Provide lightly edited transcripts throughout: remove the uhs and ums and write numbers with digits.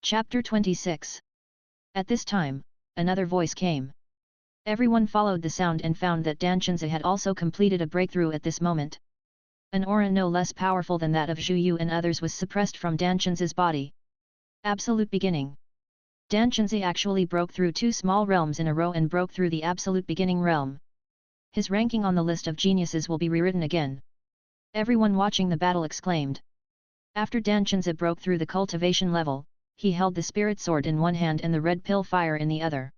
Chapter 26. At this time, another voice came. Everyone followed the sound and found that Danchenzi had also completed a breakthrough at this moment. An aura no less powerful than that of Zhu Yu and others was suppressed from Danchenzi's body. Absolute beginning. Danchenzi actually broke through 2 small realms in a row and broke through the absolute beginning realm. His ranking on the list of geniuses will be rewritten again. Everyone watching the battle exclaimed. After Danchenzi broke through the cultivation level, he held the spirit sword in one hand and the red pill fire in the other.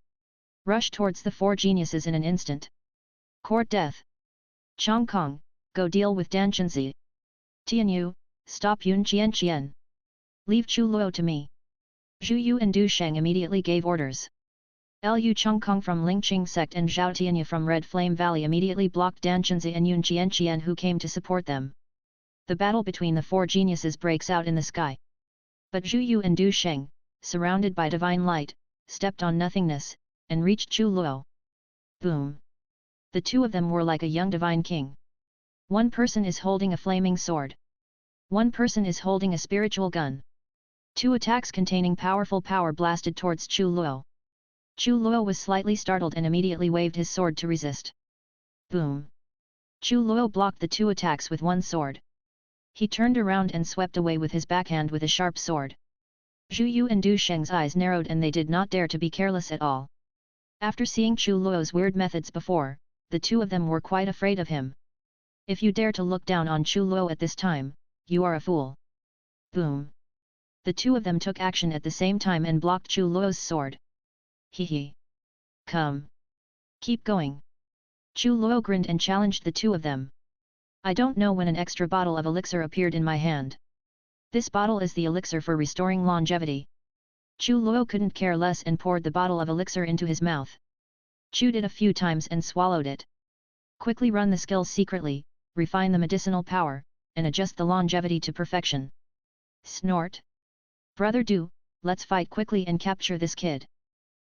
Rushed towards the 4 geniuses in an instant. Court death. Chong Kong, go deal with Danchenzi. Tianyu, stop Yun Qian. Leave Chu Luo to me. Zhu Yu and Du Sheng immediately gave orders. Lu Chongkong from Lingqing Sect and Zhao Tianyu from Red Flame Valley immediately blocked Danchenzi and Yun Qian who came to support them. The battle between the 4 geniuses breaks out in the sky. But Zhu Yu and Du Sheng, surrounded by divine light, stepped on nothingness, and reached Chu Luo. Boom! The 2 of them were like a young divine king. One person is holding a flaming sword. One person is holding a spiritual gun. 2 attacks containing powerful power blasted towards Chu Luo. Chu Luo was slightly startled and immediately waved his sword to resist. Boom! Chu Luo blocked the 2 attacks with one sword. He turned around and swept away with his backhand with a sharp sword. Zhu Yu and Du Sheng's eyes narrowed and they did not dare to be careless at all. After seeing Chu Luo's weird methods before, the 2 of them were quite afraid of him. If you dare to look down on Chu Luo at this time, you are a fool. Boom! The 2 of them took action at the same time and blocked Chu Luo's sword. Hee. Come. Keep going. Chu Luo grinned and challenged the 2 of them. I don't know when an extra bottle of elixir appeared in my hand. This bottle is the elixir for restoring longevity. Chu Luo couldn't care less and poured the bottle of elixir into his mouth. Chewed it a few times and swallowed it. Quickly run the skills secretly, refine the medicinal power, and adjust the longevity to perfection. Snort. Brother Du, let's fight quickly and capture this kid.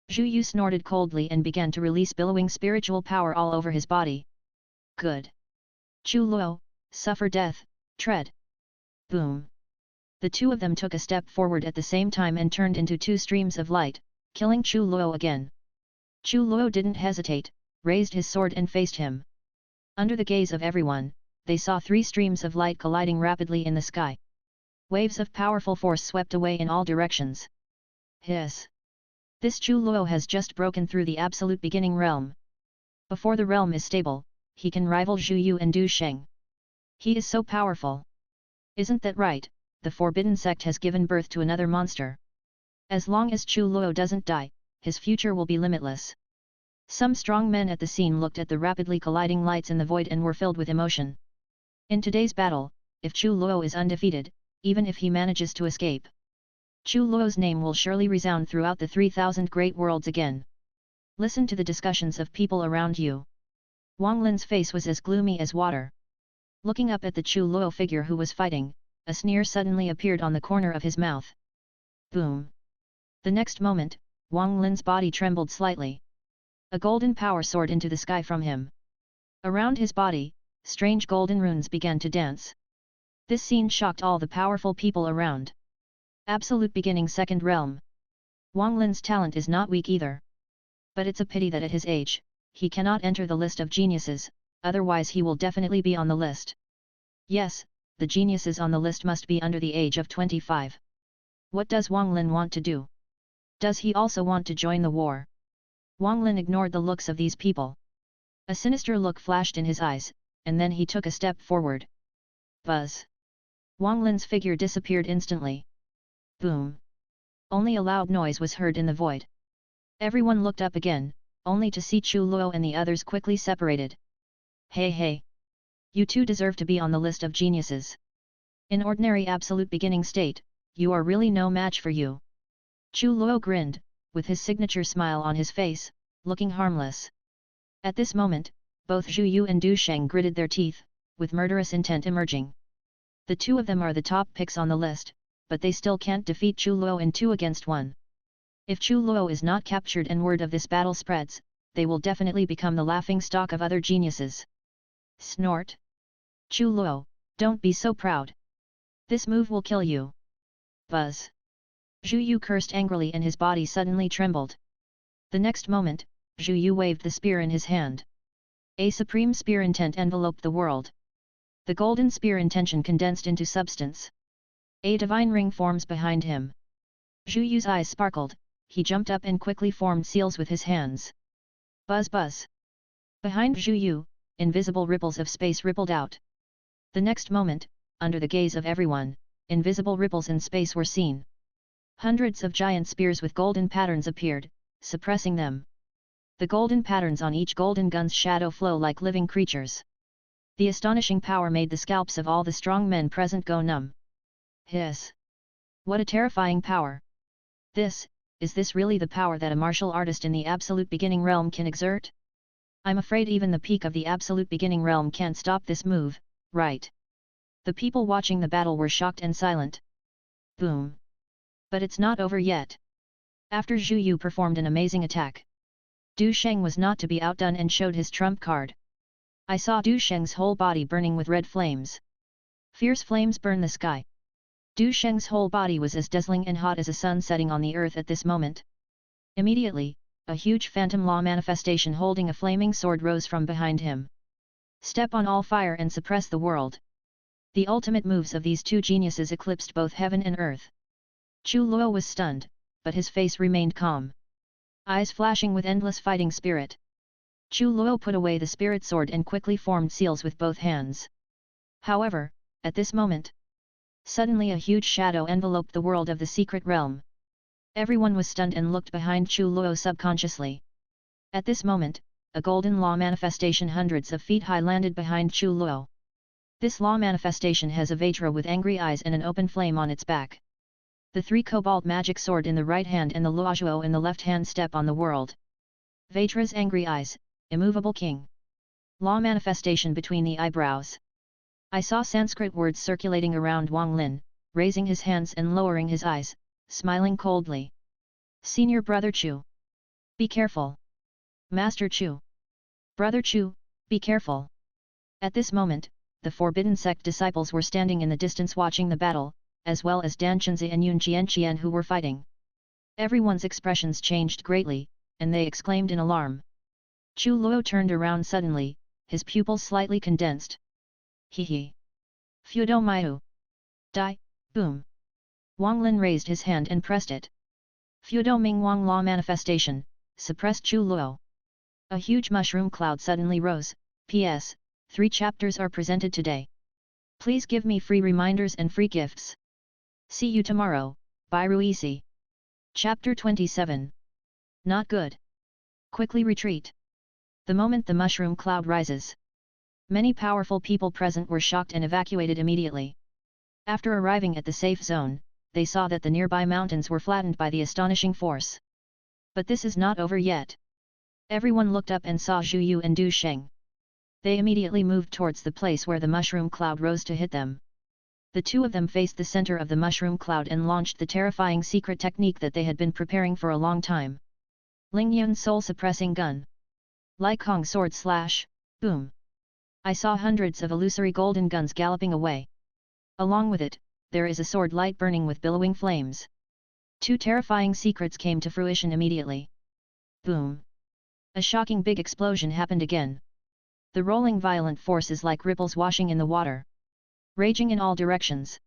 Zhu Yu snorted coldly and began to release billowing spiritual power all over his body. Good. Chu Luo, suffer death, tread. Boom. The 2 of them took a step forward at the same time and turned into 2 streams of light, killing Chu Luo again. Chu Luo didn't hesitate, raised his sword and faced him. Under the gaze of everyone, they saw 3 streams of light colliding rapidly in the sky. Waves of powerful force swept away in all directions. Hiss! This Chu Luo has just broken through the absolute beginning realm. Before the realm is stable, he can rival Zhu Yu and Du Sheng. He is so powerful. Isn't that right? The Forbidden Sect has given birth to another monster. As long as Chu Luo doesn't die, his future will be limitless. Some strong men at the scene looked at the rapidly colliding lights in the void and were filled with emotion. In today's battle, if Chu Luo is undefeated, even if he manages to escape, Chu Luo's name will surely resound throughout the 3,000 great worlds again. Listen to the discussions of people around you. Wang Lin's face was as gloomy as water. Looking up at the Chu Luo figure who was fighting, a sneer suddenly appeared on the corner of his mouth. Boom! The next moment, Wang Lin's body trembled slightly. A golden power soared into the sky from him. Around his body, strange golden runes began to dance. This scene shocked all the powerful people around. Absolute beginning second realm. Wang Lin's talent is not weak either. But it's a pity that at his age, he cannot enter the list of geniuses, otherwise he will definitely be on the list. Yes, the geniuses on the list must be under the age of 25. What does Wang Lin want to do? Does he also want to join the war? Wang Lin ignored the looks of these people. A sinister look flashed in his eyes, and then he took a step forward. Buzz! Wang Lin's figure disappeared instantly. Boom! Only a loud noise was heard in the void. Everyone looked up again, only to see Chu Luo and the others quickly separated. Hey! You 2 deserve to be on the list of geniuses. In ordinary absolute beginning state, you are really no match for you. Chu Luo grinned, with his signature smile on his face, looking harmless. At this moment, both Zhu Yu and Du Sheng gritted their teeth, with murderous intent emerging. The 2 of them are the top picks on the list, but they still can't defeat Chu Luo in 2 against 1. If Chu Luo is not captured and word of this battle spreads, they will definitely become the laughing stock of other geniuses. Snort! Chu Luo, don't be so proud. This move will kill you. Buzz! Zhu Yu cursed angrily and his body suddenly trembled. The next moment, Zhu Yu waved the spear in his hand. A supreme spear intent enveloped the world. The golden spear intention condensed into substance. A divine ring forms behind him. Zhu Yu's eyes sparkled, he jumped up and quickly formed seals with his hands. Buzz buzz. Behind Zhu Yu, invisible ripples of space rippled out. The next moment, under the gaze of everyone, invisible ripples in space were seen. Hundreds of giant spears with golden patterns appeared, suppressing them. The golden patterns on each golden gun's shadow flow like living creatures. The astonishing power made the scalps of all the strong men present go numb. Hiss! What a terrifying power! Is this really the power that a martial artist in the absolute beginning realm can exert? I'm afraid even the peak of the absolute beginning realm can't stop this move, right? The people watching the battle were shocked and silent. Boom! But it's not over yet. After Zhu Yu performed an amazing attack, Du Sheng was not to be outdone and showed his trump card. I saw Du Sheng's whole body burning with red flames. Fierce flames burn the sky. Du Sheng's whole body was as dazzling and hot as a sun setting on the earth at this moment. Immediately, a huge phantom law manifestation holding a flaming sword rose from behind him. Step on all fire and suppress the world. The ultimate moves of these two geniuses eclipsed both heaven and earth. Chu Luo was stunned, but his face remained calm. Eyes flashing with endless fighting spirit. Chu Luo put away the spirit sword and quickly formed seals with both hands. However, at this moment, suddenly a huge shadow enveloped the world of the secret realm. Everyone was stunned and looked behind Chu Luo subconsciously. At this moment, a golden law manifestation hundreds of feet high landed behind Chu Luo. This law manifestation has a Vajra with angry eyes and an open flame on its back. The three cobalt magic sword in the right hand and the Luozuo in the left hand step on the world. Vajra's angry eyes, immovable king. Law manifestation between the eyebrows. I saw Sanskrit words circulating around Wang Lin, raising his hands and lowering his eyes, smiling coldly. Senior Brother Chu. Be careful. Master Chu. Brother Chu, be careful. At this moment, the Forbidden Sect disciples were standing in the distance watching the battle, as well as Dan Chenzi and Yun Jianqian who were fighting. Everyone's expressions changed greatly, and they exclaimed in alarm. Chu Luo turned around suddenly, his pupils slightly condensed. He. Fudo Mayu. Die, boom. Wang Lin raised his hand and pressed it. Fudo Ming Wang Law manifestation, suppressed Chu Luo. A huge mushroom cloud suddenly rose. P.S. 3 chapters are presented today. Please give me free reminders and free gifts. See you tomorrow, by Ruisi. Chapter 27. Not good. Quickly retreat. The moment the mushroom cloud rises, many powerful people present were shocked and evacuated immediately. After arriving at the safe zone, they saw that the nearby mountains were flattened by the astonishing force. But this is not over yet. Everyone looked up and saw Zhu Yu and Du Sheng. They immediately moved towards the place where the mushroom cloud rose to hit them. The two of them faced the center of the mushroom cloud and launched the terrifying secret technique that they had been preparing for a long time. Ling Yun's soul-suppressing gun. Lai Kong sword slash, boom. I saw hundreds of illusory golden guns galloping away. Along with it, there is a sword light burning with billowing flames. Two terrifying secrets came to fruition immediately. Boom. A shocking big explosion happened again. The rolling violent force is like ripples washing in the water, raging in all directions.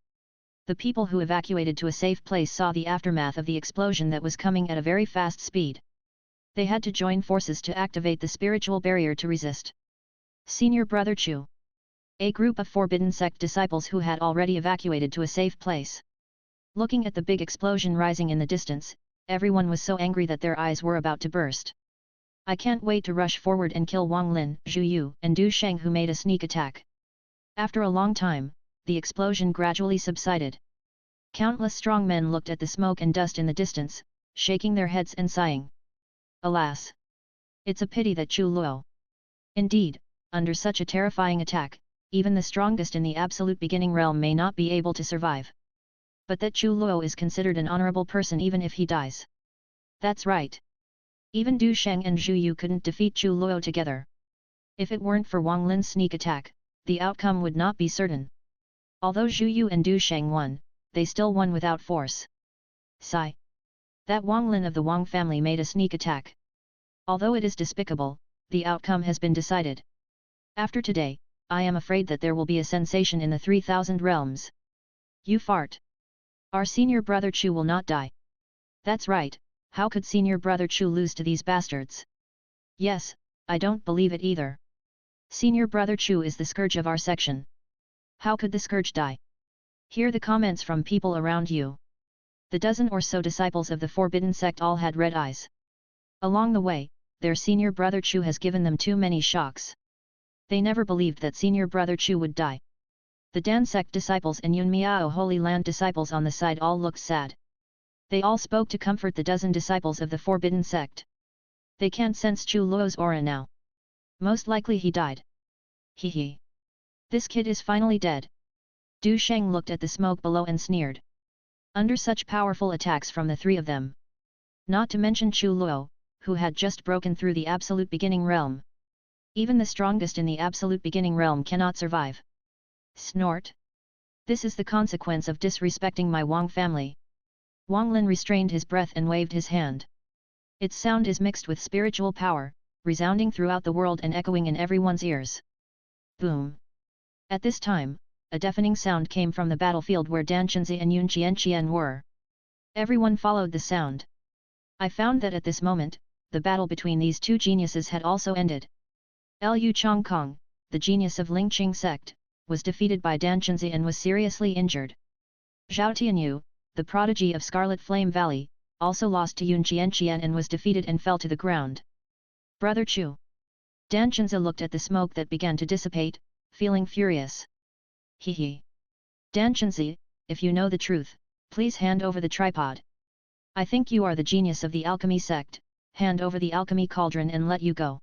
The people who evacuated to a safe place saw the aftermath of the explosion that was coming at a very fast speed. They had to join forces to activate the spiritual barrier to resist. Senior Brother Chu. A group of Forbidden Sect disciples who had already evacuated to a safe place. Looking at the big explosion rising in the distance, everyone was so angry that their eyes were about to burst. I can't wait to rush forward and kill Wang Lin, Zhu Yu and Du Sheng who made a sneak attack. After a long time, the explosion gradually subsided. Countless strong men looked at the smoke and dust in the distance, shaking their heads and sighing. Alas! It's a pity that Chu Luo. Indeed, under such a terrifying attack, even the strongest in the absolute beginning realm may not be able to survive. But that Chu Luo is considered an honorable person even if he dies. That's right. Even Du Sheng and Zhu Yu couldn't defeat Chu Luo together. If it weren't for Wang Lin's sneak attack, the outcome would not be certain. Although Zhu Yu and Du Sheng won, they still won without force. Sigh. That Wang Lin of the Wang family made a sneak attack. Although it is despicable, the outcome has been decided. After today, I am afraid that there will be a sensation in the 3,000 realms. You fart. Our senior brother Chu will not die. That's right, how could senior brother Chu lose to these bastards? Yes, I don't believe it either. Senior brother Chu is the scourge of our section. How could the scourge die? Hear the comments from people around you. The dozen or so disciples of the Forbidden Sect all had red eyes. Along the way, their senior brother Chu has given them too many shocks. They never believed that senior brother Chu would die. The Dan Sect disciples and Yun Miao Holy Land disciples on the side all looked sad. They all spoke to comfort the dozen disciples of the Forbidden Sect. They can't sense Chu Luo's aura now. Most likely he died. Hee. This kid is finally dead. Du Sheng looked at the smoke below and sneered. Under such powerful attacks from the three of them. Not to mention Chu Luo, who had just broken through the absolute beginning realm. Even the strongest in the absolute beginning realm cannot survive. Snort. This is the consequence of disrespecting my Wang family. Wang Lin restrained his breath and waved his hand. Its sound is mixed with spiritual power, resounding throughout the world and echoing in everyone's ears. Boom. At this time, a deafening sound came from the battlefield where Dan Chenzi and Yun Qianqian were. Everyone followed the sound. I found that at this moment, the battle between these two geniuses had also ended. Lu Chongkong, the genius of Lingqing sect, was defeated by Dan Chenzi and was seriously injured. Zhao Tianyu, the prodigy of Scarlet Flame Valley, also lost to Yun Qianqian and was defeated and fell to the ground. Brother Chu. Dan Chenzi looked at the smoke that began to dissipate, feeling furious. Hee. Dan Chenzi, if you know the truth, please hand over the tripod. I think you are the genius of the alchemy sect, hand over the alchemy cauldron and let you go.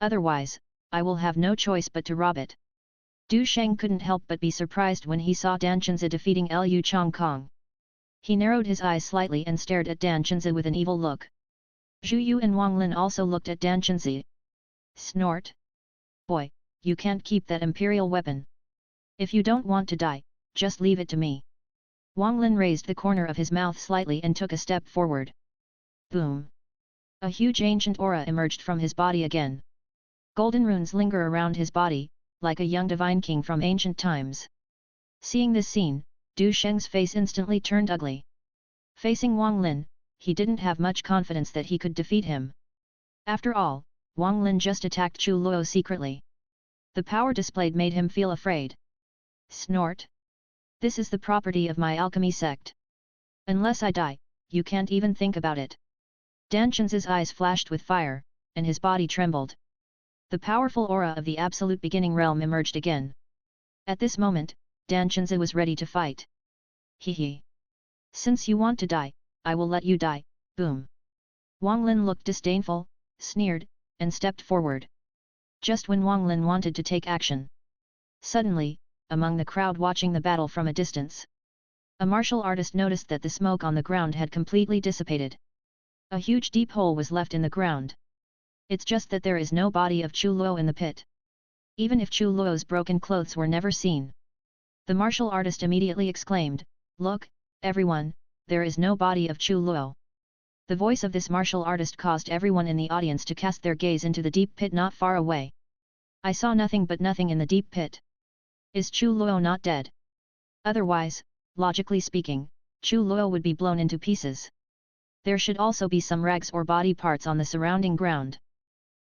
Otherwise, I will have no choice but to rob it. Du Sheng couldn't help but be surprised when he saw Dan Chenzi defeating Lu Chongkong. He narrowed his eyes slightly and stared at Dan Chenzi with an evil look. Zhu Yu and Wang Lin also looked at Dan Chenzi. Snort. Boy, you can't keep that Imperial weapon. If you don't want to die, just leave it to me. Wang Lin raised the corner of his mouth slightly and took a step forward. Boom. A huge ancient aura emerged from his body again. Golden runes linger around his body, like a young divine king from ancient times. Seeing this scene, Du Sheng's face instantly turned ugly. Facing Wang Lin, he didn't have much confidence that he could defeat him. After all, Wang Lin just attacked Chu Luo secretly. The power displayed made him feel afraid. Snort. This is the property of my alchemy sect. Unless I die, you can't even think about it. Dan Chenzi's eyes flashed with fire, and his body trembled. The powerful aura of the absolute beginning realm emerged again. At this moment, Dan Chenzi was ready to fight. Hee. Since you want to die, I will let you die. Boom. Wang Lin looked disdainful, sneered, and stepped forward. Just when Wang Lin wanted to take action. Suddenly, among the crowd watching the battle from a distance, a martial artist noticed that the smoke on the ground had completely dissipated. A huge deep hole was left in the ground. It's just that there is no body of Chu Luo in the pit. Even if Chu Luo's broken clothes were never seen. The martial artist immediately exclaimed, "Look, everyone, there is no body of Chu Luo." The voice of this martial artist caused everyone in the audience to cast their gaze into the deep pit not far away. I saw nothing but nothing in the deep pit. Is Chu Luo not dead? Otherwise, logically speaking, Chu Luo would be blown into pieces. There should also be some rags or body parts on the surrounding ground.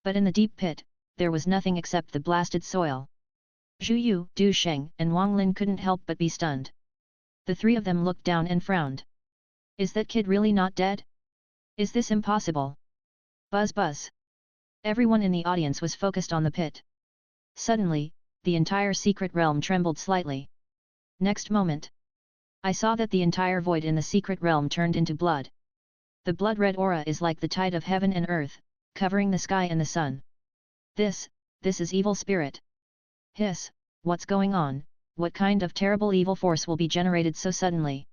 But in the deep pit, there was nothing except the blasted soil. Zhu Yu, Du Sheng and Wang Lin couldn't help but be stunned. The three of them looked down and frowned. Is that kid really not dead? Is this impossible? Buzz buzz. Everyone in the audience was focused on the pit. Suddenly, the entire secret realm trembled slightly. Next moment, I saw that the entire void in the secret realm turned into blood. The blood-red aura is like the tide of heaven and earth, covering the sky and the sun. This is evil spirit. Hiss, what's going on? What kind of terrible evil force will be generated so suddenly?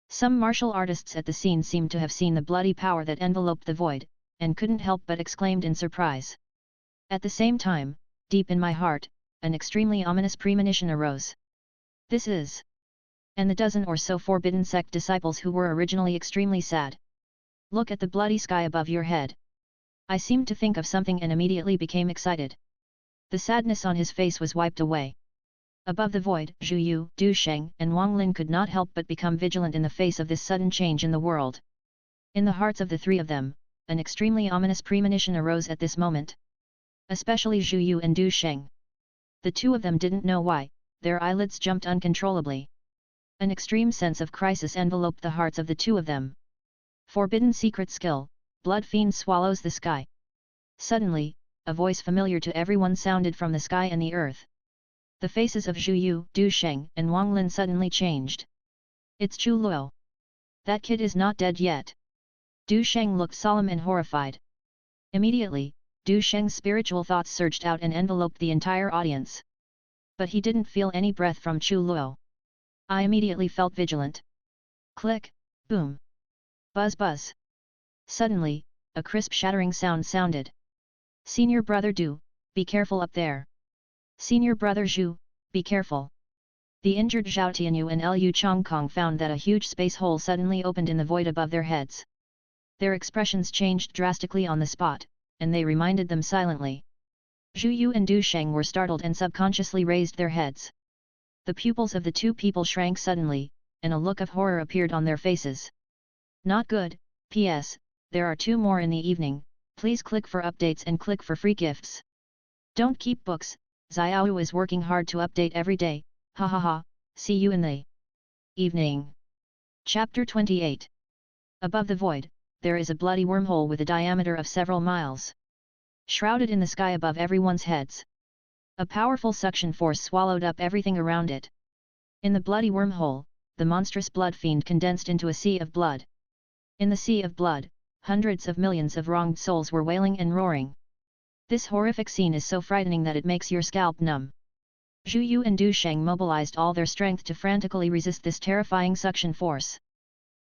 Some martial artists at the scene seemed to have seen the bloody power that enveloped the void, and couldn't help but exclaimed in surprise. At the same time, deep in my heart, an extremely ominous premonition arose. This is and the dozen or so forbidden sect disciples who were originally extremely sad. Look at the bloody sky above your head. I seemed to think of something and immediately became excited. The sadness on his face was wiped away. Above the void, Zhu Yu, Du Sheng, and Wang Lin could not help but become vigilant in the face of this sudden change in the world. In the hearts of the three of them, an extremely ominous premonition arose at this moment. Especially Zhu Yu and Du Sheng. The two of them didn't know why, their eyelids jumped uncontrollably. An extreme sense of crisis enveloped the hearts of the two of them. Forbidden secret skill, Blood Fiend swallows the sky. Suddenly, a voice familiar to everyone sounded from the sky and the earth. The faces of Zhu Yu, Du Sheng, and Wang Lin suddenly changed. It's Chu Luo. That kid is not dead yet. Du Sheng looked solemn and horrified. Immediately, Du Sheng's spiritual thoughts surged out and enveloped the entire audience. But he didn't feel any breath from Chu Luo. I immediately felt vigilant. Click, boom. Buzz buzz. Suddenly, a crisp shattering sound sounded. Senior brother Du, be careful up there. Senior brother Zhu, be careful. The injured Zhao Tianyu and Lu Chongkong found that a huge space hole suddenly opened in the void above their heads. Their expressions changed drastically on the spot, and they reminded them silently. Zhu Yu and Du Sheng were startled and subconsciously raised their heads. The pupils of the two people shrank suddenly, and a look of horror appeared on their faces. Not good. P.S. There are 2 more in the evening, please click for updates and click for free gifts. Don't keep books, Xiao is working hard to update every day, ha ha ha, see you in the evening. Chapter 28. Above the void, there is a bloody wormhole with a diameter of several miles. Shrouded in the sky above everyone's heads. A powerful suction force swallowed up everything around it. In the bloody wormhole, the monstrous blood fiend condensed into a sea of blood. In the sea of blood, hundreds of millions of wronged souls were wailing and roaring. This horrific scene is so frightening that it makes your scalp numb. Zhu Yu and Du Sheng mobilized all their strength to frantically resist this terrifying suction force.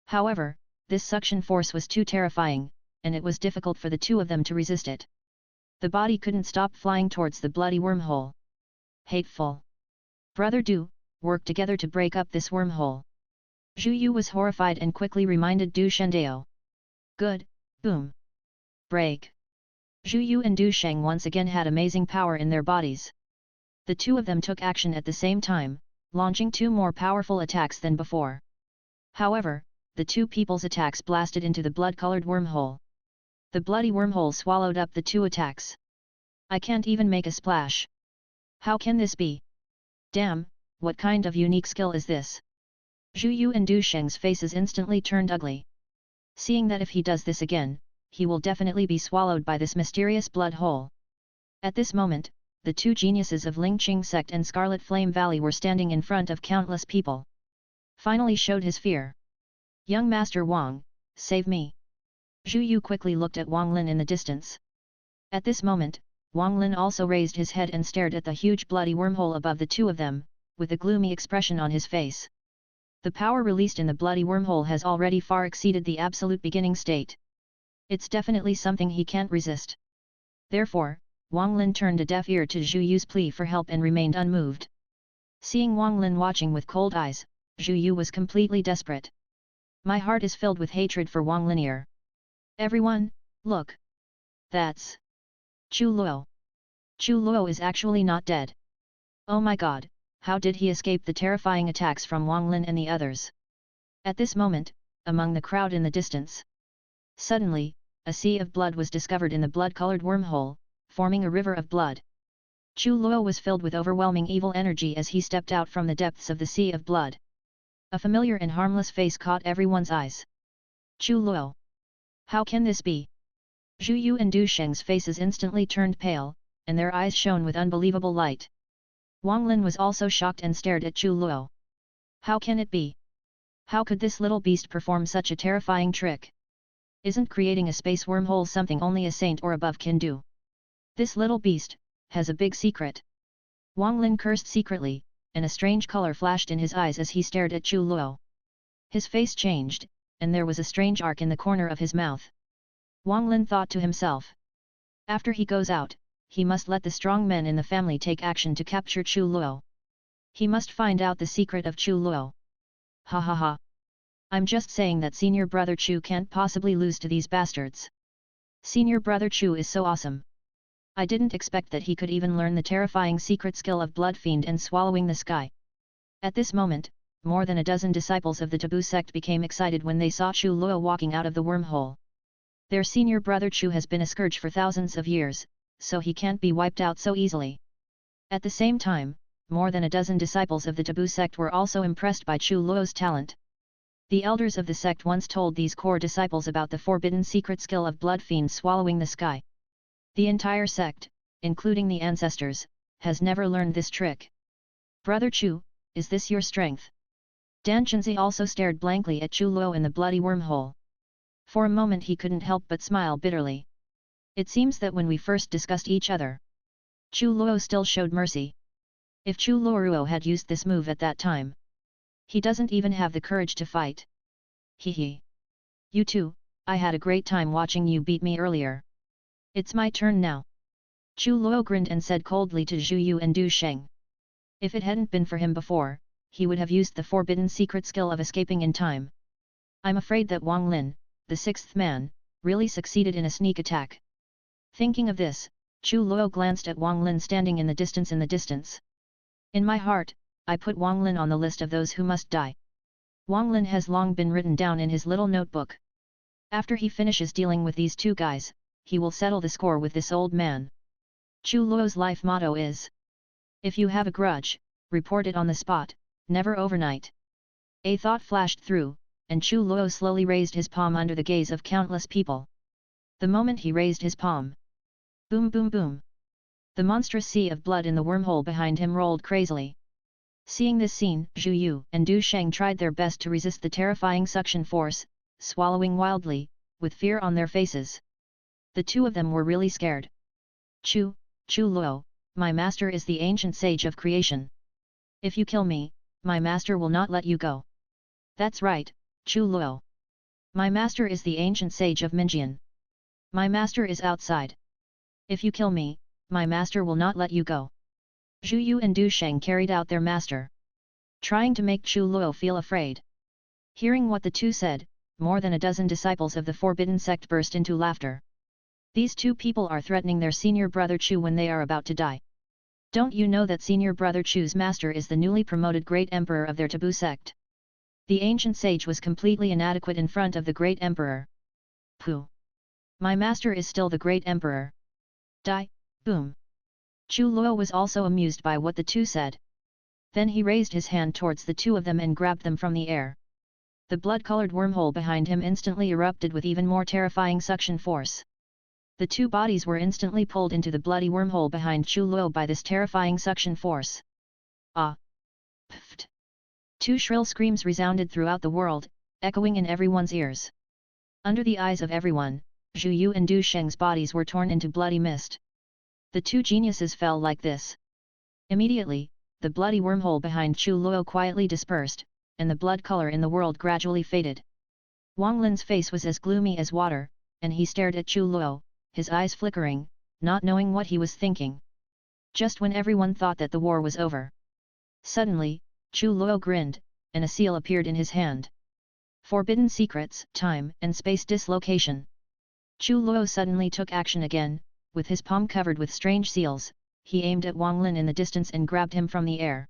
However, this suction force was too terrifying, and it was difficult for the two of them to resist it. The body couldn't stop flying towards the bloody wormhole. Hateful. Brother Du, work together to break up this wormhole. Zhu Yu was horrified and quickly reminded Du Shendao. Good, boom. Break. Zhu Yu and Du Sheng once again had amazing power in their bodies. The two of them took action at the same time, launching 2 more powerful attacks than before. However, the two people's attacks blasted into the blood-colored wormhole. The bloody wormhole swallowed up the 2 attacks. I can't even make a splash. How can this be? Damn, what kind of unique skill is this? Zhu Yu and Du Sheng's faces instantly turned ugly. Seeing that if he does this again, he will definitely be swallowed by this mysterious blood hole. At this moment, the 2 geniuses of Lingqing Sect and Scarlet Flame Valley were standing in front of countless people. Finally showed his fear. Young Master Wang, save me. Zhu Yu quickly looked at Wang Lin in the distance. At this moment, Wang Lin also raised his head and stared at the huge bloody wormhole above the two of them, with a gloomy expression on his face. The power released in the bloody wormhole has already far exceeded the absolute beginning state. It's definitely something he can't resist. Therefore, Wang Lin turned a deaf ear to Zhu Yu's plea for help and remained unmoved. Seeing Wang Lin watching with cold eyes, Zhu Yu was completely desperate. My heart is filled with hatred for Wang Linier. Everyone, look. That's Chu Luo. Chu Luo is actually not dead. Oh my god, how did he escape the terrifying attacks from Wang Lin and the others? At this moment, among the crowd in the distance. Suddenly, a sea of blood was discovered in the blood-colored wormhole, forming a river of blood. Chu Luo was filled with overwhelming evil energy as he stepped out from the depths of the sea of blood. A familiar and harmless face caught everyone's eyes. Chu Luo. How can this be? Zhu Yu and Du Sheng's faces instantly turned pale, and their eyes shone with unbelievable light. Wang Lin was also shocked and stared at Chu Luo. How can it be? How could this little beast perform such a terrifying trick? Isn't creating a space wormhole something only a saint or above can do? This little beast has a big secret. Wang Lin cursed secretly, and a strange color flashed in his eyes as he stared at Chu Luo. His face changed, and there was a strange arc in the corner of his mouth. Wang Lin thought to himself. After he goes out, he must let the strong men in the family take action to capture Chu Luo. He must find out the secret of Chu Luo. Ha ha ha. I'm just saying that senior brother Chu can't possibly lose to these bastards. Senior brother Chu is so awesome. I didn't expect that he could even learn the terrifying secret skill of Blood Fiend and swallowing the sky. At this moment, more than a dozen disciples of the Taboo Sect became excited when they saw Chu Luo walking out of the wormhole. Their senior brother Chu has been a scourge for thousands of years, so he can't be wiped out so easily. At the same time, more than a dozen disciples of the Taboo Sect were also impressed by Chu Luo's talent. The elders of the sect once told these core disciples about the forbidden secret skill of Blood Fiend swallowing the sky. The entire sect, including the ancestors, has never learned this trick. Brother Chu, is this your strength? Dan Chenzi also stared blankly at Chu Luo in the bloody wormhole. For a moment he couldn't help but smile bitterly. It seems that when we first discussed each other, Chu Luo still showed mercy. If Chu Luo had used this move at that time, he doesn't even have the courage to fight. Hee. You too, I had a great time watching you beat me earlier. It's my turn now. Chu Luo grinned and said coldly to Zhu Yu and Du Sheng. If it hadn't been for him before, he would have used the forbidden secret skill of escaping in time. I'm afraid that Wang Lin, the sixth man, really succeeded in a sneak attack. Thinking of this, Chu Luo glanced at Wang Lin standing in the distance. In my heart, I put Wang Lin on the list of those who must die. Wang Lin has long been written down in his little notebook. After he finishes dealing with these two guys, he will settle the score with this old man. Chu Luo's life motto is, if you have a grudge, report it on the spot, never overnight. A thought flashed through, and Chu Luo slowly raised his palm under the gaze of countless people. The moment he raised his palm, boom boom boom, the monstrous sea of blood in the wormhole behind him rolled crazily. Seeing this scene, Zhu Yu and Du Sheng tried their best to resist the terrifying suction force, swallowing wildly, with fear on their faces. The two of them were really scared. Chu Luo, my master is the ancient sage of creation. If you kill me, my master will not let you go. That's right, Chu Luo. My master is the ancient sage of Minjian. My master is outside. If you kill me, my master will not let you go. Zhu Yu and Du Sheng carried out their master, trying to make Chu Luo feel afraid. Hearing what the two said, more than a dozen disciples of the forbidden sect burst into laughter. These two people are threatening their senior brother Chu when they are about to die. Don't you know that senior brother Chu's master is the newly promoted great emperor of their Taboo Sect? The ancient sage was completely inadequate in front of the great emperor. Pooh! My master is still the great emperor. Die, boom! Chu Luo was also amused by what the two said. Then he raised his hand towards the two of them and grabbed them from the air. The blood-colored wormhole behind him instantly erupted with even more terrifying suction force. The two bodies were instantly pulled into the bloody wormhole behind Chu Luo by this terrifying suction force. Ah! Pfft! Two shrill screams resounded throughout the world, echoing in everyone's ears. Under the eyes of everyone, Zhu Yu and Du Sheng's bodies were torn into bloody mist. The two geniuses fell like this. Immediately, the bloody wormhole behind Chu Luo quietly dispersed, and the blood color in the world gradually faded. Wang Lin's face was as gloomy as water, and he stared at Chu Luo, his eyes flickering, not knowing what he was thinking. Just when everyone thought that the war was over, suddenly, Chu Luo grinned, and a seal appeared in his hand. Forbidden secrets, time and space dislocation. Chu Luo suddenly took action again, with his palm covered with strange seals. He aimed at Wang Lin in the distance and grabbed him from the air.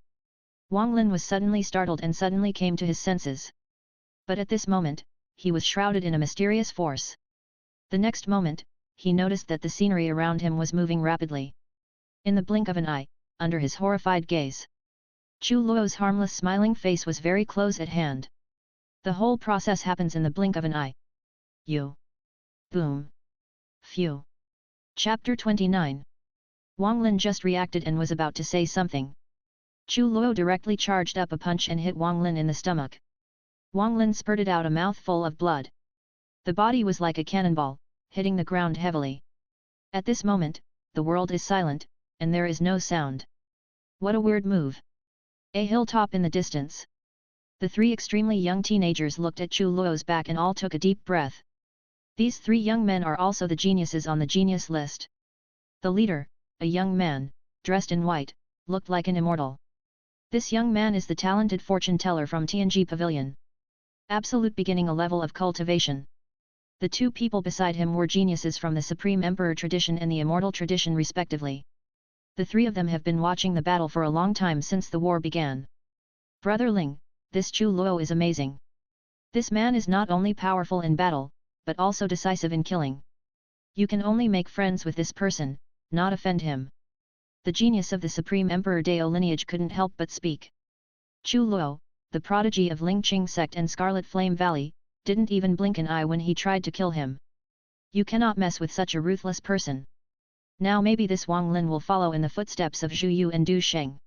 Wang Lin was suddenly startled and suddenly came to his senses. But at this moment, he was shrouded in a mysterious force. The next moment, he noticed that the scenery around him was moving rapidly. In the blink of an eye, under his horrified gaze, Chu Luo's harmless smiling face was very close at hand. The whole process happens in the blink of an eye. You. Boom. Phew. Chapter 29. Wang Lin just reacted and was about to say something. Chu Luo directly charged up a punch and hit Wang Lin in the stomach. Wang Lin spurted out a mouthful of blood. The body was like a cannonball, hitting the ground heavily. At this moment, the world is silent, and there is no sound. What a weird move. A hilltop in the distance. The three extremely young teenagers looked at Chu Luo's back and all took a deep breath. These three young men are also the geniuses on the genius list. The leader, a young man, dressed in white, looked like an immortal. This young man is the talented fortune teller from TNG Pavilion. Absolute beginning a level of cultivation. The two people beside him were geniuses from the Supreme Emperor tradition and the Immortal tradition respectively. The three of them have been watching the battle for a long time since the war began. Brother Ling, this Chu Luo is amazing. This man is not only powerful in battle, but also decisive in killing. You can only make friends with this person, not offend him. The genius of the Supreme Emperor Dao lineage couldn't help but speak. Chu Luo, the prodigy of Ling Qing sect and Scarlet Flame Valley, didn't even blink an eye when he tried to kill him. You cannot mess with such a ruthless person. Now maybe this Wang Lin will follow in the footsteps of Zhu Yu and Du Sheng.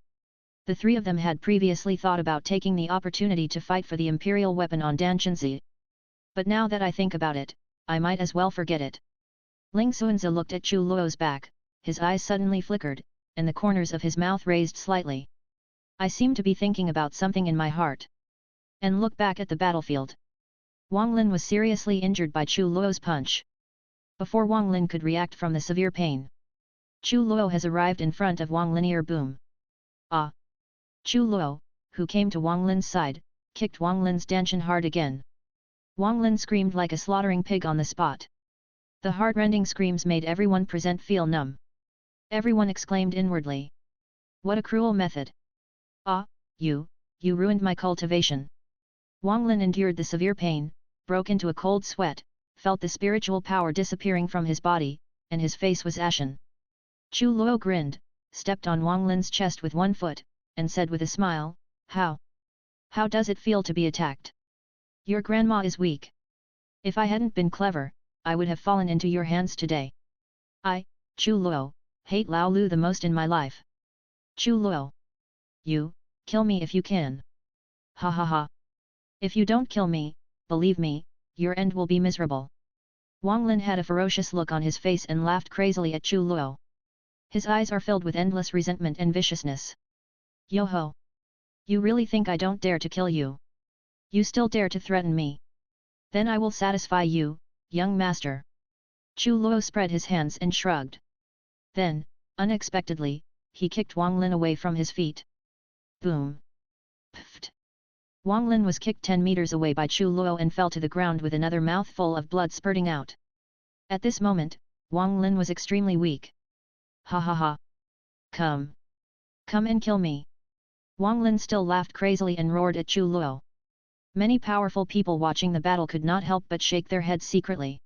The three of them had previously thought about taking the opportunity to fight for the Imperial weapon on Danshanzi. But now that I think about it, I might as well forget it. Ling Xuanze looked at Chu Luo's back, his eyes suddenly flickered, and the corners of his mouth raised slightly. I seem to be thinking about something in my heart. And look back at the battlefield. Wang Lin was seriously injured by Chu Luo's punch. Before Wang Lin could react from the severe pain, Chu Luo has arrived in front of Wang Linear boom. Ah! Chu Luo, who came to Wang Lin's side, kicked Wang Lin's danshan hard again. Wang Lin screamed like a slaughtering pig on the spot. The heart-rending screams made everyone present feel numb. Everyone exclaimed inwardly. What a cruel method! Ah, you ruined my cultivation. Wang Lin endured the severe pain, broke into a cold sweat, felt the spiritual power disappearing from his body, and his face was ashen. Chu Luo grinned, stepped on Wang Lin's chest with one foot, and said with a smile, How does it feel to be attacked? Your grandma is weak. If I hadn't been clever, I would have fallen into your hands today. I, Chu Luo, hate Lao Lu the most in my life. Chu Luo. You, kill me if you can. Ha ha ha. If you don't kill me, believe me, your end will be miserable. Wang Lin had a ferocious look on his face and laughed crazily at Chu Luo. His eyes are filled with endless resentment and viciousness. Yo-ho! You really think I don't dare to kill you? You still dare to threaten me? Then I will satisfy you, young master. Chu Luo spread his hands and shrugged. Then, unexpectedly, he kicked Wang Lin away from his feet. Boom! Pfft! Wang Lin was kicked 10 meters away by Chu Luo and fell to the ground with another mouthful of blood spurting out. At this moment, Wang Lin was extremely weak. Ha ha ha! Come and kill me! Wang Lin still laughed crazily and roared at Chu Luo. Many powerful people watching the battle could not help but shake their heads secretly.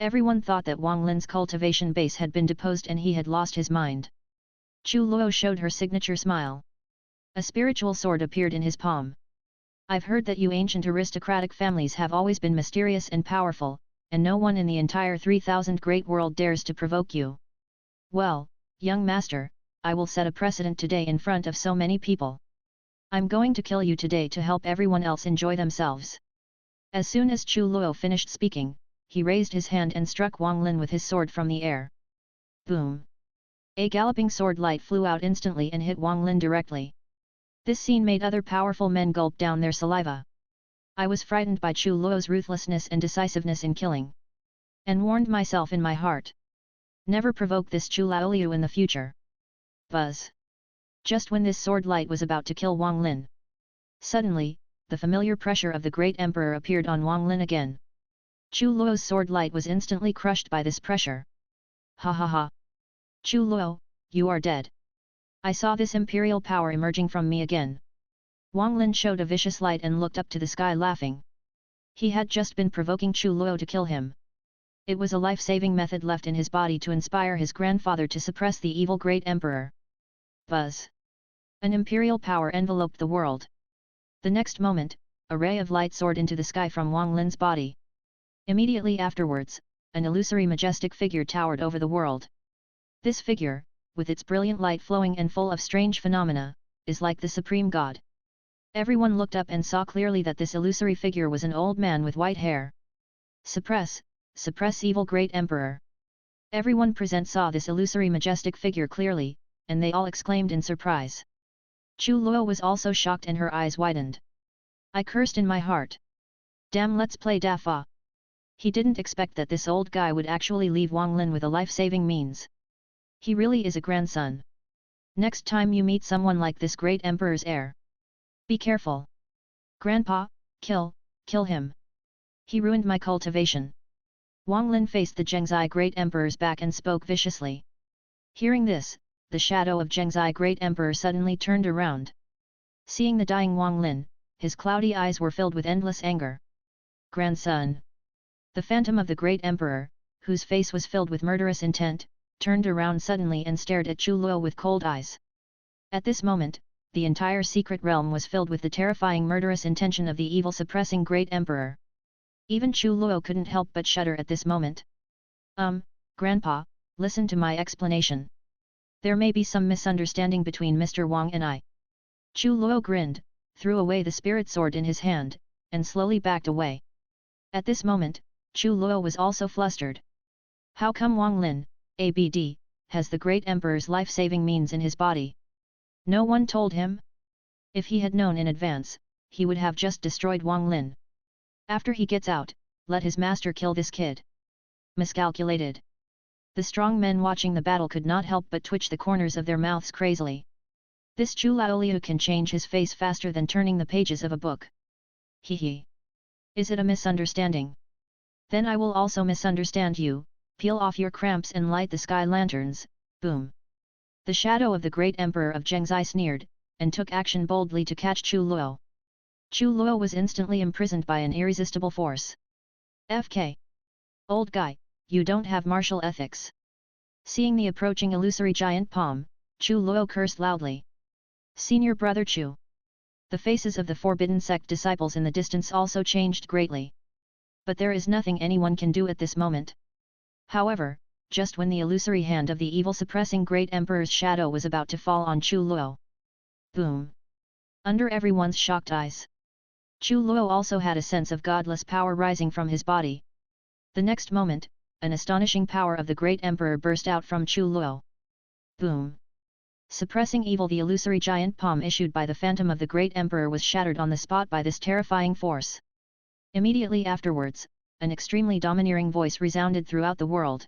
Everyone thought that Wang Lin's cultivation base had been deposed and he had lost his mind. Chu Luo showed her signature smile. A spiritual sword appeared in his palm. I've heard that you ancient aristocratic families have always been mysterious and powerful, and no one in the entire 3000 great world dares to provoke you. Well, young master, I will set a precedent today in front of so many people. I'm going to kill you today to help everyone else enjoy themselves. As soon as Chu Luo finished speaking, he raised his hand and struck Wang Lin with his sword from the air. Boom! A galloping sword light flew out instantly and hit Wang Lin directly. This scene made other powerful men gulp down their saliva. I was frightened by Chu Luo's ruthlessness and decisiveness in killing. And warned myself in my heart. Never provoke this Chu Laoliu in the future. Buzz! Just when this sword light was about to kill Wang Lin. Suddenly, the familiar pressure of the Great Emperor appeared on Wang Lin again. Chu Luo's sword light was instantly crushed by this pressure. Ha ha ha! Chu Luo, you are dead. I saw this imperial power emerging from me again. Wang Lin showed a vicious light and looked up to the sky laughing. He had just been provoking Chu Luo to kill him. It was a life-saving method left in his body to inspire his grandfather to suppress the evil Great Emperor. Buzz! An imperial power enveloped the world. The next moment, a ray of light soared into the sky from Wang Lin's body. Immediately afterwards, an illusory majestic figure towered over the world. This figure, with its brilliant light flowing and full of strange phenomena, is like the supreme god. Everyone looked up and saw clearly that this illusory figure was an old man with white hair. Suppress evil Great Emperor. Everyone present saw this illusory majestic figure clearly, and they all exclaimed in surprise. Chu Luo was also shocked and her eyes widened. I cursed in my heart. Damn, let's play Dafa. He didn't expect that this old guy would actually leave Wang Lin with a life-saving means. He really is a grandson. Next time you meet someone like this great emperor's heir, be careful. Grandpa, kill him. He ruined my cultivation. Wang Lin faced the Zhengzai great emperor's back and spoke viciously. Hearing this, the shadow of Zhengzai great emperor suddenly turned around. Seeing the dying Wang Lin, his cloudy eyes were filled with endless anger. Grandson. The phantom of the great emperor, whose face was filled with murderous intent, turned around suddenly and stared at Chu Luo with cold eyes. At this moment, the entire secret realm was filled with the terrifying murderous intention of the evil-suppressing great emperor. Even Chu Luo couldn't help but shudder at this moment. Grandpa, listen to my explanation. There may be some misunderstanding between Mr. Wang and I. Chu Luo grinned, threw away the spirit sword in his hand, and slowly backed away. At this moment, Chu Luo was also flustered. How come Wang Lin, ABD, has the great emperor's life-saving means in his body? No one told him? If he had known in advance, he would have just destroyed Wang Lin. After he gets out, let his master kill this kid. Miscalculated. The strong men watching the battle could not help but twitch the corners of their mouths crazily. This Chu Luo can change his face faster than turning the pages of a book. Hee. Is it a misunderstanding? Then I will also misunderstand you. Peel off your cramps and light the sky lanterns. Boom. The shadow of the great emperor of Zhengzai sneered, and took action boldly to catch Chu Luo. Chu Luo was instantly imprisoned by an irresistible force. FK. Old guy, you don't have martial ethics. Seeing the approaching illusory giant palm, Chu Luo cursed loudly. Senior brother Chu. The faces of the Forbidden Sect disciples in the distance also changed greatly. But there is nothing anyone can do at this moment. However, just when the illusory hand of the evil-suppressing great emperor's shadow was about to fall on Chu Luo. Boom! Under everyone's shocked eyes. Chu Luo also had a sense of godless power rising from his body. The next moment, an astonishing power of the great emperor burst out from Chu Luo. Boom! Suppressing evil, the illusory giant palm issued by the phantom of the great emperor was shattered on the spot by this terrifying force. Immediately afterwards, an extremely domineering voice resounded throughout the world.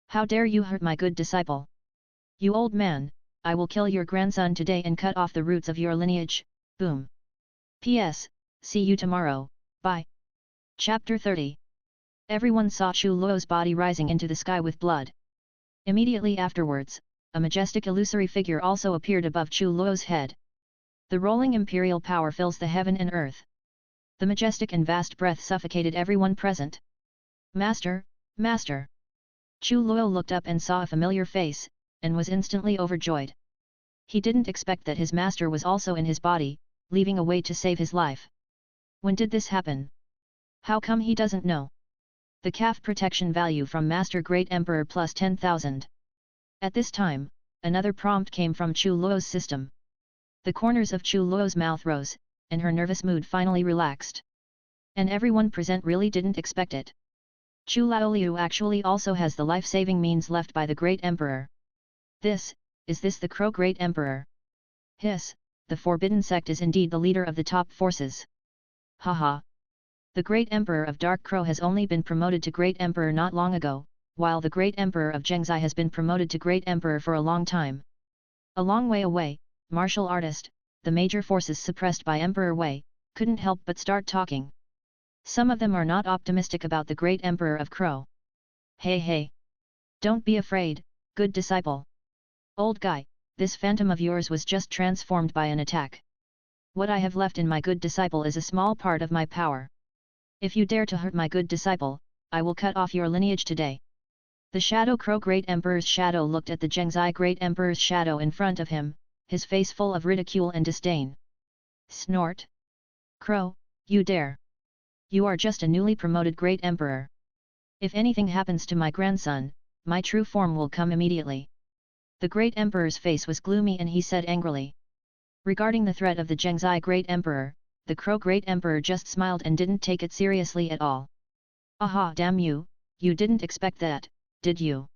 How dare you hurt my good disciple? You old man, I will kill your grandson today and cut off the roots of your lineage. Boom! P.S. See you tomorrow, bye. Chapter 30. Everyone saw Chu Luo's body rising into the sky with blood. Immediately afterwards, a majestic illusory figure also appeared above Chu Luo's head. The rolling imperial power fills the heaven and earth. The majestic and vast breath suffocated everyone present. Master, Master! Chu Luo looked up and saw a familiar face, and was instantly overjoyed. He didn't expect that his master was also in his body, leaving a way to save his life. When did this happen? How come he doesn't know? The calf protection value from Master Great Emperor plus 10,000. At this time, another prompt came from Chu Luo's system. The corners of Chu Luo's mouth rose, and her nervous mood finally relaxed. And everyone present really didn't expect it. Chu Luo actually also has the life-saving means left by the Great Emperor. Is this the Crow Great Emperor? Hiss, the Forbidden Sect is indeed the leader of the top forces. Haha. The Great Emperor of Dark Crow has only been promoted to Great Emperor not long ago, while the Great Emperor of Zhengzai has been promoted to Great Emperor for a long time. A long way away, martial artist, the major forces suppressed by Emperor Wei, couldn't help but start talking. Some of them are not optimistic about the Great Emperor of Crow. Hey! Don't be afraid, good disciple. Old guy, this phantom of yours was just transformed by an attack. What I have left in my good disciple is a small part of my power. If you dare to hurt my good disciple, I will cut off your lineage today. The Shadow Crow Great Emperor's shadow looked at the Zhengzai Great Emperor's shadow in front of him, his face full of ridicule and disdain. Snort! Crow, you dare! You are just a newly promoted Great Emperor. If anything happens to my grandson, my true form will come immediately. The Great Emperor's face was gloomy and he said angrily. Regarding the threat of the Zhengzai Great Emperor, the Crow Great Emperor just smiled and didn't take it seriously at all. Aha, damn you, you didn't expect that, did you?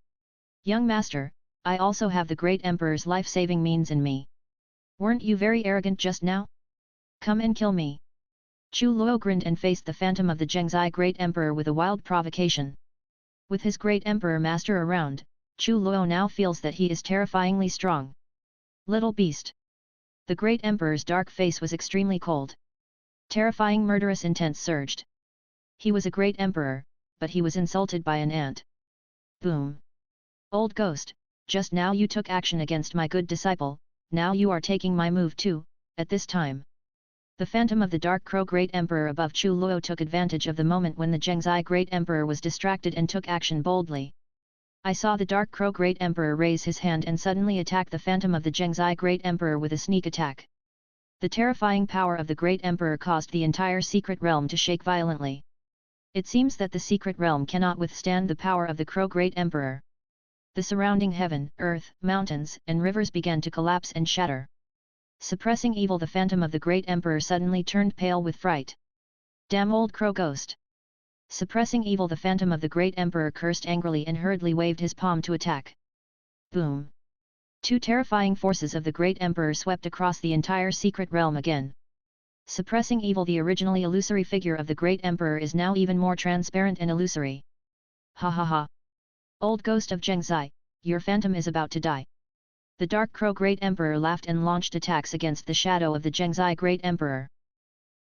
Young master, I also have the Great Emperor's life-saving means in me. Weren't you very arrogant just now? Come and kill me. Chu Luo grinned and faced the phantom of the Zhengzai Great Emperor with a wild provocation. With his Great Emperor master around, Chu Luo now feels that he is terrifyingly strong. Little beast! The great emperor's dark face was extremely cold. Terrifying murderous intent surged. He was a great emperor, but he was insulted by an ant. Boom! Old ghost, just now you took action against my good disciple, now you are taking my move too, at this time. The phantom of the Dark Crow Great Emperor above Chu Luo took advantage of the moment when the Zhengzai Great Emperor was distracted and took action boldly. I saw the Dark Crow Great Emperor raise his hand and suddenly attack the phantom of the Zhengzai Great Emperor with a sneak attack. The terrifying power of the Great Emperor caused the entire secret realm to shake violently. It seems that the secret realm cannot withstand the power of the Crow Great Emperor. The surrounding heaven, earth, mountains, and rivers began to collapse and shatter. Suppressing evil, the phantom of the Great Emperor suddenly turned pale with fright. Damn old crow ghost! Suppressing evil, the phantom of the Great Emperor cursed angrily and hurriedly waved his palm to attack. Boom! Two terrifying forces of the Great Emperor swept across the entire secret realm again. Suppressing evil, the originally illusory figure of the Great Emperor is now even more transparent and illusory. Ha ha ha! Old ghost of Zhengzai, your phantom is about to die. The Dark Crow Great Emperor laughed and launched attacks against the shadow of the Zhengzai Great Emperor.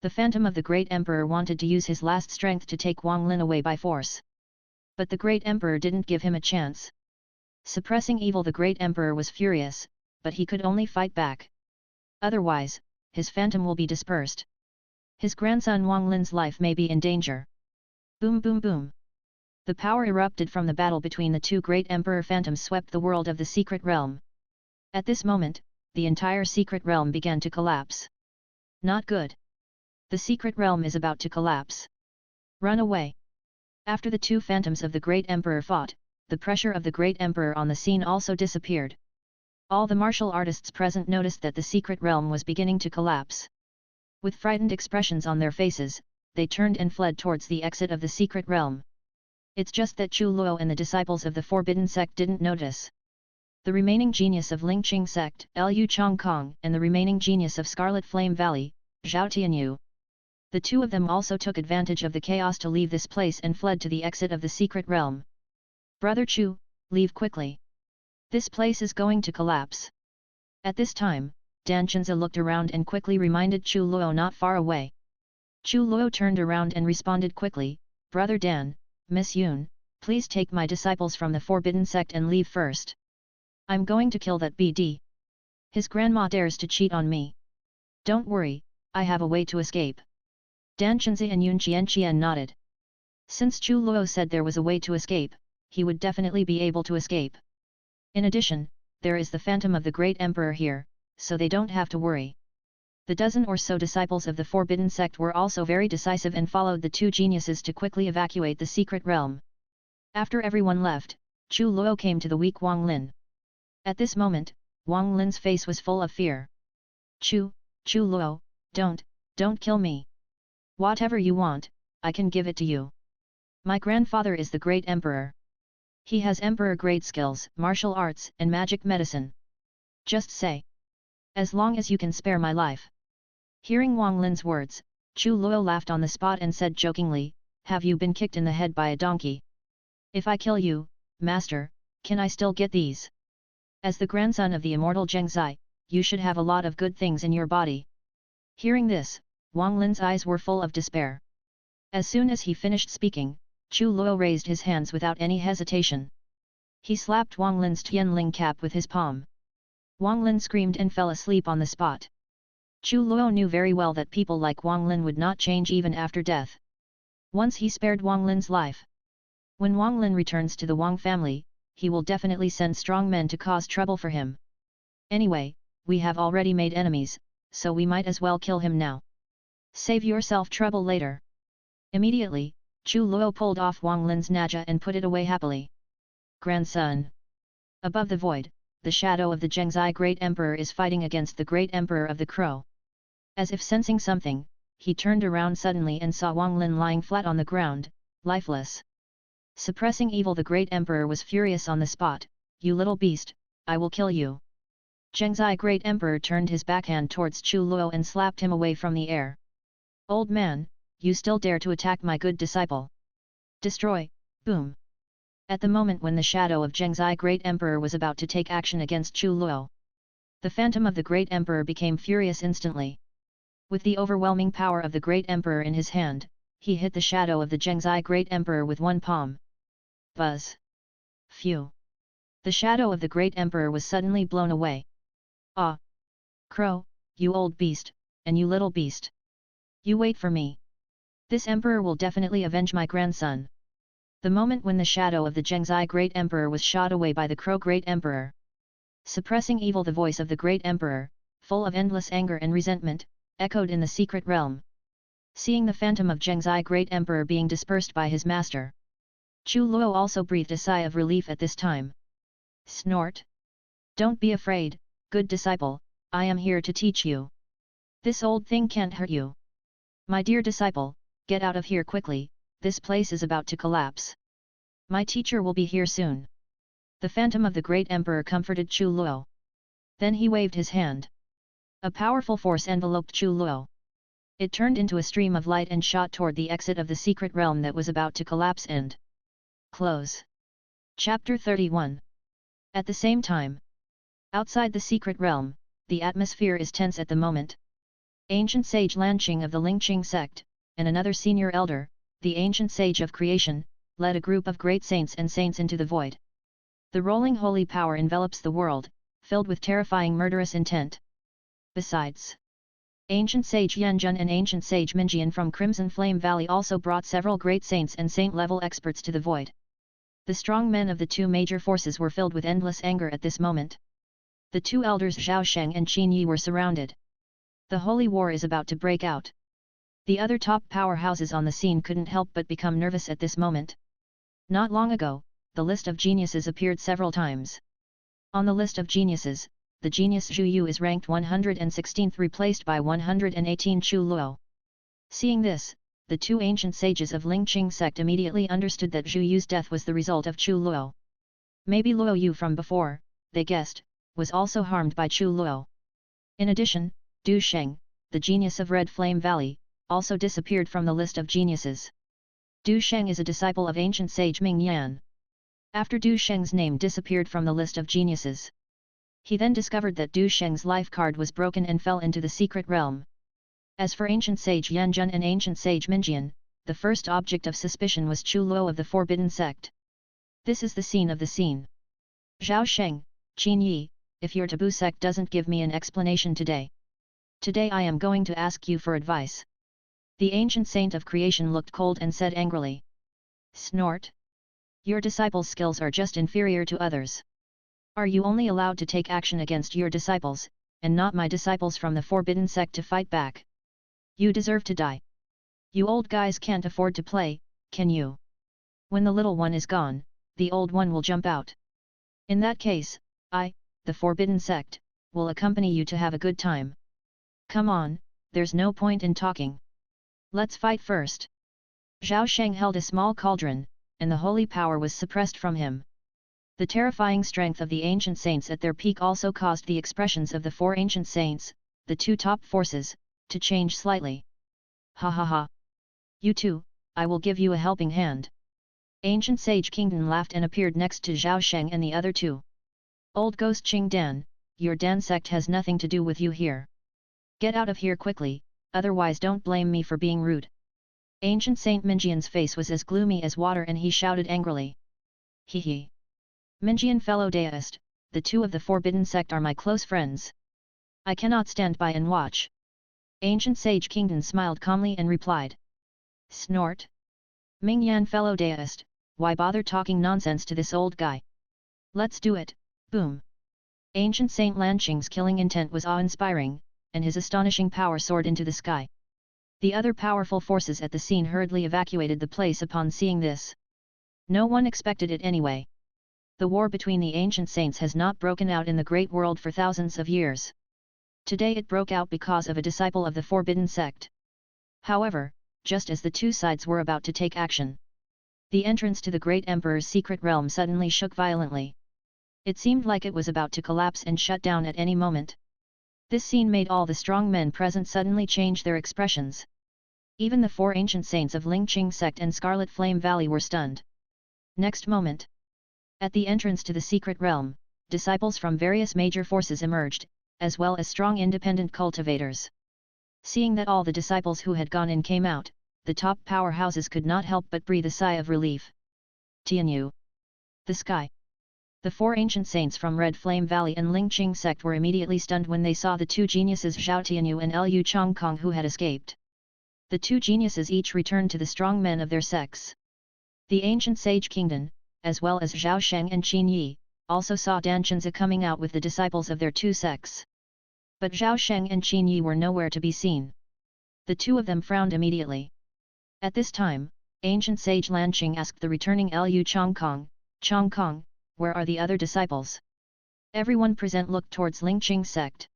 The phantom of the Great Emperor wanted to use his last strength to take Wang Lin away by force. But the Great Emperor didn't give him a chance. Suppressing evil, the Great Emperor was furious, but he could only fight back. Otherwise, his phantom will be dispersed. His grandson Wang Lin's life may be in danger. Boom boom boom! The power erupted from the battle between the two Great Emperor phantoms swept the world of the secret realm. At this moment, the entire secret realm began to collapse. Not good. The secret realm is about to collapse. Run away. After the two phantoms of the Great Emperor fought, the pressure of the Great Emperor on the scene also disappeared. All the martial artists present noticed that the secret realm was beginning to collapse. With frightened expressions on their faces, they turned and fled towards the exit of the secret realm. It's just that Chu Luo and the disciples of the Forbidden Sect didn't notice. The remaining genius of Lingqing Sect, Liu Chongkong, and the remaining genius of Scarlet Flame Valley, Zhao Tianyu. The two of them also took advantage of the chaos to leave this place and fled to the exit of the secret realm. Brother Chu, leave quickly. This place is going to collapse. At this time, Dan Chenzi looked around and quickly reminded Chu Luo not far away. Chu Luo turned around and responded quickly, Brother Dan, Miss Yun, please take my disciples from the Forbidden Sect and leave first. I'm going to kill that BD. His grandma dares to cheat on me. Don't worry, I have a way to escape. Dan Chenzi and Yun Qian nodded. Since Chu Luo said there was a way to escape, he would definitely be able to escape. In addition, there is the phantom of the Great Emperor here, so they don't have to worry. The dozen or so disciples of the Forbidden Sect were also very decisive and followed the two geniuses to quickly evacuate the secret realm. After everyone left, Chu Luo came to the weak Wang Lin. At this moment, Wang Lin's face was full of fear. Chu Luo, don't kill me. Whatever you want, I can give it to you. My grandfather is the Great Emperor. He has emperor-grade skills, martial arts, and magic medicine. Just say. As long as you can spare my life. Hearing Wang Lin's words, Chu Luo laughed on the spot and said jokingly, have you been kicked in the head by a donkey? If I kill you, master, can I still get these? As the grandson of the immortal Zhengzai, you should have a lot of good things in your body. Hearing this, Wang Lin's eyes were full of despair. As soon as he finished speaking, Chu Luo raised his hands without any hesitation. He slapped Wang Lin's Tianling cap with his palm. Wang Lin screamed and fell asleep on the spot. Chu Luo knew very well that people like Wang Lin would not change even after death. Once he spared Wang Lin's life. When Wang Lin returns to the Wang family, he will definitely send strong men to cause trouble for him. Anyway, we have already made enemies, so we might as well kill him now. Save yourself trouble later. Immediately, Chu Luo pulled off Wang Lin's naja and put it away happily. Grandson. Above the void, the shadow of the Zhengzai Great Emperor is fighting against the Great Emperor of the Crow. As if sensing something, he turned around suddenly and saw Wang Lin lying flat on the ground, lifeless. Suppressing evil, the Great Emperor was furious on the spot, you little beast, I will kill you. Zhengzai Great Emperor turned his backhand towards Chu Luo and slapped him away from the air. Old man, you still dare to attack my good disciple. Destroy, boom. At the moment when the shadow of Zhengzai Great Emperor was about to take action against Chu Luo, The phantom of the great emperor became furious instantly. With the overwhelming power of the great emperor in his hand, he hit the shadow of the Zhengzai great emperor with one palm. Buzz! Phew! The shadow of the great emperor was suddenly blown away. Ah! Crow, you old beast, and you little beast! You wait for me! This emperor will definitely avenge my grandson! The moment when the shadow of the Zhengzai great emperor was shot away by the Crow great emperor. Suppressing evil, the voice of the great emperor, full of endless anger and resentment, echoed in the secret realm. Seeing the phantom of Zhengzai great emperor being dispersed by his master, Chu Luo also breathed a sigh of relief at this time. Snort! Don't be afraid, good disciple, I am here to teach you. This old thing can't hurt you. My dear disciple, get out of here quickly, this place is about to collapse. My teacher will be here soon. The phantom of the great emperor comforted Chu Luo. Then he waved his hand. A powerful force enveloped Chu Luo. It turned into a stream of light and shot toward the exit of the secret realm that was about to collapse and close. Chapter 31. At the same time, outside the secret realm, the atmosphere is tense at the moment. Ancient sage Lanqing of the Lingqing sect, and another senior elder, the ancient sage of creation, led a group of great saints and saints into the void. The rolling holy power envelops the world, filled with terrifying murderous intent. Besides, ancient sage Yanjun and ancient sage Minjian from Crimson Flame Valley also brought several great saints and saint-level experts to the void. The strong men of the two major forces were filled with endless anger at this moment. The two elders Zhao Sheng and Qin Yi were surrounded. The holy war is about to break out. The other top powerhouses on the scene couldn't help but become nervous at this moment. Not long ago, the list of geniuses appeared several times. On the list of geniuses, the genius Zhu Yu is ranked 116th, replaced by 118 Chu Luo. Seeing this, the two ancient sages of Lingqing sect immediately understood that Zhu Yu's death was the result of Chu Luo. Maybe Luo Yu from before, they guessed, was also harmed by Chu Luo. In addition, Du Sheng, the genius of Red Flame Valley, also disappeared from the list of geniuses. Du Sheng is a disciple of ancient sage Ming Yan. After Du Sheng's name disappeared from the list of geniuses, he then discovered that Du Sheng's life card was broken and fell into the secret realm. As for ancient sage Yanjun and ancient sage Minjian, the first object of suspicion was Chu Luo of the Forbidden Sect. This is the scene of the scene. Zhao Sheng, Qin Yi, if your Taboo Sect doesn't give me an explanation today, I am going to ask you for advice. The ancient saint of creation looked cold and said angrily. Snort! Your disciples' skills are just inferior to others. Are you only allowed to take action against your disciples, and not my disciples from the Forbidden Sect to fight back? You deserve to die. You old guys can't afford to play, can you? When the little one is gone, the old one will jump out. In that case, I, the Forbidden Sect, will accompany you to have a good time. Come on, there's no point in talking. Let's fight first. Zhao Sheng held a small cauldron, and the holy power was suppressed from him. The terrifying strength of the ancient saints at their peak also caused the expressions of the four ancient saints, the two top forces, to change slightly. Ha ha ha! You too, I will give you a helping hand. Ancient sage Kingdon laughed and appeared next to Zhao Sheng and the other two. Old ghost Qing Dan, your Dan sect has nothing to do with you here. Get out of here quickly, otherwise don't blame me for being rude. Ancient Saint Minjian's face was as gloomy as water and he shouted angrily. Hee hee. Minjian fellow deist, the two of the Forbidden Sect are my close friends. I cannot stand by and watch. Ancient Sage Kingdon smiled calmly and replied. Snort! Ming Yan fellow deist, why bother talking nonsense to this old guy? Let's do it, boom! Ancient Saint Lanqing's killing intent was awe-inspiring, and his astonishing power soared into the sky. The other powerful forces at the scene hurriedly evacuated the place upon seeing this. No one expected it anyway. The war between the ancient saints has not broken out in the great world for thousands of years. Today it broke out because of a disciple of the Forbidden Sect. However, just as the two sides were about to take action, the entrance to the great emperor's secret realm suddenly shook violently. It seemed like it was about to collapse and shut down at any moment. This scene made all the strong men present suddenly change their expressions. Even the four ancient saints of Lingqing sect and Scarlet Flame Valley were stunned. Next moment, at the entrance to the secret realm, disciples from various major forces emerged, as well as strong independent cultivators. Seeing that all the disciples who had gone in came out, the top powerhouses could not help but breathe a sigh of relief. Tianyu. The sky. The four ancient saints from Red Flame Valley and Lingqing sect were immediately stunned when they saw the two geniuses Zhao Tianyu and Liu Chongkong who had escaped. The two geniuses each returned to the strong men of their sects. The ancient sage Kingdon, as well as Zhao Sheng and Qin Yi, also saw Dan Chenzi coming out with the disciples of their two sects. But Zhao Sheng and Qin Yi were nowhere to be seen. The two of them frowned immediately. At this time, ancient sage Lanqing asked the returning Liu Chongkong, where are the other disciples? Everyone present looked towards Lingqing sect.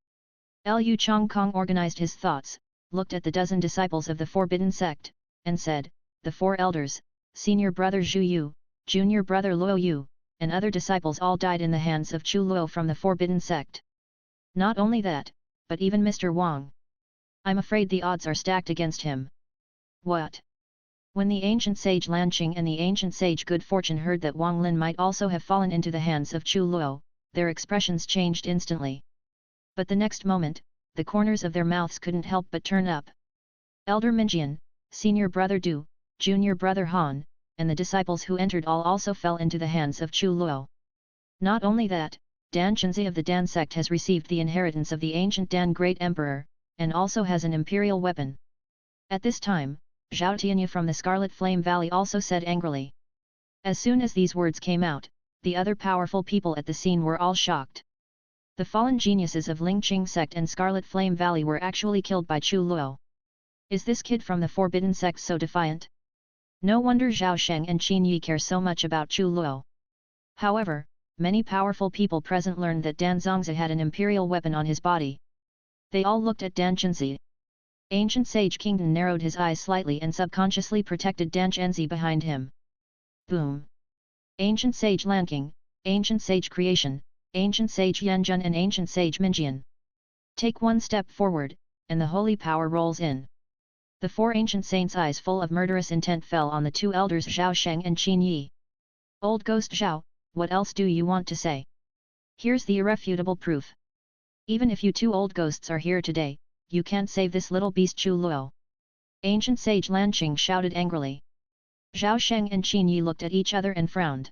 Liu Chongkong organized his thoughts, looked at the dozen disciples of the forbidden sect, and said, the four elders, senior brother Zhu Yu, junior brother Luo Yu, and other disciples all died in the hands of Chu Luo from the forbidden sect. Not only that, but even Mr. Wang. I'm afraid the odds are stacked against him. What? When the ancient sage Lanqing and the ancient sage Good Fortune heard that Wang Lin might also have fallen into the hands of Chu Luo, their expressions changed instantly. But the next moment, the corners of their mouths couldn't help but turn up. Elder Minjian, senior brother Du, junior brother Han, and the disciples who entered all also fell into the hands of Chu Luo. Not only that, Dan Chenzi of the Dan sect has received the inheritance of the ancient Dan Great Emperor, and also has an imperial weapon. At this time, Zhao Tianyu from the Scarlet Flame Valley also said angrily. As soon as these words came out, the other powerful people at the scene were all shocked. The fallen geniuses of Lingqing sect and Scarlet Flame Valley were actually killed by Chu Luo. Is this kid from the forbidden sect so defiant? No wonder Zhao Sheng and Qin Yi care so much about Chu Luo. However, many powerful people present learned that Dan Zongzi had an imperial weapon on his body. They all looked at Dan Chenzi. Ancient sage Kingdon narrowed his eyes slightly and subconsciously protected Dan Chenzi behind him. Boom! Ancient sage Lanqing, ancient sage Creation, ancient sage Yanjun and ancient sage Minjian. Take one step forward, and the holy power rolls in. The four ancient saints' eyes full of murderous intent fell on the two elders Zhao Sheng and Qin Yi. Old Ghost Zhao, what else do you want to say? Here's the irrefutable proof. Even if you two old ghosts are here today, you can't save this little beast Chu Luo. Ancient sage Lanqing shouted angrily. Zhao Sheng and Qin Yi looked at each other and frowned.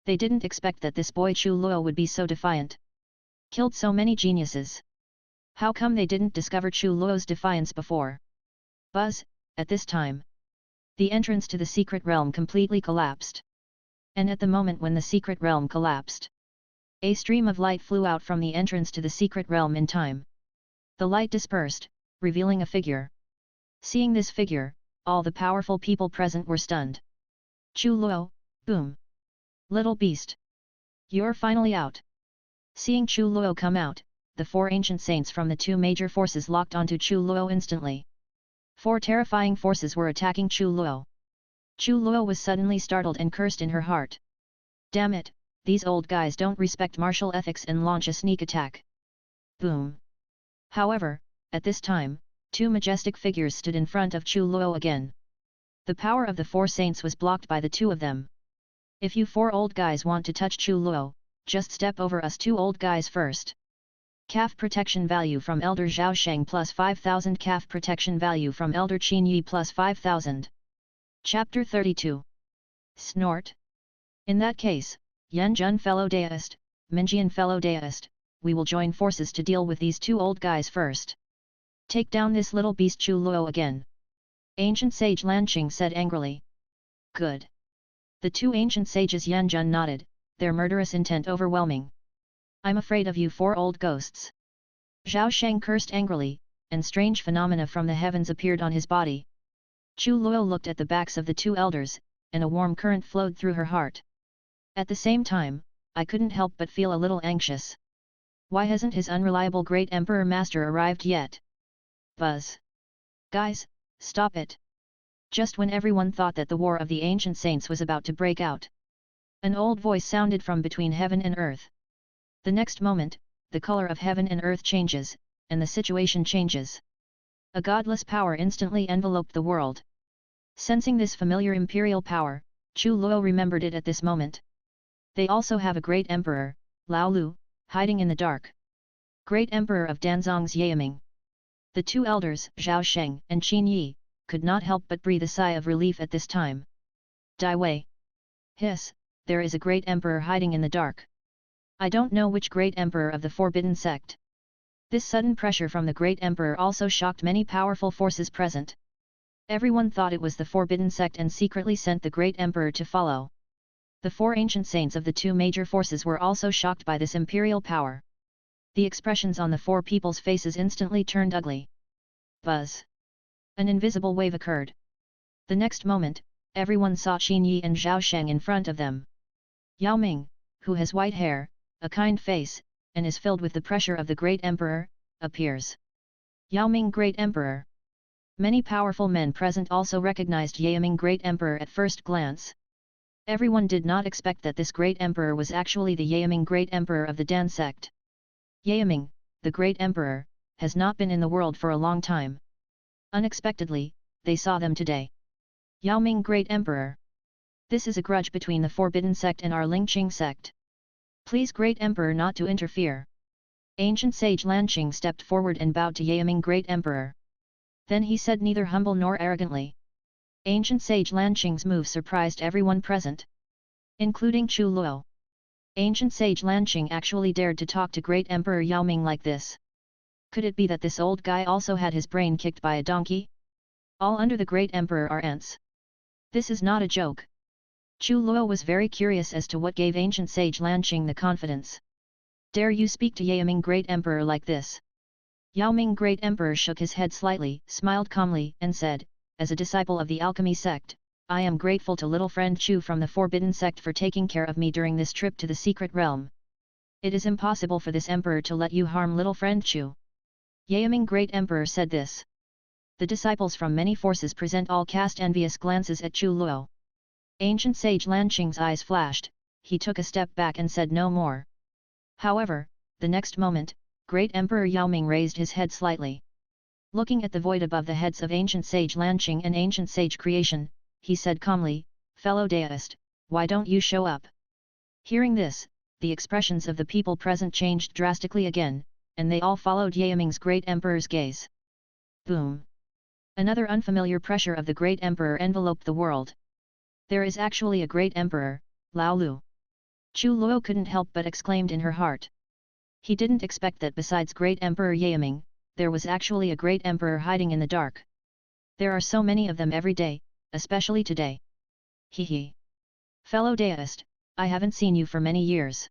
They didn't expect that this boy Chu Luo would be so defiant. Killed so many geniuses. How come they didn't discover Chu Luo's defiance before? Buzz, at this time. The entrance to the secret realm completely collapsed. And at the moment when the secret realm collapsed, a stream of light flew out from the entrance to the secret realm in time. The light dispersed, revealing a figure. Seeing this figure, all the powerful people present were stunned. Chu Luo, boom! Little beast! You're finally out! Seeing Chu Luo come out, the four ancient saints from the two major forces locked onto Chu Luo instantly. Four terrifying forces were attacking Chu Luo. Chu Luo was suddenly startled and cursed in her heart. Damn it, these old guys don't respect martial ethics and launch a sneak attack. Boom! However, at this time, two majestic figures stood in front of Chu Luo again. The power of the four saints was blocked by the two of them. If you four old guys want to touch Chu Luo, just step over us two old guys first. Calf protection value from Elder Zhao Sheng plus 5,000. Calf protection value from Elder Qin Yi plus 5,000. Chapter 32. Snort. In that case, Yanjun fellow deist, Minjian fellow deist, we will join forces to deal with these two old guys first. Take down this little beast Chu Luo again. Ancient sage Lanqing said angrily. Good. The two ancient sages Yanjun nodded, their murderous intent overwhelming. I'm afraid of you four old ghosts. Zhao Sheng cursed angrily, and strange phenomena from the heavens appeared on his body. Chu Luo looked at the backs of the two elders, and a warm current flowed through her heart. At the same time, I couldn't help but feel a little anxious. Why hasn't his unreliable great emperor master arrived yet? Buzz! Guys, stop it! Just when everyone thought that the war of the ancient saints was about to break out, an old voice sounded from between heaven and earth. The next moment, the color of heaven and earth changes, and the situation changes. A godless power instantly enveloped the world. Sensing this familiar imperial power, Chu Luo remembered it at this moment. They also have a great emperor, Lao Lu, hiding in the dark. Great Emperor of Danzong's Yaming. The two elders, Zhao Sheng and Qin Yi, could not help but breathe a sigh of relief at this time. Dai Wei. Hiss, there is a great emperor hiding in the dark. I don't know which great emperor of the Forbidden Sect. This sudden pressure from the great emperor also shocked many powerful forces present. Everyone thought it was the Forbidden Sect and secretly sent the great emperor to follow. The four ancient saints of the two major forces were also shocked by this imperial power. The expressions on the four people's faces instantly turned ugly. Buzz. An invisible wave occurred. The next moment, everyone saw Qin Yi and Zhao Sheng in front of them. Yao Ming, who has white hair, a kind face, and is filled with the pressure of the great emperor, appears. Yao Ming Great Emperor. Many powerful men present also recognized Yao Ming Great Emperor at first glance. Everyone did not expect that this great emperor was actually the Yao Ming Great Emperor of the Dan sect. Yao Ming, the Great Emperor, has not been in the world for a long time. Unexpectedly, they saw them today. Yao Ming Great Emperor. This is a grudge between the Forbidden Sect and our Lingqing sect. Please Great Emperor not to interfere. Ancient sage Lanqing stepped forward and bowed to Yao Ming Great Emperor. Then he said neither humble nor arrogantly. Ancient sage Lanqing's move surprised everyone present, including Chu Luo. Ancient sage Lanqing actually dared to talk to Great Emperor Yao Ming like this. Could it be that this old guy also had his brain kicked by a donkey? All under the Great Emperor are ants. This is not a joke. Chu Luo was very curious as to what gave ancient sage Lanqing the confidence. Dare you speak to Yao Ming Great Emperor like this? Yao Ming Great Emperor shook his head slightly, smiled calmly, and said, as a disciple of the alchemy sect, I am grateful to little friend Chu from the Forbidden Sect for taking care of me during this trip to the secret realm. It is impossible for this emperor to let you harm little friend Chu. Yao Ming Great Emperor said this. The disciples from many forces present all cast envious glances at Chu Luo. Ancient sage Lanqing's eyes flashed, he took a step back and said no more. However, the next moment, Great Emperor Yao Ming raised his head slightly. Looking at the void above the heads of ancient sage Lanqing and ancient sage Creation, he said calmly, fellow deist, why don't you show up? Hearing this, the expressions of the people present changed drastically again, and they all followed Yao Ming's Great Emperor's gaze. Boom! Another unfamiliar pressure of the Great Emperor enveloped the world. There is actually a Great Emperor, Lao Lu. Chu Luo couldn't help but exclaimed in her heart. He didn't expect that besides Great Emperor Yao Ming, there was actually a Great Emperor hiding in the dark. There are so many of them every day, especially today. Hee. Fellow deist, I haven't seen you for many years.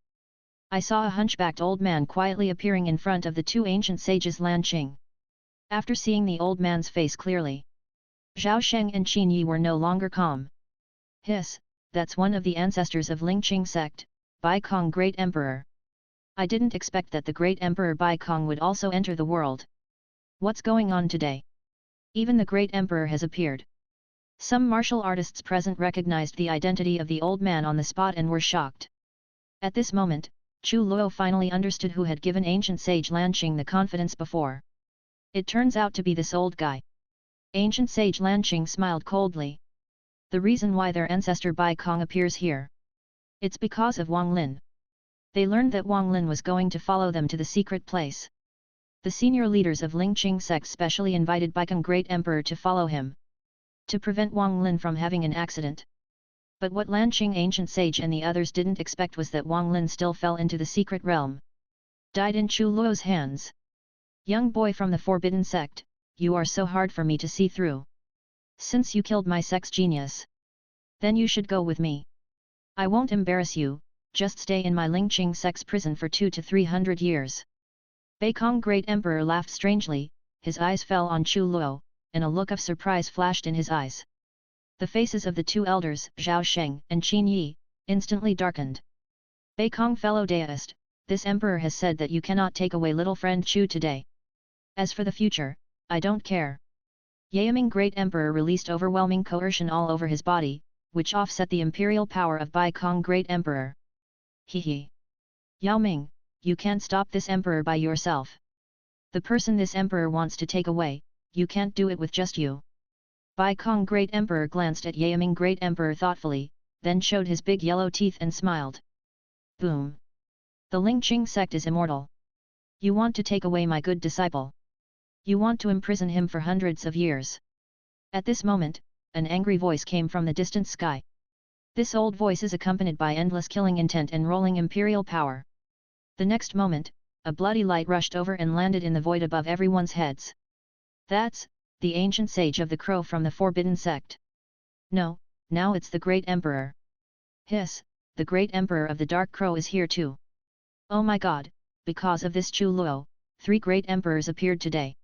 I saw a hunchbacked old man quietly appearing in front of the two ancient sages Lanqing. After seeing the old man's face clearly, Zhao Sheng and Qin Yi were no longer calm. Hiss, that's one of the ancestors of Lingqing sect, Bai Kong Great Emperor. I didn't expect that the Great Emperor Bai Kong would also enter the world. What's going on today? Even the Great Emperor has appeared. Some martial artists present recognized the identity of the old man on the spot and were shocked. At this moment, Chu Luo finally understood who had given ancient sage Lanqing the confidence before. It turns out to be this old guy. Ancient sage Lanqing smiled coldly. The reason why their ancestor Bai Kong appears here. It's because of Wang Lin. They learned that Wang Lin was going to follow them to the secret place. The senior leaders of Lingqing sect specially invited Bai Kong Great Emperor to follow him, to prevent Wang Lin from having an accident. But what Lanqing ancient sage and the others didn't expect was that Wang Lin still fell into the secret realm. Died in Chu Luo's hands. Young boy from the Forbidden Sect, you are so hard for me to see through. Since you killed my sect's genius, then you should go with me. I won't embarrass you, just stay in my Lingqing sect's prison for 200 to 300 years. Bai Kong Great Emperor laughed strangely, his eyes fell on Chu Luo, and a look of surprise flashed in his eyes. The faces of the two elders, Zhao Sheng and Qin Yi, instantly darkened. Bai Kong fellow deist, this emperor has said that you cannot take away little friend Chu today. As for the future, I don't care. Yao Ming Great Emperor released overwhelming coercion all over his body, which offset the imperial power of Bai Kong Great Emperor. Hee. Yao Ming, you can't stop this emperor by yourself. The person this emperor wants to take away, you can't do it with just you. Bai Kong Great Emperor glanced at Yao Ming Great Emperor thoughtfully, then showed his big yellow teeth and smiled. Boom! The Lingqing sect is immortal. You want to take away my good disciple. You want to imprison him for hundreds of years. At this moment, an angry voice came from the distant sky. This old voice is accompanied by endless killing intent and rolling imperial power. The next moment, a bloody light rushed over and landed in the void above everyone's heads. That's the ancient sage of the crow from the Forbidden Sect. No, now it's the Great Emperor. Hiss, the Great Emperor of the Dark Crow is here too. Oh my god, because of this Chu Luo, 3 great emperors appeared today.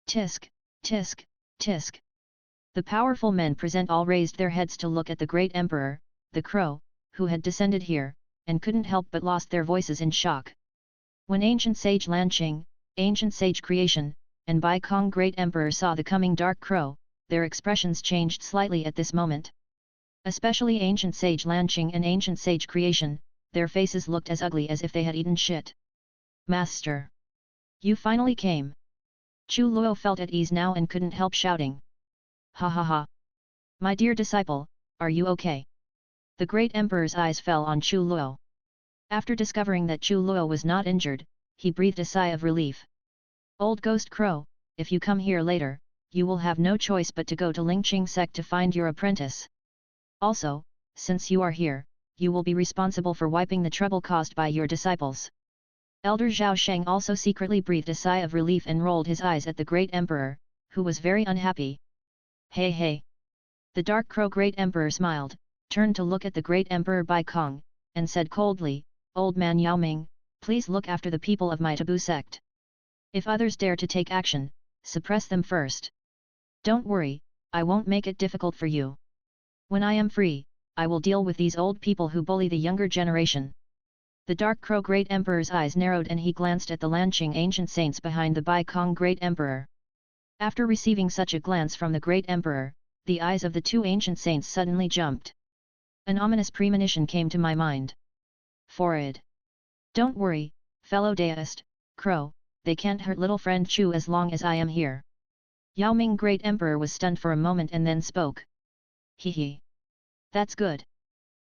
Tisk, tisk, tisk. The powerful men present all raised their heads to look at the Great Emperor, the Crow, who had descended here, and couldn't help but lost their voices in shock. When Ancient Sage Lanqing, Ancient Sage Creation, and Bai Kong Great Emperor saw the coming Dark Crow, their expressions changed slightly at this moment. Especially Ancient Sage Lanqing and Ancient Sage Creation, their faces looked as ugly as if they had eaten shit. Master! You finally came! Chu Luo felt at ease now and couldn't help shouting. Ha ha ha! My dear disciple, are you okay? The Great Emperor's eyes fell on Chu Luo. After discovering that Chu Luo was not injured, he breathed a sigh of relief. Old Ghost Crow, if you come here later, you will have no choice but to go to Lingqing Sect to find your apprentice. Also, since you are here, you will be responsible for wiping the trouble caused by your disciples. Elder Zhao Sheng also secretly breathed a sigh of relief and rolled his eyes at the Great Emperor, who was very unhappy. Hey hey! The Dark Crow Great Emperor smiled, turned to look at the Great Emperor Bai Kong, and said coldly, Old man Yao Ming, please look after the people of my Taboo Sect. If others dare to take action, suppress them first. Don't worry, I won't make it difficult for you. When I am free, I will deal with these old people who bully the younger generation. The Dark Crow Great Emperor's eyes narrowed and he glanced at the Lanqing ancient saints behind the Bai Kong Great Emperor. After receiving such a glance from the Great Emperor, the eyes of the 2 ancient saints suddenly jumped. An ominous premonition came to my mind. Forward. Don't worry, fellow deist, Crow, they can't hurt little friend Chu as long as I am here. Yao Ming Great Emperor was stunned for a moment and then spoke. Hee hee. That's good.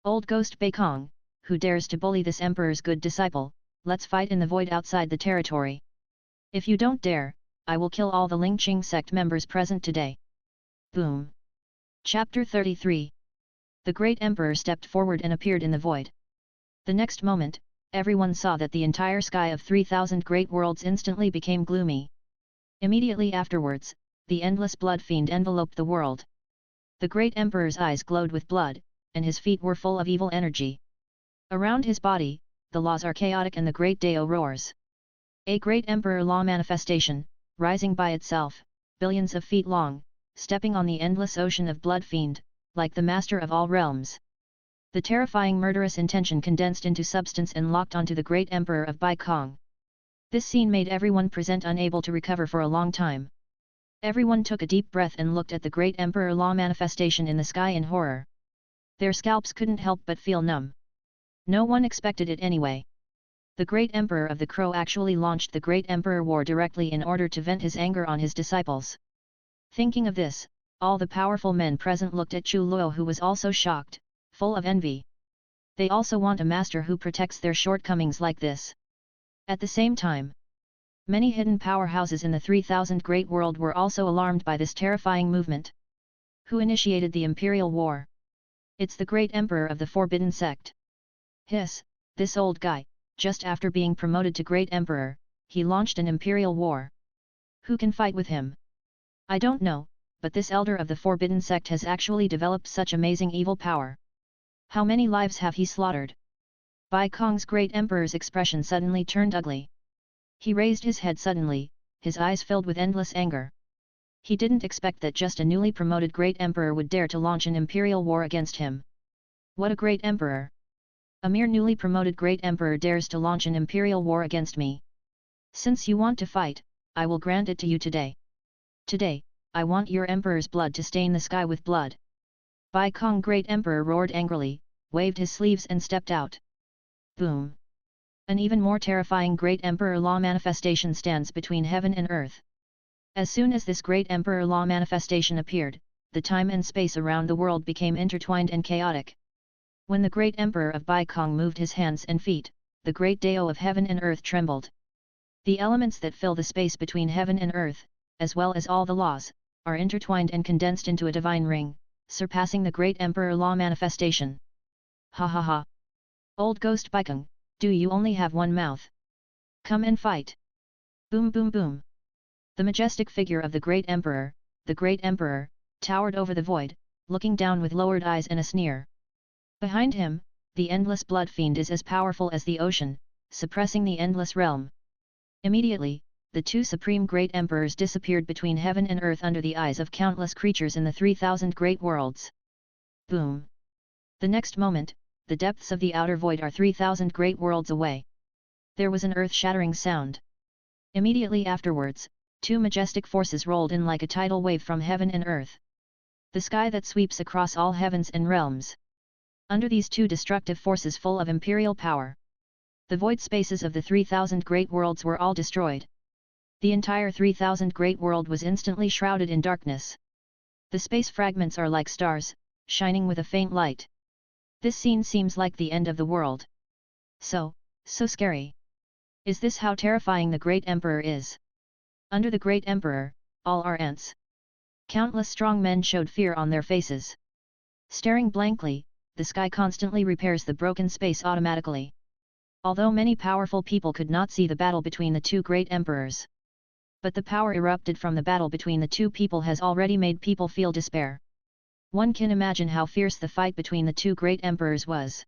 Old Ghost Bai Kong, who dares to bully this emperor's good disciple, let's fight in the void outside the territory. If you don't dare, I will kill all the Lingqing sect members present today. Boom. Chapter 33. The Great Emperor stepped forward and appeared in the void. The next moment, everyone saw that the entire sky of 3,000 great worlds instantly became gloomy. Immediately afterwards, the endless blood fiend enveloped the world. The Great Emperor's eyes glowed with blood, and his feet were full of evil energy. Around his body, the laws are chaotic and the Great Dao roars. A Great Emperor Law manifestation, rising by itself, billions of feet long, stepping on the endless ocean of blood fiend, like the master of all realms. The terrifying murderous intention condensed into substance and locked onto the Great Emperor of Bai Kong. This scene made everyone present unable to recover for a long time. Everyone took a deep breath and looked at the Great Emperor Law manifestation in the sky in horror. Their scalps couldn't help but feel numb. No one expected it anyway. The Great Emperor of the Crow actually launched the Great Emperor War directly in order to vent his anger on his disciples. Thinking of this, all the powerful men present looked at Chu Luo, who was also shocked, full of envy. They also want a master who protects their shortcomings like this. At the same time, many hidden powerhouses in the 3,000 Great World were also alarmed by this terrifying movement. Who initiated the Imperial War? It's the Great Emperor of the Forbidden Sect. Hiss, this old guy, just after being promoted to Great Emperor, he launched an Imperial War. Who can fight with him? I don't know, but this elder of the Forbidden Sect has actually developed such amazing evil power. How many lives have he slaughtered? Bai Kong's Great Emperor's expression suddenly turned ugly. He raised his head suddenly, his eyes filled with endless anger. He didn't expect that just a newly promoted Great Emperor would dare to launch an Imperial War against him. What a great emperor! A mere newly promoted Great Emperor dares to launch an Imperial War against me. Since you want to fight, I will grant it to you today. Today, I want your Emperor's blood to stain the sky with blood. Bai Kong Great Emperor roared angrily, waved his sleeves and stepped out. Boom! An even more terrifying Great Emperor Law manifestation stands between heaven and earth. As soon as this Great Emperor Law manifestation appeared, the time and space around the world became intertwined and chaotic. When the Great Emperor of Bai Kong moved his hands and feet, the Great Dao of heaven and earth trembled. The elements that fill the space between heaven and earth, as well as all the laws, are intertwined and condensed into a divine ring, surpassing the great Emperor Law manifestation. Ha ha ha! Old Ghost Baikung, do you only have one mouth? Come and fight! Boom boom boom! The majestic figure of the great Emperor, towered over the void, looking down with lowered eyes and a sneer. Behind him, the endless blood fiend is as powerful as the ocean, suppressing the endless realm. Immediately, the two supreme great emperors disappeared between heaven and earth under the eyes of countless creatures in the 3,000 great worlds. Boom! The next moment, the depths of the outer void are 3,000 great worlds away. There was an earth-shattering sound. Immediately afterwards, two majestic forces rolled in like a tidal wave from heaven and earth. The sky that sweeps across all heavens and realms. Under these two destructive forces full of imperial power, the void spaces of the 3,000 great worlds were all destroyed. The entire 3,000 great world was instantly shrouded in darkness. The space fragments are like stars, shining with a faint light. This scene seems like the end of the world. So scary. Is this how terrifying the great emperor is? Under the great emperor, all are ants. Countless strong men showed fear on their faces. Staring blankly, the sky constantly repairs the broken space automatically. Although many powerful people could not see the battle between the two great emperors. But the power erupted from the battle between the two people has already made people feel despair. One can imagine how fierce the fight between the two great emperors was.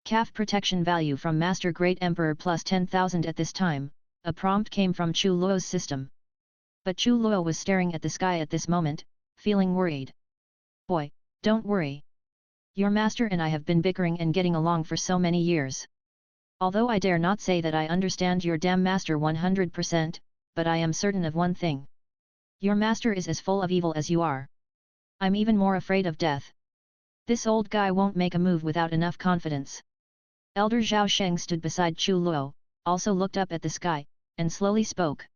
CAF protection value from Master Great Emperor plus 10,000 at this time, a prompt came from Chu Luo's system. But Chu Luo was staring at the sky at this moment, feeling worried. Boy, don't worry. Your master and I have been bickering and getting along for so many years. Although I dare not say that I understand your damn master 100%, but I am certain of one thing. Your master is as full of evil as you are. I'm even more afraid of death. This old guy won't make a move without enough confidence. Elder Zhao Sheng stood beside Chu Luo, also looked up at the sky, and slowly spoke.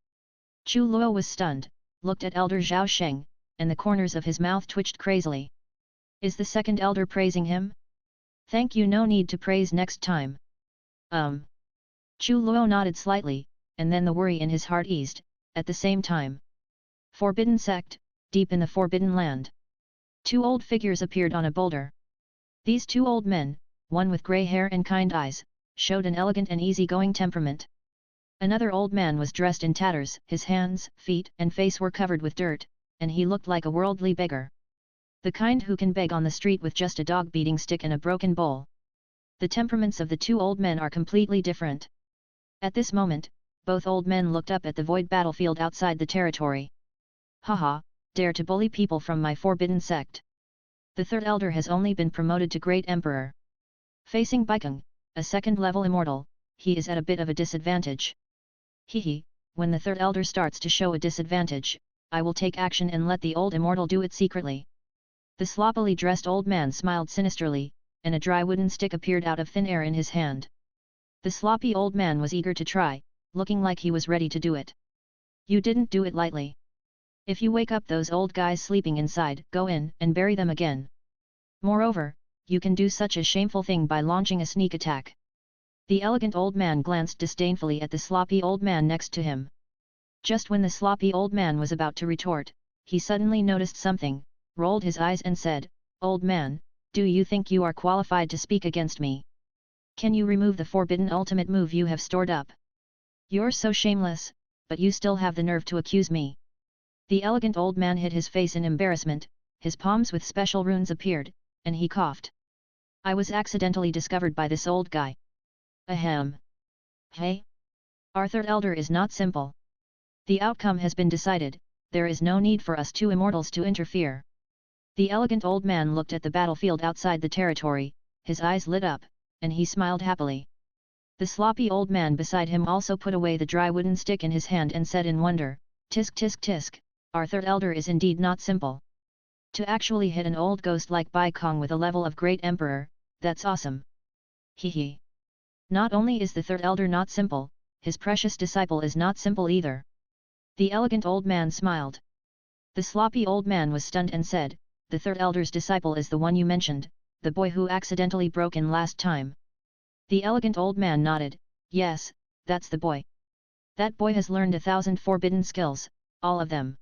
Chu Luo was stunned, looked at Elder Zhao Sheng, and the corners of his mouth twitched crazily. Is the second elder praising him? Thank you, no need to praise next time. Chu Luo nodded slightly, and then the worry in his heart eased, at the same time. Forbidden Sect, deep in the Forbidden Land. Two old figures appeared on a boulder. These two old men, one with grey hair and kind eyes, showed an elegant and easy-going temperament. Another old man was dressed in tatters, his hands, feet and face were covered with dirt, and he looked like a worldly beggar. The kind who can beg on the street with just a dog-beating stick and a broken bowl. The temperaments of the two old men are completely different. At this moment, both old men looked up at the void battlefield outside the territory. Haha, dare to bully people from my forbidden sect. The third elder has only been promoted to Great Emperor. Facing Baikung, a second-level immortal, he is at a bit of a disadvantage. Hehe, when the third elder starts to show a disadvantage, I will take action and let the old immortal do it secretly. The sloppily dressed old man smiled sinisterly, and a dry wooden stick appeared out of thin air in his hand. The sloppy old man was eager to try, looking like he was ready to do it. You didn't do it lightly. If you wake up those old guys sleeping inside, go in and bury them again. Moreover, you can do such a shameful thing by launching a sneak attack. The elegant old man glanced disdainfully at the sloppy old man next to him. Just when the sloppy old man was about to retort, he suddenly noticed something, rolled his eyes and said, "Old man, do you think you are qualified to speak against me? Can you remove the forbidden ultimate move you have stored up? You're so shameless, but you still have the nerve to accuse me." The elegant old man hid his face in embarrassment, his palms with special runes appeared, and he coughed. I was accidentally discovered by this old guy. Ahem. Hey? Our third elder is not simple. The outcome has been decided, there is no need for us two immortals to interfere. The elegant old man looked at the battlefield outside the territory, his eyes lit up, and he smiled happily. The sloppy old man beside him also put away the dry wooden stick in his hand and said in wonder, "Tisk tisk tisk, our third elder is indeed not simple. To actually hit an old ghost like Bai Kong with a level of Great Emperor, that's awesome. Hehe. Not only is the third elder not simple, his precious disciple is not simple either." The elegant old man smiled. The sloppy old man was stunned and said, "The third elder's disciple is the one you mentioned, the boy who accidentally broke in last time." The elegant old man nodded, "Yes, that's the boy. That boy has learned 1,000 forbidden skills, all of them.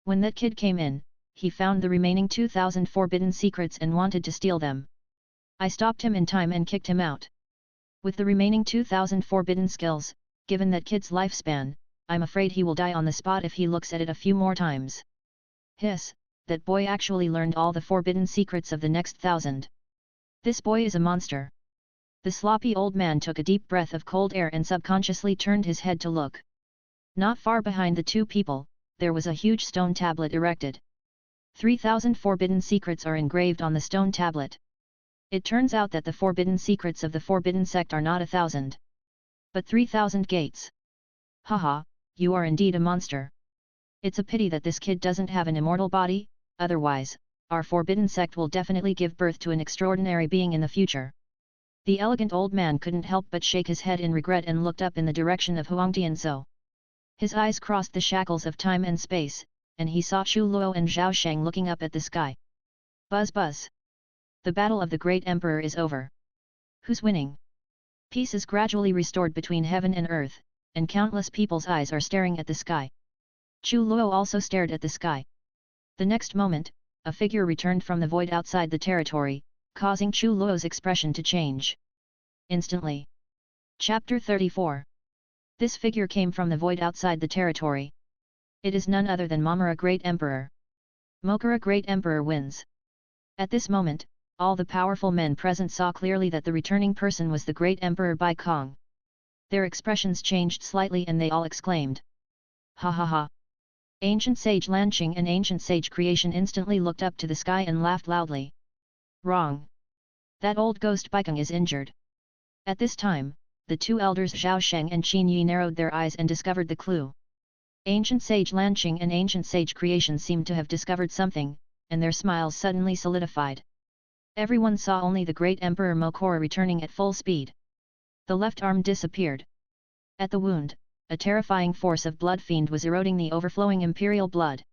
When that kid came in, he found the remaining 2,000 forbidden secrets and wanted to steal them. I stopped him in time and kicked him out. With the remaining 2,000 forbidden skills, given that kid's lifespan, I'm afraid he will die on the spot if he looks at it a few more times. Hiss, that boy actually learned all the forbidden secrets of the next 1,000. This boy is a monster. The sloppy old man took a deep breath of cold air and subconsciously turned his head to look. Not far behind the two people, there was a huge stone tablet erected. 3,000 forbidden secrets are engraved on the stone tablet. It turns out that the forbidden secrets of the Forbidden Sect are not 1,000, but 3,000 gates. Haha, you are indeed a monster. It's a pity that this kid doesn't have an immortal body, otherwise, our Forbidden Sect will definitely give birth to an extraordinary being in the future. The elegant old man couldn't help but shake his head in regret and looked up in the direction of Huangtianzhou. His eyes crossed the shackles of time and space, and he saw Chu Luo and Zhao Shang looking up at the sky. Buzz buzz. The battle of the Great Emperor is over. Who's winning? Peace is gradually restored between heaven and earth, and countless people's eyes are staring at the sky. Chu Luo also stared at the sky. The next moment, a figure returned from the void outside the territory, causing Chu Luo's expression to change. Instantly. Chapter 34. This figure came from the void outside the territory. It is none other than Momura Great Emperor. Mokura Great Emperor wins. At this moment, all the powerful men present saw clearly that the returning person was the Great Emperor Bai Kong. Their expressions changed slightly and they all exclaimed. Ha ha ha! Ancient Sage Lanqing and Ancient Sage Creation instantly looked up to the sky and laughed loudly. Wrong! That old ghost Baikong is injured. At this time, the two elders Zhao Sheng and Qin Yi narrowed their eyes and discovered the clue. Ancient Sage Lanqing and Ancient Sage Creation seemed to have discovered something, and their smiles suddenly solidified. Everyone saw only the Great Emperor Mokora returning at full speed. The left arm disappeared. At the wound, a terrifying force of blood fiend was eroding the overflowing Imperial blood.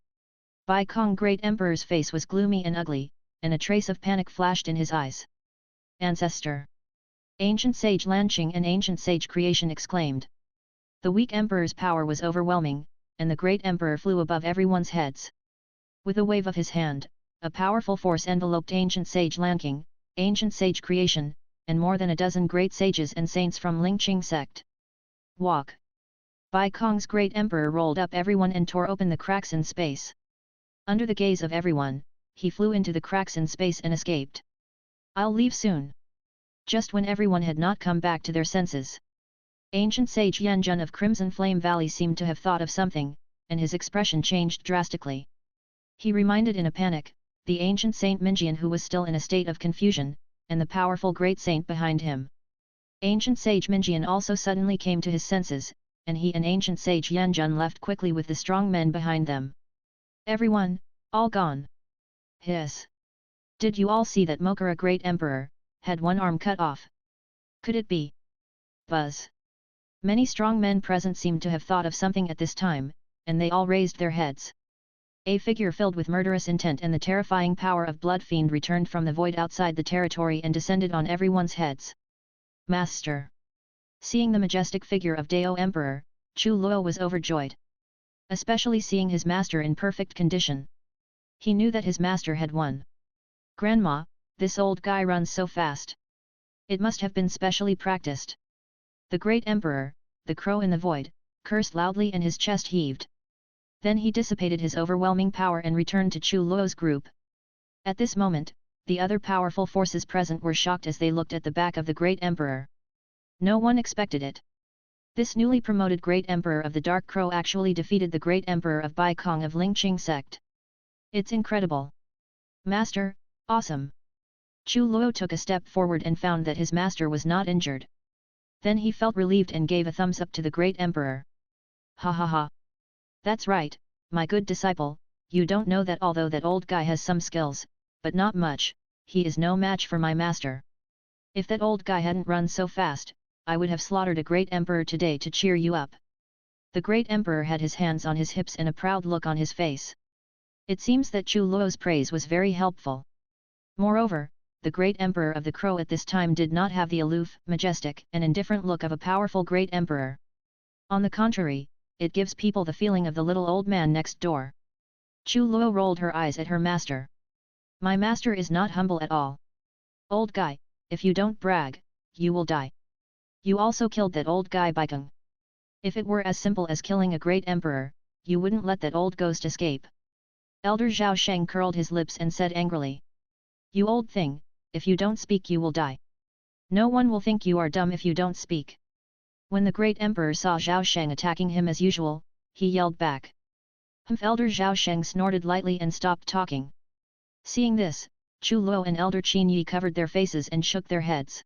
Bai Kong Great Emperor's face was gloomy and ugly, and a trace of panic flashed in his eyes. Ancestor! Ancient Sage Lanqing and Ancient Sage Creation exclaimed. The weak Emperor's power was overwhelming, and the Great Emperor flew above everyone's heads. With a wave of his hand, a powerful force enveloped Ancient Sage Lanqing, Ancient Sage Creation, and more than a dozen great sages and saints from Lingqing sect. Walk! Bai Kong's Great Emperor rolled up everyone and tore open the cracks in space. Under the gaze of everyone, he flew into the cracks in space and escaped. I'll leave soon. Just when everyone had not come back to their senses. Ancient Sage Yanjun of Crimson Flame Valley seemed to have thought of something, and his expression changed drastically. He reminded in a panic, the ancient Saint Minjian who was still in a state of confusion, and the powerful great saint behind him. Ancient Sage Minjian also suddenly came to his senses, and he and Ancient Sage Yanjun left quickly with the strong men behind them. Everyone, all gone. Hiss! Did you all see that Mokura Great Emperor had one arm cut off? Could it be? Buzz! Many strong men present seemed to have thought of something at this time, and they all raised their heads. A figure filled with murderous intent and the terrifying power of Blood Fiend returned from the void outside the territory and descended on everyone's heads. Master! Seeing the majestic figure of Dao Emperor, Chu Luo was overjoyed. Especially seeing his master in perfect condition. He knew that his master had won. Grandma, this old guy runs so fast. It must have been specially practiced. The Great Emperor, the crow in the void, cursed loudly and his chest heaved. Then he dissipated his overwhelming power and returned to Chu Luo's group. At this moment, the other powerful forces present were shocked as they looked at the back of the Great Emperor. No one expected it. This newly promoted Great Emperor of the Dark Crow actually defeated the Great Emperor of Bai Kong of Lingqing sect. It's incredible. Master, awesome. Chu Luo took a step forward and found that his master was not injured. Then he felt relieved and gave a thumbs up to the Great Emperor. Ha ha ha. That's right, my good disciple, you don't know that although that old guy has some skills, but not much, he is no match for my master. If that old guy hadn't run so fast, I would have slaughtered a Great Emperor today to cheer you up. The Great Emperor had his hands on his hips and a proud look on his face. It seems that Chu Luo's praise was very helpful. Moreover, the Great Emperor of the Crow at this time did not have the aloof, majestic and indifferent look of a powerful Great Emperor. On the contrary, it gives people the feeling of the little old man next door. Chu Luo rolled her eyes at her master. My master is not humble at all. Old guy, if you don't brag, you will die. You also killed that old guy Baikeng. If it were as simple as killing a great emperor, you wouldn't let that old ghost escape. Elder Zhao Sheng curled his lips and said angrily. You old thing, if you don't speak you will die. No one will think you are dumb if you don't speak. When the great emperor saw Zhao Sheng attacking him as usual, he yelled back. Elder Zhao Sheng snorted lightly and stopped talking. Seeing this, Chu Luo and Elder Qin Yi covered their faces and shook their heads.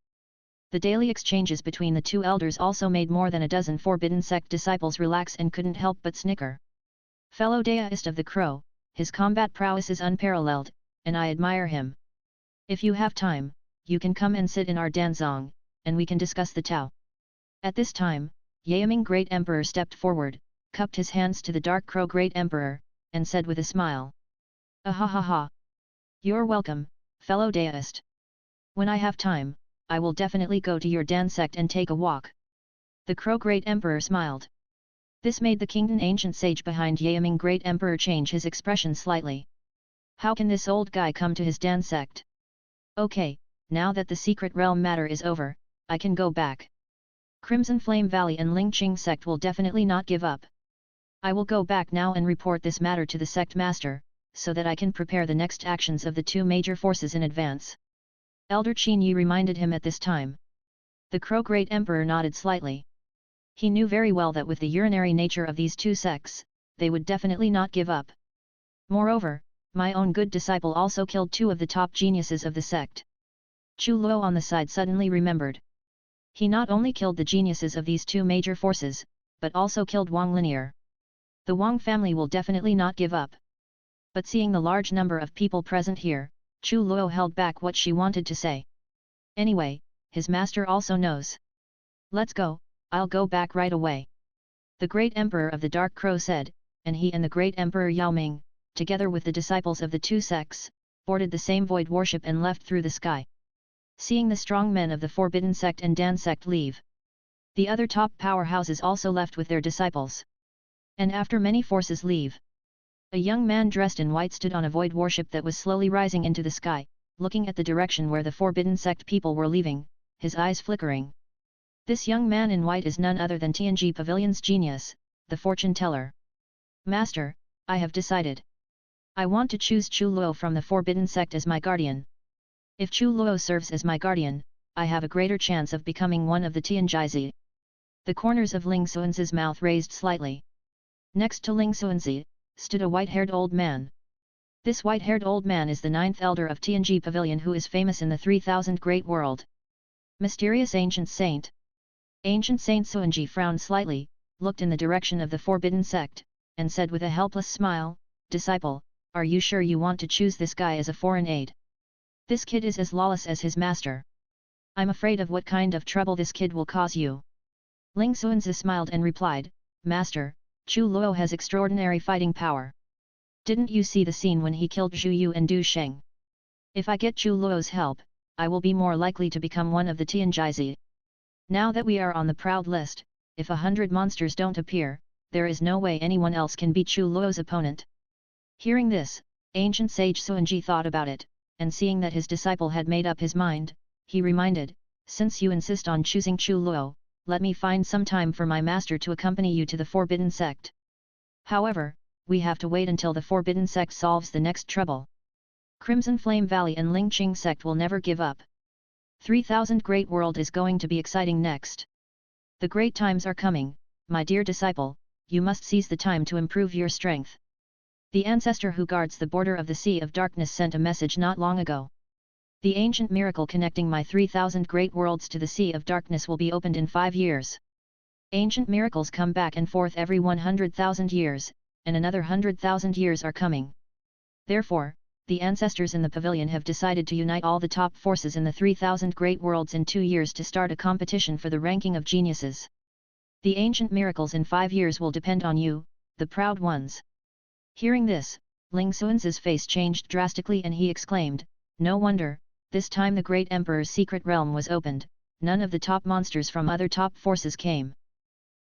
The daily exchanges between the two elders also made more than a dozen Forbidden Sect disciples relax and couldn't help but snicker. Fellow deist of the Crow, his combat prowess is unparalleled, and I admire him. If you have time, you can come and sit in our danzong, and we can discuss the Tao. At this time, Yaming Great Emperor stepped forward, cupped his hands to the Dark Crow Great Emperor, and said with a smile. Ahahaha! You're welcome, fellow deist. When I have time, I will definitely go to your Dan sect and take a walk. The Crow Great Emperor smiled. This made the Kingdom Ancient Sage behind Yaming Great Emperor change his expression slightly. How can this old guy come to his Dan sect? Okay, now that the secret realm matter is over, I can go back. Crimson Flame Valley and Lingqing sect will definitely not give up. I will go back now and report this matter to the sect master, so that I can prepare the next actions of the two major forces in advance. Elder Qin Yi reminded him at this time. The Crow Great Emperor nodded slightly. He knew very well that with the urinary nature of these two sects, they would definitely not give up. Moreover, my own good disciple also killed two of the top geniuses of the sect. Chu Luo on the side suddenly remembered. He not only killed the geniuses of these two major forces, but also killed Wang Linear. The Wang family will definitely not give up. But seeing the large number of people present here, Chu Luo held back what she wanted to say. Anyway, his master also knows. Let's go, I'll go back right away. The Great Emperor of the Dark Crow said, and he and the Great Emperor Yao Ming, together with the disciples of the two sects, boarded the same void warship and left through the sky. Seeing the strong men of the Forbidden Sect and Dan Sect leave, the other top powerhouses also left with their disciples. And after many forces leave, a young man dressed in white stood on a void warship that was slowly rising into the sky, looking at the direction where the Forbidden Sect people were leaving, his eyes flickering. This young man in white is none other than TNG Pavilion's genius, the fortune teller. Master, I have decided. I want to choose Chu Luo from the Forbidden Sect as my guardian. If Chu Luo serves as my guardian, I have a greater chance of becoming one of the Tianjaizi. The corners of Ling Xuanzi's mouth raised slightly. Next to Ling Xuanzi, stood a white-haired old man. This white-haired old man is the 9th elder of TNG Pavilion who is famous in the 3000 Great World. Mysterious Ancient Saint. Ancient Saint Xuanji frowned slightly, looked in the direction of the Forbidden Sect, and said with a helpless smile, Disciple, are you sure you want to choose this guy as a foreign aide? This kid is as lawless as his master. I'm afraid of what kind of trouble this kid will cause you. Ling Xuanzi smiled and replied, Master, Chu Luo has extraordinary fighting power. Didn't you see the scene when he killed Zhu Yu and Du Sheng? If I get Chu Luo's help, I will be more likely to become one of the Tianjaizi. Now that we are on the proud list, if 100 monsters don't appear, there is no way anyone else can beat Chu Luo's opponent. Hearing this, ancient sage Xuanji thought about it, and seeing that his disciple had made up his mind, he reminded, since you insist on choosing Chu Luo, let me find some time for my master to accompany you to the Forbidden Sect. However, we have to wait until the Forbidden Sect solves the next trouble. Crimson Flame Valley and Lingqing Sect will never give up. 3000 Great World is going to be exciting next. The great times are coming, my dear disciple, you must seize the time to improve your strength. The ancestor who guards the border of the Sea of Darkness sent a message not long ago. The ancient miracle connecting my 3000 great worlds to the Sea of Darkness will be opened in 5 years. Ancient miracles come back and forth every 100,000 years, and another 100,000 years are coming. Therefore, the ancestors in the pavilion have decided to unite all the top forces in the 3000 great worlds in 2 years to start a competition for the ranking of geniuses. The ancient miracles in 5 years will depend on you, the proud ones. Hearing this, Ling Xuanzi's face changed drastically and he exclaimed, no wonder, this time the great emperor's secret realm was opened, none of the top monsters from other top forces came.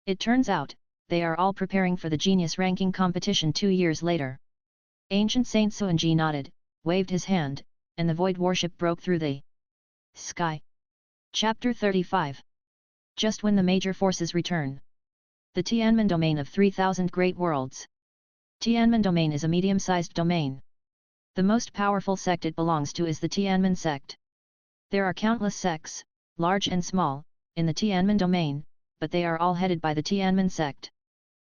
It turns out, they are all preparing for the genius ranking competition 2 years later. Ancient Saint Suanji nodded, waved his hand, and the void warship broke through the sky. Chapter 35. Just when the major forces return. The Tianmen domain of 3000 Great Worlds. Tianmen domain is a medium-sized domain. The most powerful sect it belongs to is the Tianmen sect. There are countless sects, large and small, in the Tianmen domain, but they are all headed by the Tianmen sect.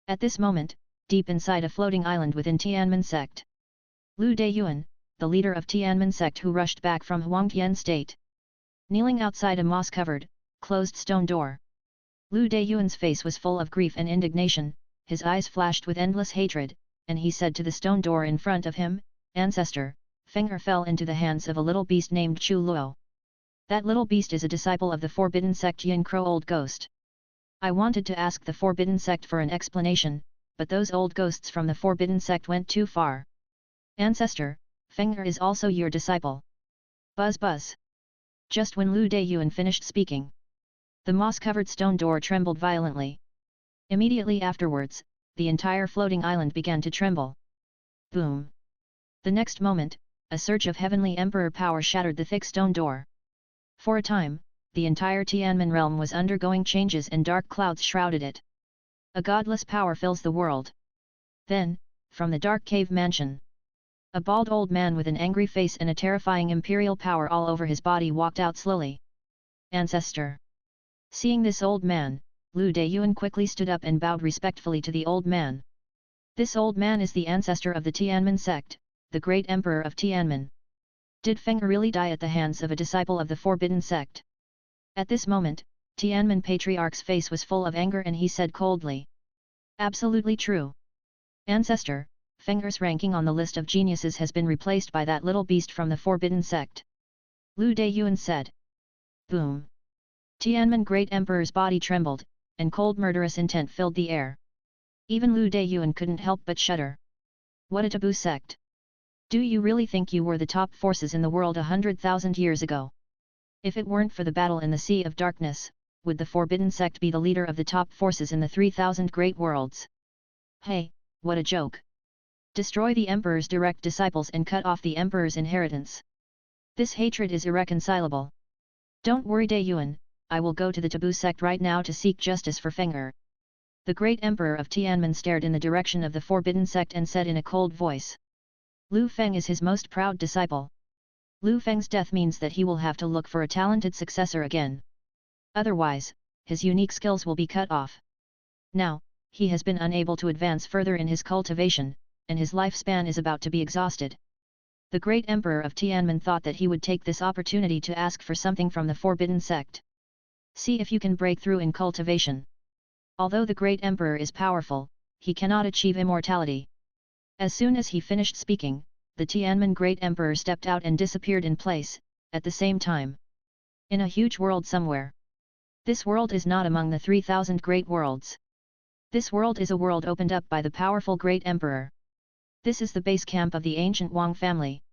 At this moment, deep inside a floating island within Tianmen sect, Liu Deyuan, the leader of Tianmen sect who rushed back from Huangtian state, kneeling outside a moss-covered, closed stone door. Liu Deyuan's face was full of grief and indignation, his eyes flashed with endless hatred, and he said to the stone door in front of him, "Ancestor, Feng Er fell into the hands of a little beast named Chu Luo. That little beast is a disciple of the Forbidden Sect Yin Crow Old Ghost. I wanted to ask the Forbidden Sect for an explanation, but those old ghosts from the Forbidden Sect went too far. Ancestor, Feng Er is also your disciple." Buzz buzz. Just when Liu Deyuan finished speaking, the moss-covered stone door trembled violently. Immediately afterwards, the entire floating island began to tremble. Boom! The next moment, a surge of heavenly emperor power shattered the thick stone door. For a time, the entire Tianmen realm was undergoing changes and dark clouds shrouded it. A godless power fills the world. Then, from the dark cave mansion, a bald old man with an angry face and a terrifying imperial power all over his body walked out slowly. Ancestor. Seeing this old man, Liu Deyuan quickly stood up and bowed respectfully to the old man. This old man is the ancestor of the Tianmen sect, the great emperor of Tianmen. Did Feng Er really die at the hands of a disciple of the Forbidden Sect? At this moment, Tianmen Patriarch's face was full of anger and he said coldly. Absolutely true. Ancestor, Feng Er's ranking on the list of geniuses has been replaced by that little beast from the Forbidden Sect. Liu Deyuan said. Boom! Tianmen Great Emperor's body trembled, and cold murderous intent filled the air. Even Liu Deyuan couldn't help but shudder. What a taboo sect! Do you really think you were the top forces in the world 100,000 years ago? If it weren't for the battle in the Sea of Darkness, would the Forbidden Sect be the leader of the top forces in the 3000 Great Worlds? Hey, what a joke! Destroy the Emperor's direct disciples and cut off the Emperor's inheritance. This hatred is irreconcilable. Don't worry Deyuan, I will go to the Taboo Sect right now to seek justice for Feng Er. The great Emperor of Tianmen stared in the direction of the Forbidden Sect and said in a cold voice. Liu Feng is his most proud disciple. Liu Feng's death means that he will have to look for a talented successor again. Otherwise, his unique skills will be cut off. Now, he has been unable to advance further in his cultivation, and his lifespan is about to be exhausted. The great Emperor of Tianmen thought that he would take this opportunity to ask for something from the Forbidden Sect. See if you can break through in cultivation. Although the great Emperor is powerful, he cannot achieve immortality. As soon as he finished speaking, the Tianmen Great Emperor stepped out and disappeared in place, at the same time. In a huge world somewhere. This world is not among the 3000 Great Worlds. This world is a world opened up by the powerful Great Emperor. This is the base camp of the ancient Wang family.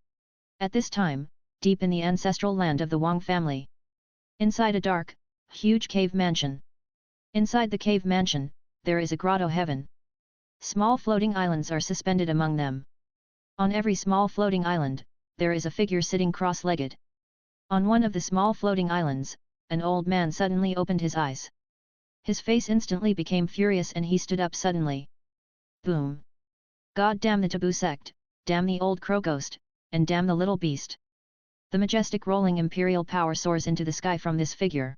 At this time, deep in the ancestral land of the Wang family. Inside a dark, huge cave mansion. Inside the cave mansion, there is a grotto heaven. Small floating islands are suspended among them. On every small floating island, there is a figure sitting cross-legged. On one of the small floating islands, an old man suddenly opened his eyes. His face instantly became furious and he stood up suddenly. Boom! God damn the Taboo Sect, damn the old crow ghost, and damn the little beast. The majestic rolling imperial power soars into the sky from this figure.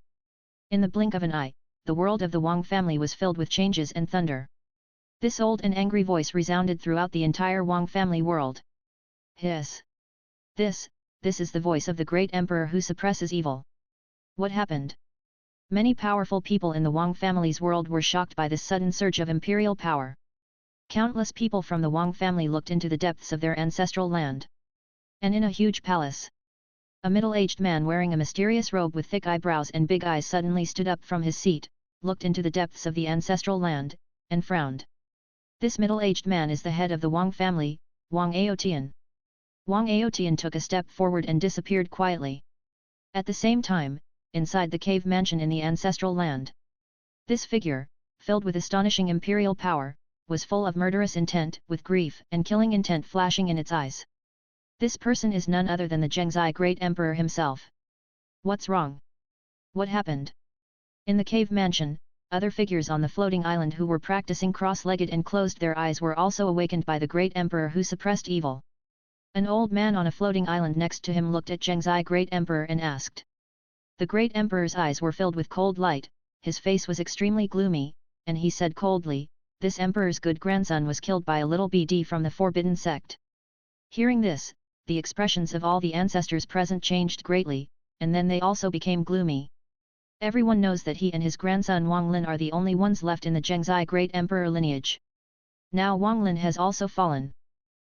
In the blink of an eye, the world of the Wang family was filled with changes and thunder. This old and angry voice resounded throughout the entire Wang family world. Hiss! This is the voice of the great emperor who suppresses evil. What happened? Many powerful people in the Wang family's world were shocked by this sudden surge of imperial power. Countless people from the Wang family looked into the depths of their ancestral land. And in a huge palace, a middle-aged man wearing a mysterious robe with thick eyebrows and big eyes suddenly stood up from his seat, looked into the depths of the ancestral land, and frowned. This middle-aged man is the head of the Wang family, Wang Aotian. Wang Aotian took a step forward and disappeared quietly. At the same time, inside the cave mansion in the ancestral land, this figure, filled with astonishing imperial power, was full of murderous intent, with grief and killing intent flashing in its eyes. This person is none other than the Zhengzai Great Emperor himself. What's wrong? What happened? In the cave mansion, other figures on the floating island who were practicing cross-legged and closed their eyes were also awakened by the Great Emperor who suppressed evil. An old man on a floating island next to him looked at Zhengzai Great Emperor and asked. The Great Emperor's eyes were filled with cold light, his face was extremely gloomy, and he said coldly, "This emperor's good grandson was killed by a little BD from the Forbidden Sect." Hearing this, the expressions of all the ancestors present changed greatly, and then they also became gloomy. Everyone knows that he and his grandson Wang Lin are the only ones left in the Zhengzai Great Emperor lineage. Now Wang Lin has also fallen.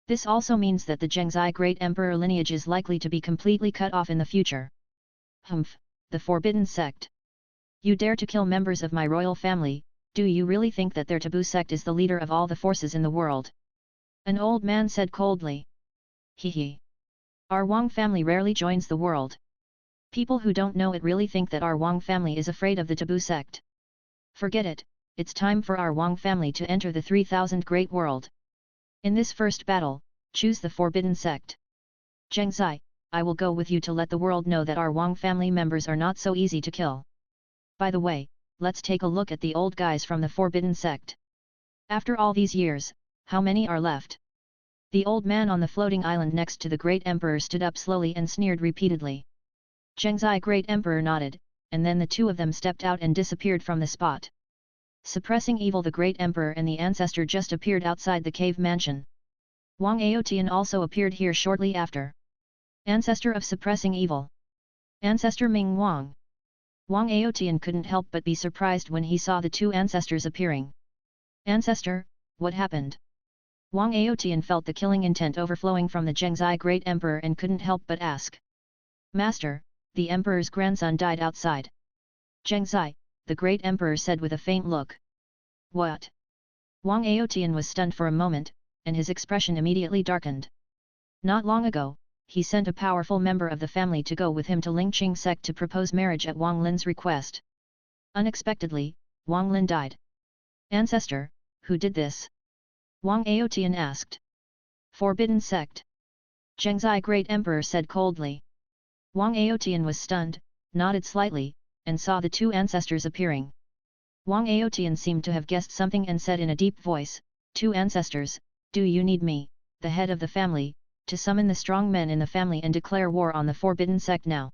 This also means that the Zhengzai Great Emperor lineage is likely to be completely cut off in the future. Humph, the Forbidden Sect. You dare to kill members of my royal family, do you really think that their Taboo Sect is the leader of all the forces in the world? An old man said coldly. Hee. Our Wang family rarely joins the world. People who don't know it really think that our Wang family is afraid of the Taboo Sect. Forget it, it's time for our Wang family to enter the 3000 Great World. In this first battle, choose the Forbidden Sect. Zhengzai, I will go with you to let the world know that our Wang family members are not so easy to kill. By the way, let's take a look at the old guys from the Forbidden Sect. After all these years, how many are left? The old man on the floating island next to the Great Emperor stood up slowly and sneered repeatedly. Zhengzai Great Emperor nodded, and then the two of them stepped out and disappeared from the spot. Suppressing evil, the Great Emperor and the ancestor just appeared outside the cave mansion. Wang Aotian also appeared here shortly after. Ancestor of suppressing evil. Ancestor Ming Wang. Wang Aotian couldn't help but be surprised when he saw the two ancestors appearing. Ancestor, what happened? Wang Aotian felt the killing intent overflowing from the Zhengzai Great Emperor and couldn't help but ask. Master, the Emperor's grandson died outside. Zhengzai, the Great Emperor said with a faint look. What? Wang Aotian was stunned for a moment, and his expression immediately darkened. Not long ago, he sent a powerful member of the family to go with him to Lingqing Sect to propose marriage at Wang Lin's request. Unexpectedly, Wang Lin died. Ancestor, who did this? Wang Aotian asked. Forbidden Sect. Zhengzai Great Emperor said coldly. Wang Aotian was stunned, nodded slightly, and saw the two ancestors appearing. Wang Aotian seemed to have guessed something and said in a deep voice, "Two ancestors, do you need me, the head of the family, to summon the strong men in the family and declare war on the Forbidden Sect now?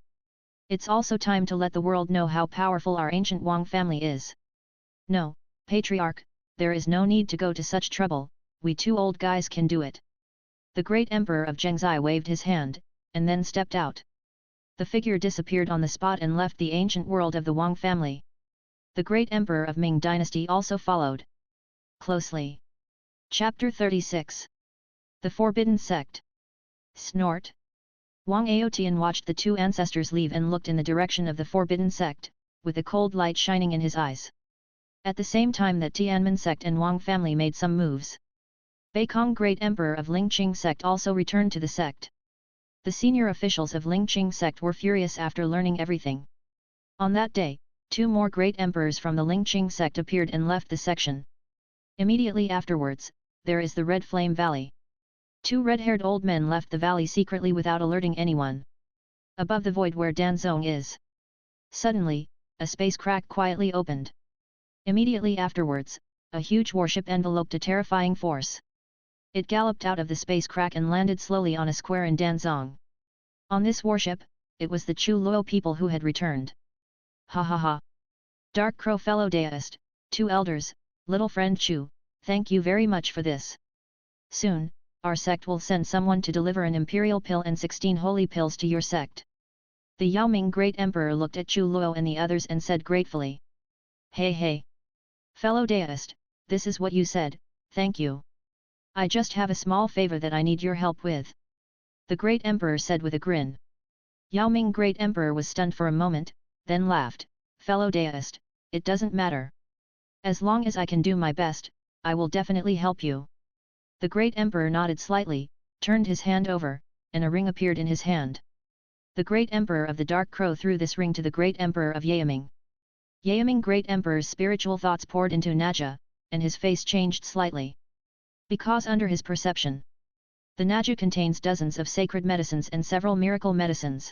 It's also time to let the world know how powerful our ancient Wang family is." "No, Patriarch, there is no need to go to such trouble, we two old guys can do it." The Great Emperor of Zhengzai waved his hand, and then stepped out. The figure disappeared on the spot and left the ancient world of the Wang family. The Great Emperor of Ming Dynasty also followed closely. Chapter 36. The Forbidden Sect. Snort. Wang Aotian watched the two ancestors leave and looked in the direction of the Forbidden Sect, with a cold light shining in his eyes. At the same time that Tianmen Sect and Wang family made some moves. Beikong Great Emperor of Lingqing Sect also returned to the sect. The senior officials of Lingqing Sect were furious after learning everything. On that day, two more great emperors from the Lingqing Sect appeared and left the section. Immediately afterwards, there is the Red Flame Valley. Two red-haired old men left the valley secretly without alerting anyone. Above the void where Danzong is. Suddenly, a space crack quietly opened. Immediately afterwards, a huge warship enveloped a terrifying force. It galloped out of the space crack and landed slowly on a square in Danzong. On this warship, it was the Chu Luo people who had returned. Ha ha ha! Dark Crow fellow deist, two elders, little friend Chu, thank you very much for this. Soon, our sect will send someone to deliver an imperial pill and 16 holy pills to your sect. The Yaoming Great Emperor looked at Chu Luo and the others and said gratefully. Hey! Fellow deist, this is what you said, thank you. I just have a small favor that I need your help with. The Great Emperor said with a grin. Yaoming Great Emperor was stunned for a moment, then laughed. Fellow deist, it doesn't matter. As long as I can do my best, I will definitely help you. The Great Emperor nodded slightly, turned his hand over, and a ring appeared in his hand. The Great Emperor of the Dark Crow threw this ring to the Great Emperor of Yaoming. Yaoming Great Emperor's spiritual thoughts poured into Naja, and his face changed slightly. Because under his perception, the Naja contains dozens of sacred medicines and several miracle medicines.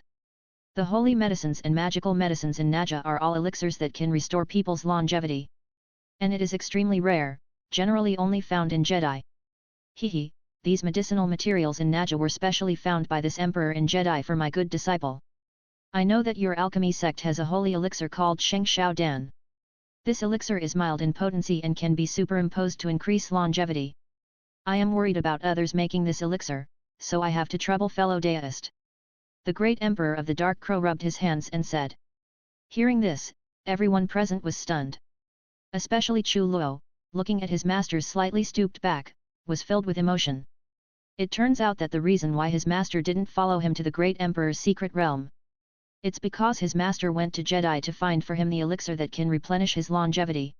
The holy medicines and magical medicines in Naja are all elixirs that can restore people's longevity. And it is extremely rare, generally only found in Jedi. Hehe, these medicinal materials in Naja were specially found by this emperor in Jedi for my good disciple. I know that your alchemy sect has a holy elixir called Sheng Shao Dan. This elixir is mild in potency and can be superimposed to increase longevity. I am worried about others making this elixir, so I have to trouble fellow deist. The great emperor of the Dark Crow rubbed his hands and said. Hearing this, everyone present was stunned. Especially Chu Luo, looking at his master's slightly stooped back, was filled with emotion. It turns out that the reason why his master didn't follow him to the great emperor's secret realm. It's because his master went to Jedi to find for him the elixir that can replenish his longevity.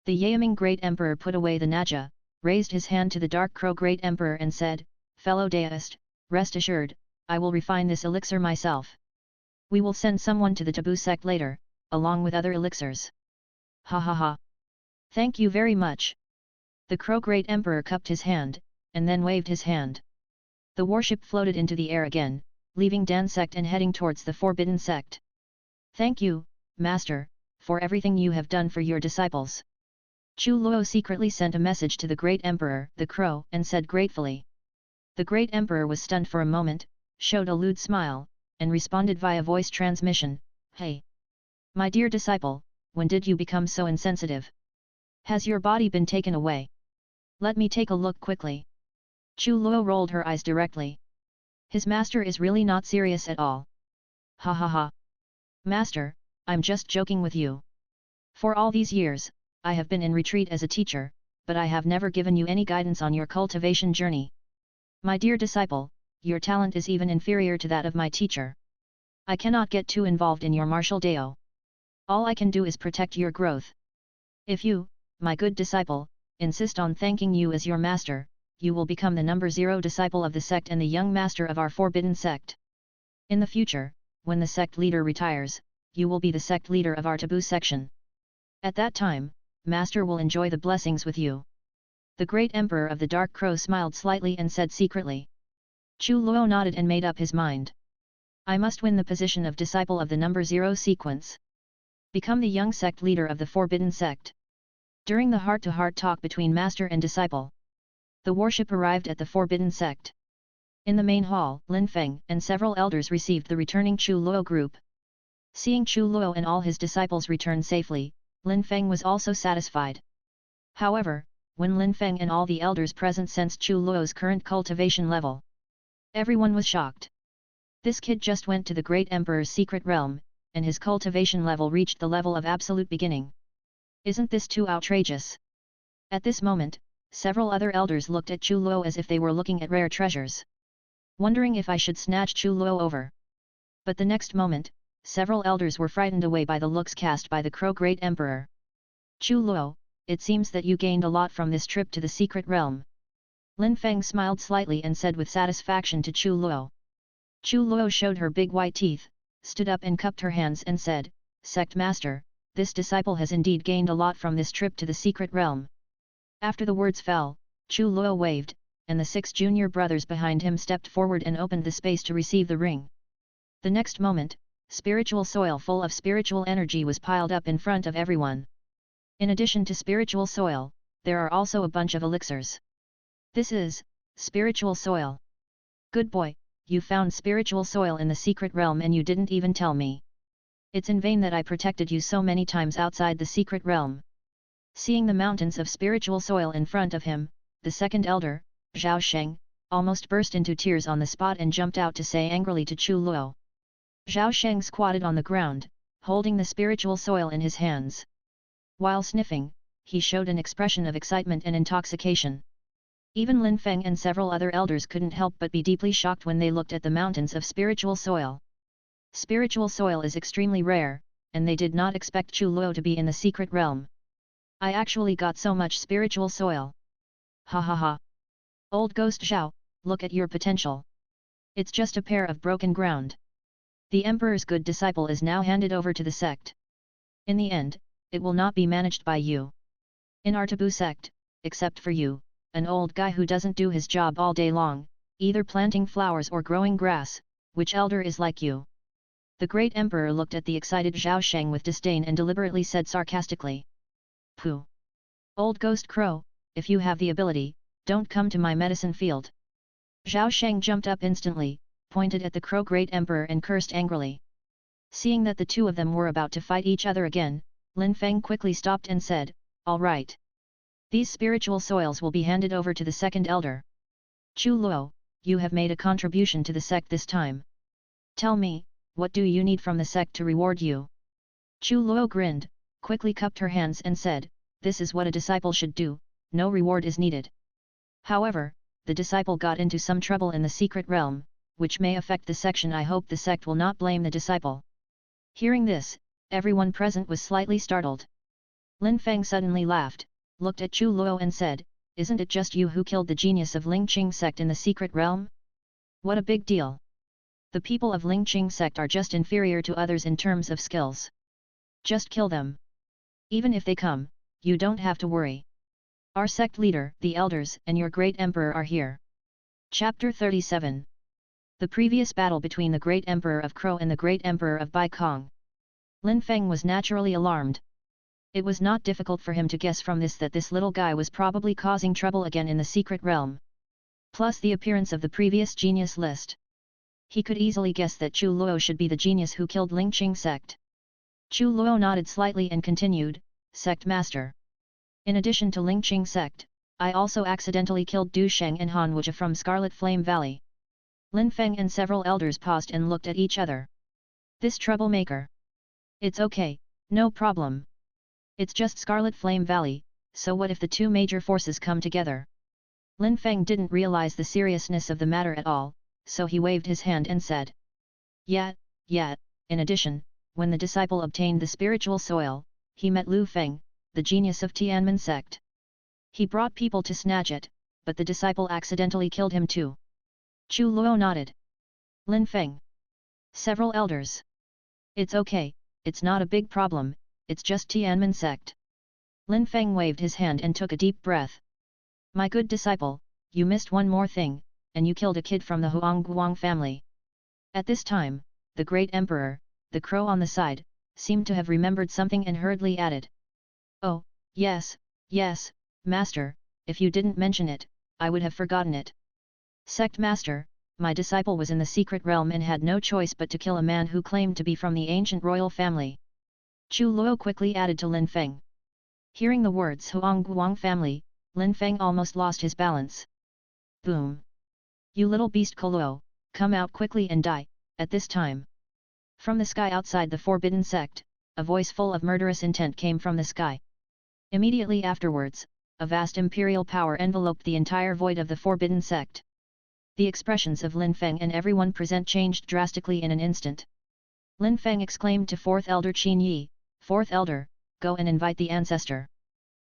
The Yaoming Great Emperor put away the Naja, raised his hand to the Dark Crow Great Emperor and said, Fellow deist, rest assured, I will refine this elixir myself. We will send someone to the Taboo Sect later, along with other elixirs. Ha ha ha. Thank you very much. The Crow Great Emperor cupped his hand, and then waved his hand. The warship floated into the air again, leaving Dan Sect and heading towards the Forbidden Sect. Thank you, Master, for everything you have done for your disciples. Chu Luo secretly sent a message to the Great Emperor, the Crow, and said gratefully. The Great Emperor was stunned for a moment, showed a lewd smile, and responded via voice transmission, Hey! My dear disciple, when did you become so insensitive? Has your body been taken away? Let me take a look quickly. Chu Luo rolled her eyes directly. His master is really not serious at all. Ha ha ha. Master, I'm just joking with you. For all these years, I have been in retreat as a teacher, but I have never given you any guidance on your cultivation journey. My dear disciple, your talent is even inferior to that of my teacher. I cannot get too involved in your martial deo. All I can do is protect your growth. If you, my good disciple, insist on thanking you as your master, you will become the number 0 disciple of the sect and the young master of our Forbidden Sect. In the future, when the sect leader retires, you will be the sect leader of our Taboo section. At that time, Master will enjoy the blessings with you. The Great Emperor of the Dark Crow smiled slightly and said secretly. Chu Luo nodded and made up his mind. I must win the position of disciple of the number 0 sequence. Become the young sect leader of the Forbidden Sect. During the heart-to-heart talk between master and disciple, the warship arrived at the Forbidden Sect. In the main hall, Lin Feng and several elders received the returning Chu Luo group. Seeing Chu Luo and all his disciples return safely, Lin Feng was also satisfied. However, when Lin Feng and all the elders present sensed Chu Luo's current cultivation level, everyone was shocked. This kid just went to the Great Emperor's secret realm, and his cultivation level reached the level of absolute beginning. Isn't this too outrageous? At this moment, several other elders looked at Chu Luo as if they were looking at rare treasures, wondering if I should snatch Chu Luo over. But the next moment, several elders were frightened away by the looks cast by the Crow Great Emperor. Chu Luo, it seems that you gained a lot from this trip to the secret realm. Lin Feng smiled slightly and said with satisfaction to Chu Luo. Chu Luo showed her big white teeth, stood up and cupped her hands and said, Sect Master, this disciple has indeed gained a lot from this trip to the secret realm. After the words fell, Chu Luo waved, and the 6 junior brothers behind him stepped forward and opened the space to receive the ring. The next moment, spiritual soil full of spiritual energy was piled up in front of everyone. In addition to spiritual soil, there are also a bunch of elixirs. This is spiritual soil. Good boy, you found spiritual soil in the secret realm and you didn't even tell me. It's in vain that I protected you so many times outside the secret realm. Seeing the mountains of spiritual soil in front of him, the second elder, Zhao Sheng, almost burst into tears on the spot and jumped out to say angrily to Chu Luo. Zhao Sheng squatted on the ground, holding the spiritual soil in his hands. While sniffing, he showed an expression of excitement and intoxication. Even Lin Feng and several other elders couldn't help but be deeply shocked when they looked at the mountains of spiritual soil. Spiritual soil is extremely rare, and they did not expect Chu Luo to be in the secret realm. I actually got so much spiritual soil. Ha ha ha. Old Ghost Zhao, look at your potential. It's just a pair of broken ground. The Emperor's good disciple is now handed over to the sect. In the end, it will not be managed by you. In our Taboo Sect, except for you, an old guy who doesn't do his job all day long, either planting flowers or growing grass, which elder is like you? The great emperor looked at the excited Zhao Sheng with disdain and deliberately said sarcastically. Pooh! Old ghost crow, if you have the ability, don't come to my medicine field. Zhao Sheng jumped up instantly, pointed at the crow great emperor and cursed angrily. Seeing that the two of them were about to fight each other again, Lin Feng quickly stopped and said, all right. These spiritual soils will be handed over to the second elder. Chu Luo, you have made a contribution to the sect this time. Tell me, what do you need from the sect to reward you? Chu Luo grinned, quickly cupped her hands and said, this is what a disciple should do, no reward is needed. However, the disciple got into some trouble in the secret realm, which may affect the section. I hope the sect will not blame the disciple. Hearing this, everyone present was slightly startled. Lin Feng suddenly laughed, looked at Chu Luo and said, isn't it just you who killed the genius of Lingqing sect in the secret realm? What a big deal! The people of Lingqing sect are just inferior to others in terms of skills. Just kill them. Even if they come, you don't have to worry. Our sect leader, the elders, and your great emperor are here. Chapter 37. The previous battle between the great emperor of Crow and the great emperor of Bai Kong. Lin Feng was naturally alarmed. It was not difficult for him to guess from this that this little guy was probably causing trouble again in the secret realm. Plus the appearance of the previous genius list. He could easily guess that Chu Luo should be the genius who killed Lingqing sect. Chu Luo nodded slightly and continued, Sect Master. In addition to Lingqing sect, I also accidentally killed Du Sheng and Han Wujia from Scarlet Flame Valley. Lin Feng and several elders paused and looked at each other. This troublemaker. It's okay, no problem. It's just Scarlet Flame Valley, so what if the two major forces come together? Lin Feng didn't realize the seriousness of the matter at all, so he waved his hand and said. Yeah. In addition, when the disciple obtained the spiritual soil, he met Lu Feng, the genius of Tianmen sect. He brought people to snatch it, but the disciple accidentally killed him too. Chu Luo nodded. Lin Feng. Several elders. It's okay, it's not a big problem, it's just Tianmen sect. Lin Feng waved his hand and took a deep breath. My good disciple, you missed one more thing, and you killed a kid from the Huangguang family. At this time, the great emperor, the crow on the side, seemed to have remembered something and hurriedly added. Oh, yes, master, if you didn't mention it, I would have forgotten it. Sect Master, my disciple was in the secret realm and had no choice but to kill a man who claimed to be from the ancient royal family. Chu Luo quickly added to Lin Feng. Hearing the words Huangguang family, Lin Feng almost lost his balance. Boom! You little beast Luo, come out quickly and die, at this time. From the sky outside the forbidden sect, a voice full of murderous intent came from the sky. Immediately afterwards, a vast imperial power enveloped the entire void of the forbidden sect. The expressions of Lin Feng and everyone present changed drastically in an instant. Lin Feng exclaimed to Fourth Elder Qin Yi, Fourth Elder, go and invite the ancestor.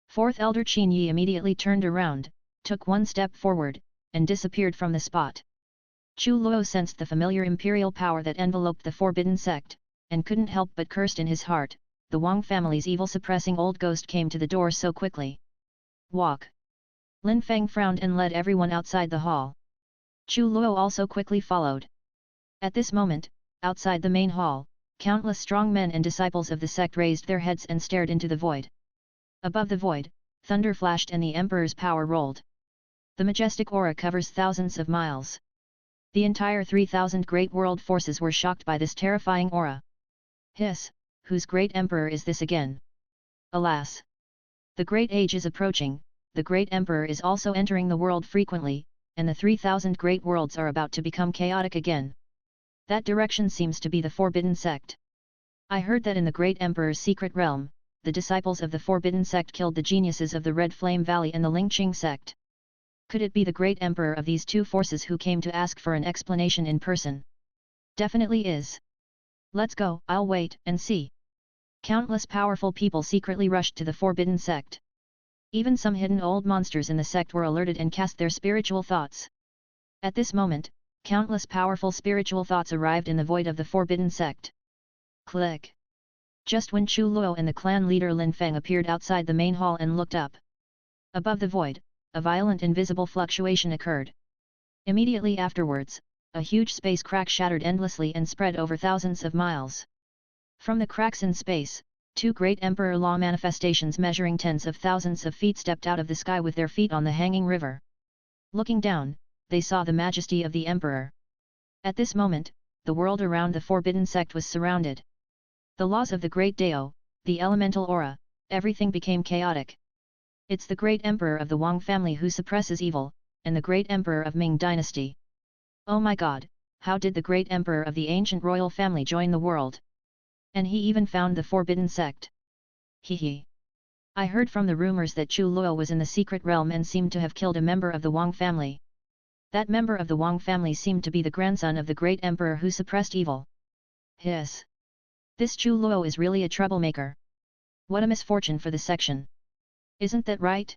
Fourth Elder Qin Yi immediately turned around, took one step forward, and disappeared from the spot. Chu Luo sensed the familiar imperial power that enveloped the forbidden sect, and couldn't help but cursed in his heart, the Wang family's evil-suppressing old ghost came to the door so quickly. Walk! Lin Feng frowned and led everyone outside the hall. Chu Luo also quickly followed. At this moment, outside the main hall, countless strong men and disciples of the sect raised their heads and stared into the void. Above the void, thunder flashed and the Emperor's power rolled. The majestic aura covers thousands of miles. The entire 3,000 great world forces were shocked by this terrifying aura. Hiss, whose great emperor is this again? Alas! The great age is approaching, the great emperor is also entering the world frequently, and the 3,000 great worlds are about to become chaotic again. That direction seems to be the forbidden sect. I heard that in the great emperor's secret realm, the disciples of the forbidden sect killed the geniuses of the Red Flame Valley and the Lingqing sect. Could it be the great emperor of these two forces who came to ask for an explanation in person? Definitely is. Let's go, I'll wait and see. Countless powerful people secretly rushed to the forbidden sect. Even some hidden old monsters in the sect were alerted and cast their spiritual thoughts. At this moment, countless powerful spiritual thoughts arrived in the void of the forbidden sect. Click! Just when Chu Luo and the clan leader Lin Feng appeared outside the main hall and looked up. Above the void, a violent invisible fluctuation occurred. Immediately afterwards, a huge space crack shattered endlessly and spread over thousands of miles. From the cracks in space, two great Emperor Law manifestations measuring tens of thousands of feet stepped out of the sky with their feet on the hanging river. Looking down, they saw the majesty of the Emperor. At this moment, the world around the Forbidden Sect was surrounded. The laws of the Great Dao, the elemental aura, everything became chaotic. It's the great Emperor of the Wang family who suppresses evil, and the great Emperor of Ming dynasty. Oh my god, how did the great Emperor of the ancient royal family join the world? And he even found the Forbidden Sect. Hee. I heard from the rumors that Chu Luo was in the secret realm and seemed to have killed a member of the Wang family. That member of the Wang family seemed to be the grandson of the great emperor who suppressed evil. Hiss. This Chu Luo is really a troublemaker. What a misfortune for the section. Isn't that right?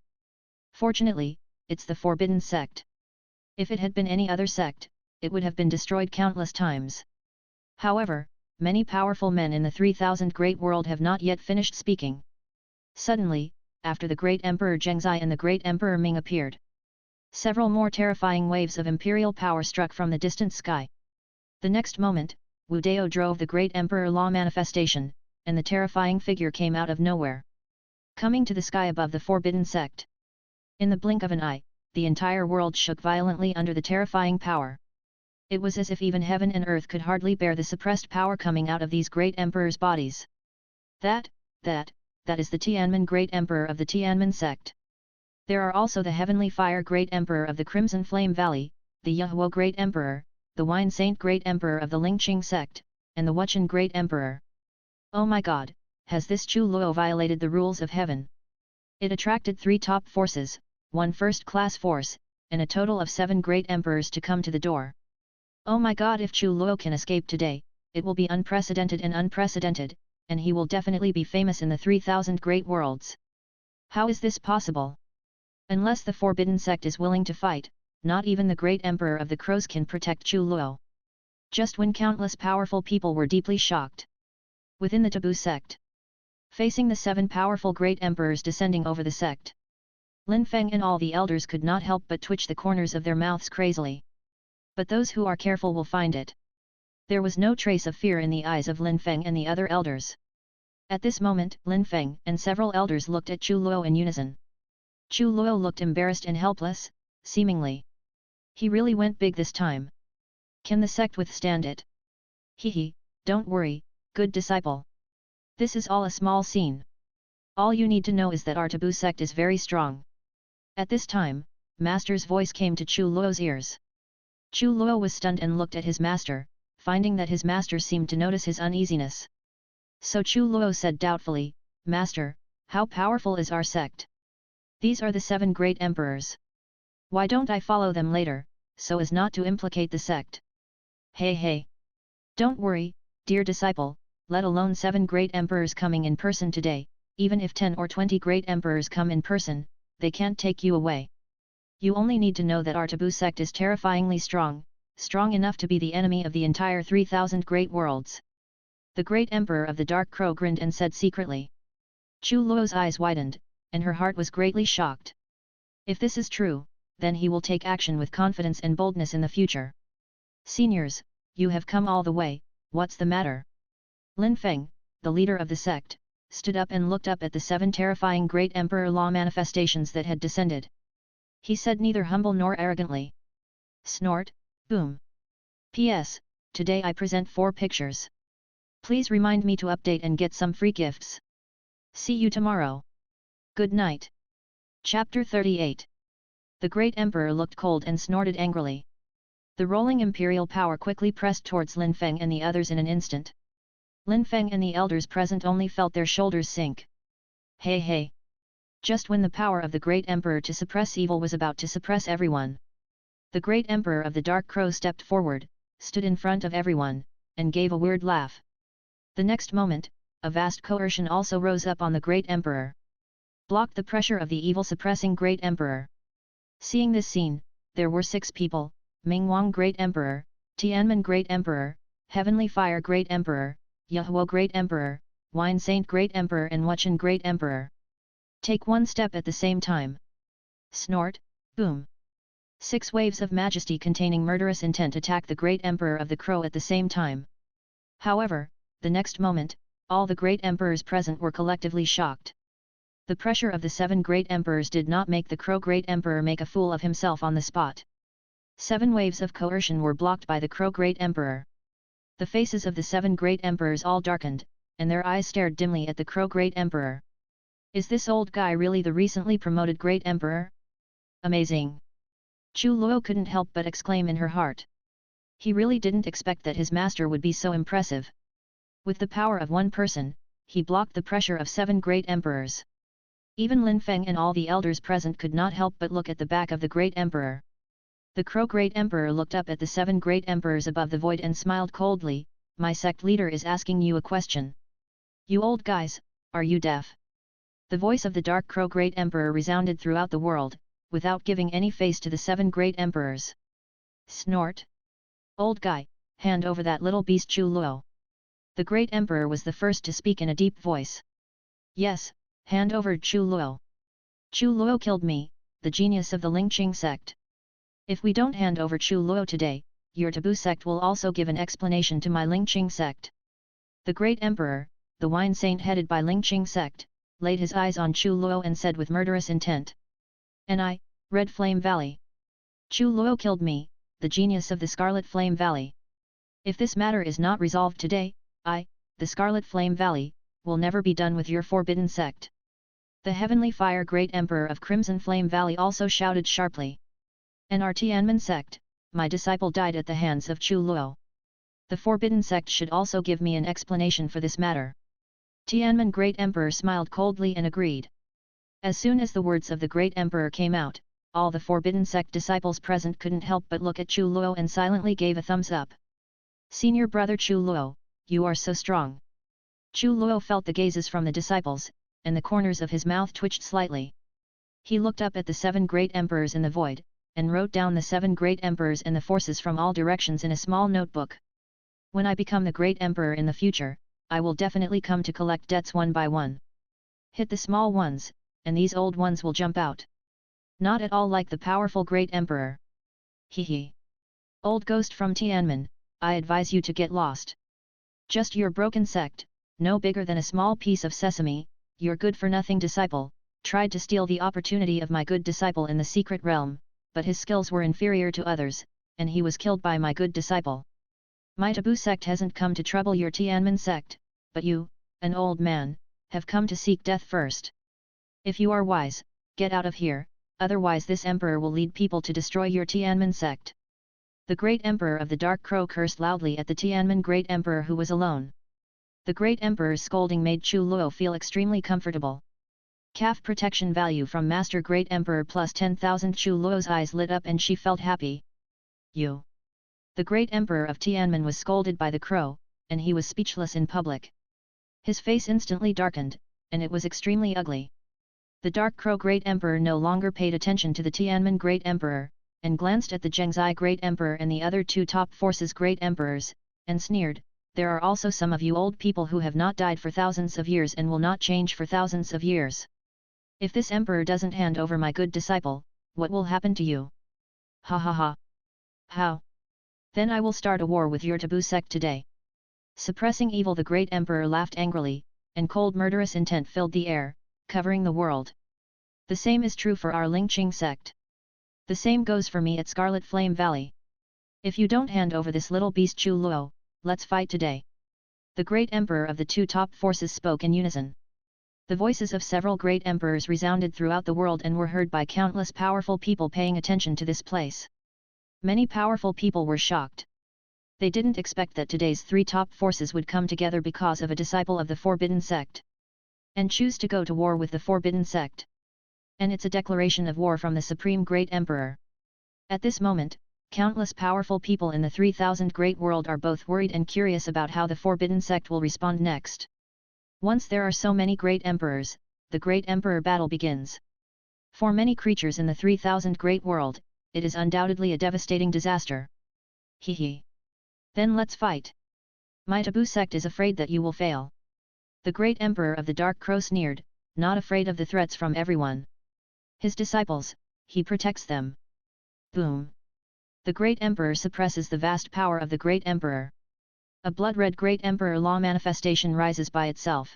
Fortunately, it's the Forbidden Sect. If it had been any other sect, it would have been destroyed countless times. However, many powerful men in the 3000 Great World have not yet finished speaking. Suddenly, after the Great Emperor Zhengzai and the Great Emperor Ming appeared, several more terrifying waves of imperial power struck from the distant sky. The next moment, Wu Dao drove the Great Emperor Law manifestation, and the terrifying figure came out of nowhere, coming to the sky above the Forbidden Sect. In the blink of an eye, the entire world shook violently under the terrifying power. It was as if even heaven and earth could hardly bear the suppressed power coming out of these great emperors' bodies. That is the Tianmen Great Emperor of the Tianmen Sect. There are also the Heavenly Fire Great Emperor of the Crimson Flame Valley, the Yahuo Great Emperor, the Wine Saint Great Emperor of the Lingqing Sect, and the Wuchen Great Emperor. Oh my god, has this Chu Luo violated the rules of heaven? It attracted 3 top forces, 1 first-class force, and a total of 7 great emperors to come to the door. Oh my god, if Chu Luo can escape today, it will be unprecedented, and he will definitely be famous in the 3000 Great Worlds. How is this possible? Unless the Forbidden Sect is willing to fight, not even the Great Emperor of the Crows can protect Chu Luo. Just when countless powerful people were deeply shocked. Within the Taboo Sect, facing the 7 powerful Great Emperors descending over the sect, Lin Feng and all the elders could not help but twitch the corners of their mouths crazily. But those who are careful will find it. There was no trace of fear in the eyes of Lin Feng and the other elders. At this moment, Lin Feng and several elders looked at Chu Luo in unison. Chu Luo looked embarrassed and helpless, seemingly. He really went big this time. Can the sect withstand it? Hehe, don't worry, good disciple. This is all a small scene. All you need to know is that our Taboo Sect is very strong. At this time, Master's voice came to Chu Luo's ears. Chu Luo was stunned and looked at his master, finding that his master seemed to notice his uneasiness. So Chu Luo said doubtfully, Master, how powerful is our sect? These are the 7 great emperors. Why don't I follow them later, so as not to implicate the sect? Hey. Don't worry, dear disciple, let alone 7 great emperors coming in person today, even if 10 or 20 great emperors come in person, they can't take you away. You only need to know that our Taboo Sect is terrifyingly strong enough to be the enemy of the entire 3000 Great Worlds. The Great Emperor of the Dark Crow grinned and said secretly. Chu Luo's eyes widened, and her heart was greatly shocked. If this is true, then he will take action with confidence and boldness in the future. Seniors, you have come all the way, what's the matter? Lin Feng, the leader of the sect, stood up and looked up at the 7 terrifying Great Emperor Law manifestations that had descended. He said neither humble nor arrogantly. Snort, boom. P.S. Today I present 4 pictures. Please remind me to update and get some free gifts. See you tomorrow. Good night. Chapter 38. The Great Emperor looked cold and snorted angrily. The rolling imperial power quickly pressed towards Lin Feng and the others in an instant. Lin Feng and the elders present only felt their shoulders sink. Hey. Just when the power of the Great Emperor to suppress evil was about to suppress everyone, the Great Emperor of the Dark Crow stepped forward, stood in front of everyone, and gave a weird laugh. The next moment, a vast coercion also rose up on the Great Emperor, blocked the pressure of the evil-suppressing Great Emperor. Seeing this scene, there were 6 people: Mingwang Great Emperor, Tianmen Great Emperor, Heavenly Fire Great Emperor, Yahuo Great Emperor, Wine Saint Great Emperor and Wuchen Great Emperor. Take one step at the same time. Snort, boom. 6 waves of majesty containing murderous intent attacked the Great Emperor of the Crow at the same time. However, the next moment, all the Great Emperors present were collectively shocked. The pressure of the 7 Great Emperors did not make the Crow Great Emperor make a fool of himself on the spot. 7 waves of coercion were blocked by the Crow Great Emperor. The faces of the 7 Great Emperors all darkened, and their eyes stared dimly at the Crow Great Emperor. Is this old guy really the recently promoted Great Emperor? Amazing! Chu Luo couldn't help but exclaim in her heart. He really didn't expect that his master would be so impressive. With the power of one person, he blocked the pressure of 7 Great Emperors. Even Lin Feng and all the elders present could not help but look at the back of the Great Emperor. The Crow Great Emperor looked up at the 7 Great Emperors above the void and smiled coldly. My sect leader is asking you a question. You old guys, are you deaf? The voice of the Dark Crow Great Emperor resounded throughout the world, without giving any face to the 7 Great Emperors. Snort! Old guy, hand over that little beast Chu Luo. The Great Emperor was the first to speak in a deep voice. Yes, hand over Chu Luo. Chu Luo killed me, the genius of the Lingqing sect. If we don't hand over Chu Luo today, your Taboo Sect will also give an explanation to my Lingqing sect. The Great Emperor, the Wine Saint headed by Lingqing sect, laid his eyes on Chu Luo and said with murderous intent. And I, Red Flame Valley. Chu Luo killed me, the genius of the Scarlet Flame Valley. If this matter is not resolved today, I, the Scarlet Flame Valley, will never be done with your forbidden sect. The Heavenly Fire Great Emperor of Crimson Flame Valley also shouted sharply. And our Tianmen sect, my disciple died at the hands of Chu Luo. The forbidden sect should also give me an explanation for this matter. Tianmen Great Emperor smiled coldly and agreed. As soon as the words of the Great Emperor came out, all the forbidden sect disciples present couldn't help but look at Chu Luo and silently gave a thumbs up. Senior brother Chu Luo, you are so strong. Chu Luo felt the gazes from the disciples, and the corners of his mouth twitched slightly. He looked up at the 7 Great Emperors in the void, and wrote down the 7 Great Emperors and the forces from all directions in a small notebook. When I become the Great Emperor in the future, I will definitely come to collect debts one by one. Hit the small ones, and these old ones will jump out. Not at all like the powerful Great Emperor. Hee. Old ghost from Tianmen, I advise you to get lost. Just your broken sect, no bigger than a small piece of sesame, your good-for-nothing disciple, tried to steal the opportunity of my good disciple in the secret realm, but his skills were inferior to others, and he was killed by my good disciple. My Taboo Sect hasn't come to trouble your Tianmen sect, but you, an old man, have come to seek death first. If you are wise, get out of here, otherwise this emperor will lead people to destroy your Tianmen sect. The Great Emperor of the Dark Crow cursed loudly at the Tianmen Great Emperor who was alone. The Great Emperor's scolding made Chu Luo feel extremely comfortable. Calf protection value from Master Great Emperor plus 10,000. Chu Luo's eyes lit up and she felt happy. You. The Great Emperor of Tianmen was scolded by the crow, and he was speechless in public. His face instantly darkened, and it was extremely ugly. The Dark Crow Great Emperor no longer paid attention to the Tianmen Great Emperor, and glanced at the Zhengzai Great Emperor and the other 2 top forces Great Emperors, and sneered, there are also some of you old people who have not died for thousands of years and will not change for thousands of years. If this emperor doesn't hand over my good disciple, what will happen to you? Ha ha ha. How? Then I will start a war with your Taboo Sect today. Suppressing evil, the Great Emperor laughed angrily, and cold murderous intent filled the air, covering the world. The same is true for our Lingqing sect. The same goes for me at Scarlet Flame Valley. If you don't hand over this little beast Chu Luo, let's fight today. The Great Emperor of the 2 top forces spoke in unison. The voices of several great emperors resounded throughout the world and were heard by countless powerful people paying attention to this place. Many powerful people were shocked. They didn't expect that today's 3 top forces would come together because of a disciple of the Forbidden Sect, and choose to go to war with the Forbidden Sect. And it's a declaration of war from the Supreme Great Emperor. At this moment, countless powerful people in the 3000 Great World are both worried and curious about how the Forbidden Sect will respond next. Once there are so many great emperors, the Great Emperor battle begins. For many creatures in the 3000 Great World, it is undoubtedly a devastating disaster. Hee. Then let's fight. My Taboo Sect is afraid that you will fail. The great emperor of the Dark Crow sneered, not afraid of the threats from everyone. His disciples, he protects them. Boom! The great emperor suppresses the vast power of the great emperor. A blood-red great emperor law manifestation rises by itself.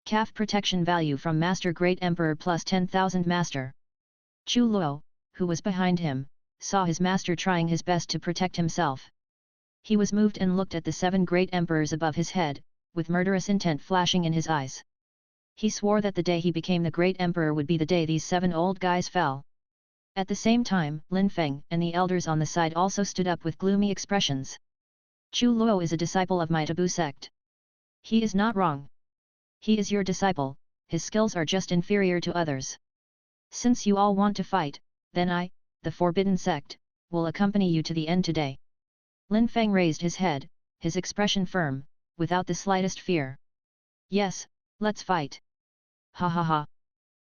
Calf protection value from Master Great Emperor plus 10,000 Master. Chu Luo, who was behind him, saw his master trying his best to protect himself. He was moved and looked at the 7 great emperors above his head, with murderous intent flashing in his eyes. He swore that the day he became the great emperor would be the day these 7 old guys fell. At the same time, Lin Feng and the elders on the side also stood up with gloomy expressions. Chu Luo is a disciple of my Taboo Sect. He is not wrong. He is your disciple, his skills are just inferior to others. Since you all want to fight, then I, the Forbidden Sect, will accompany you to the end today. Lin Feng raised his head, his expression firm, without the slightest fear. Yes, let's fight. Ha ha ha.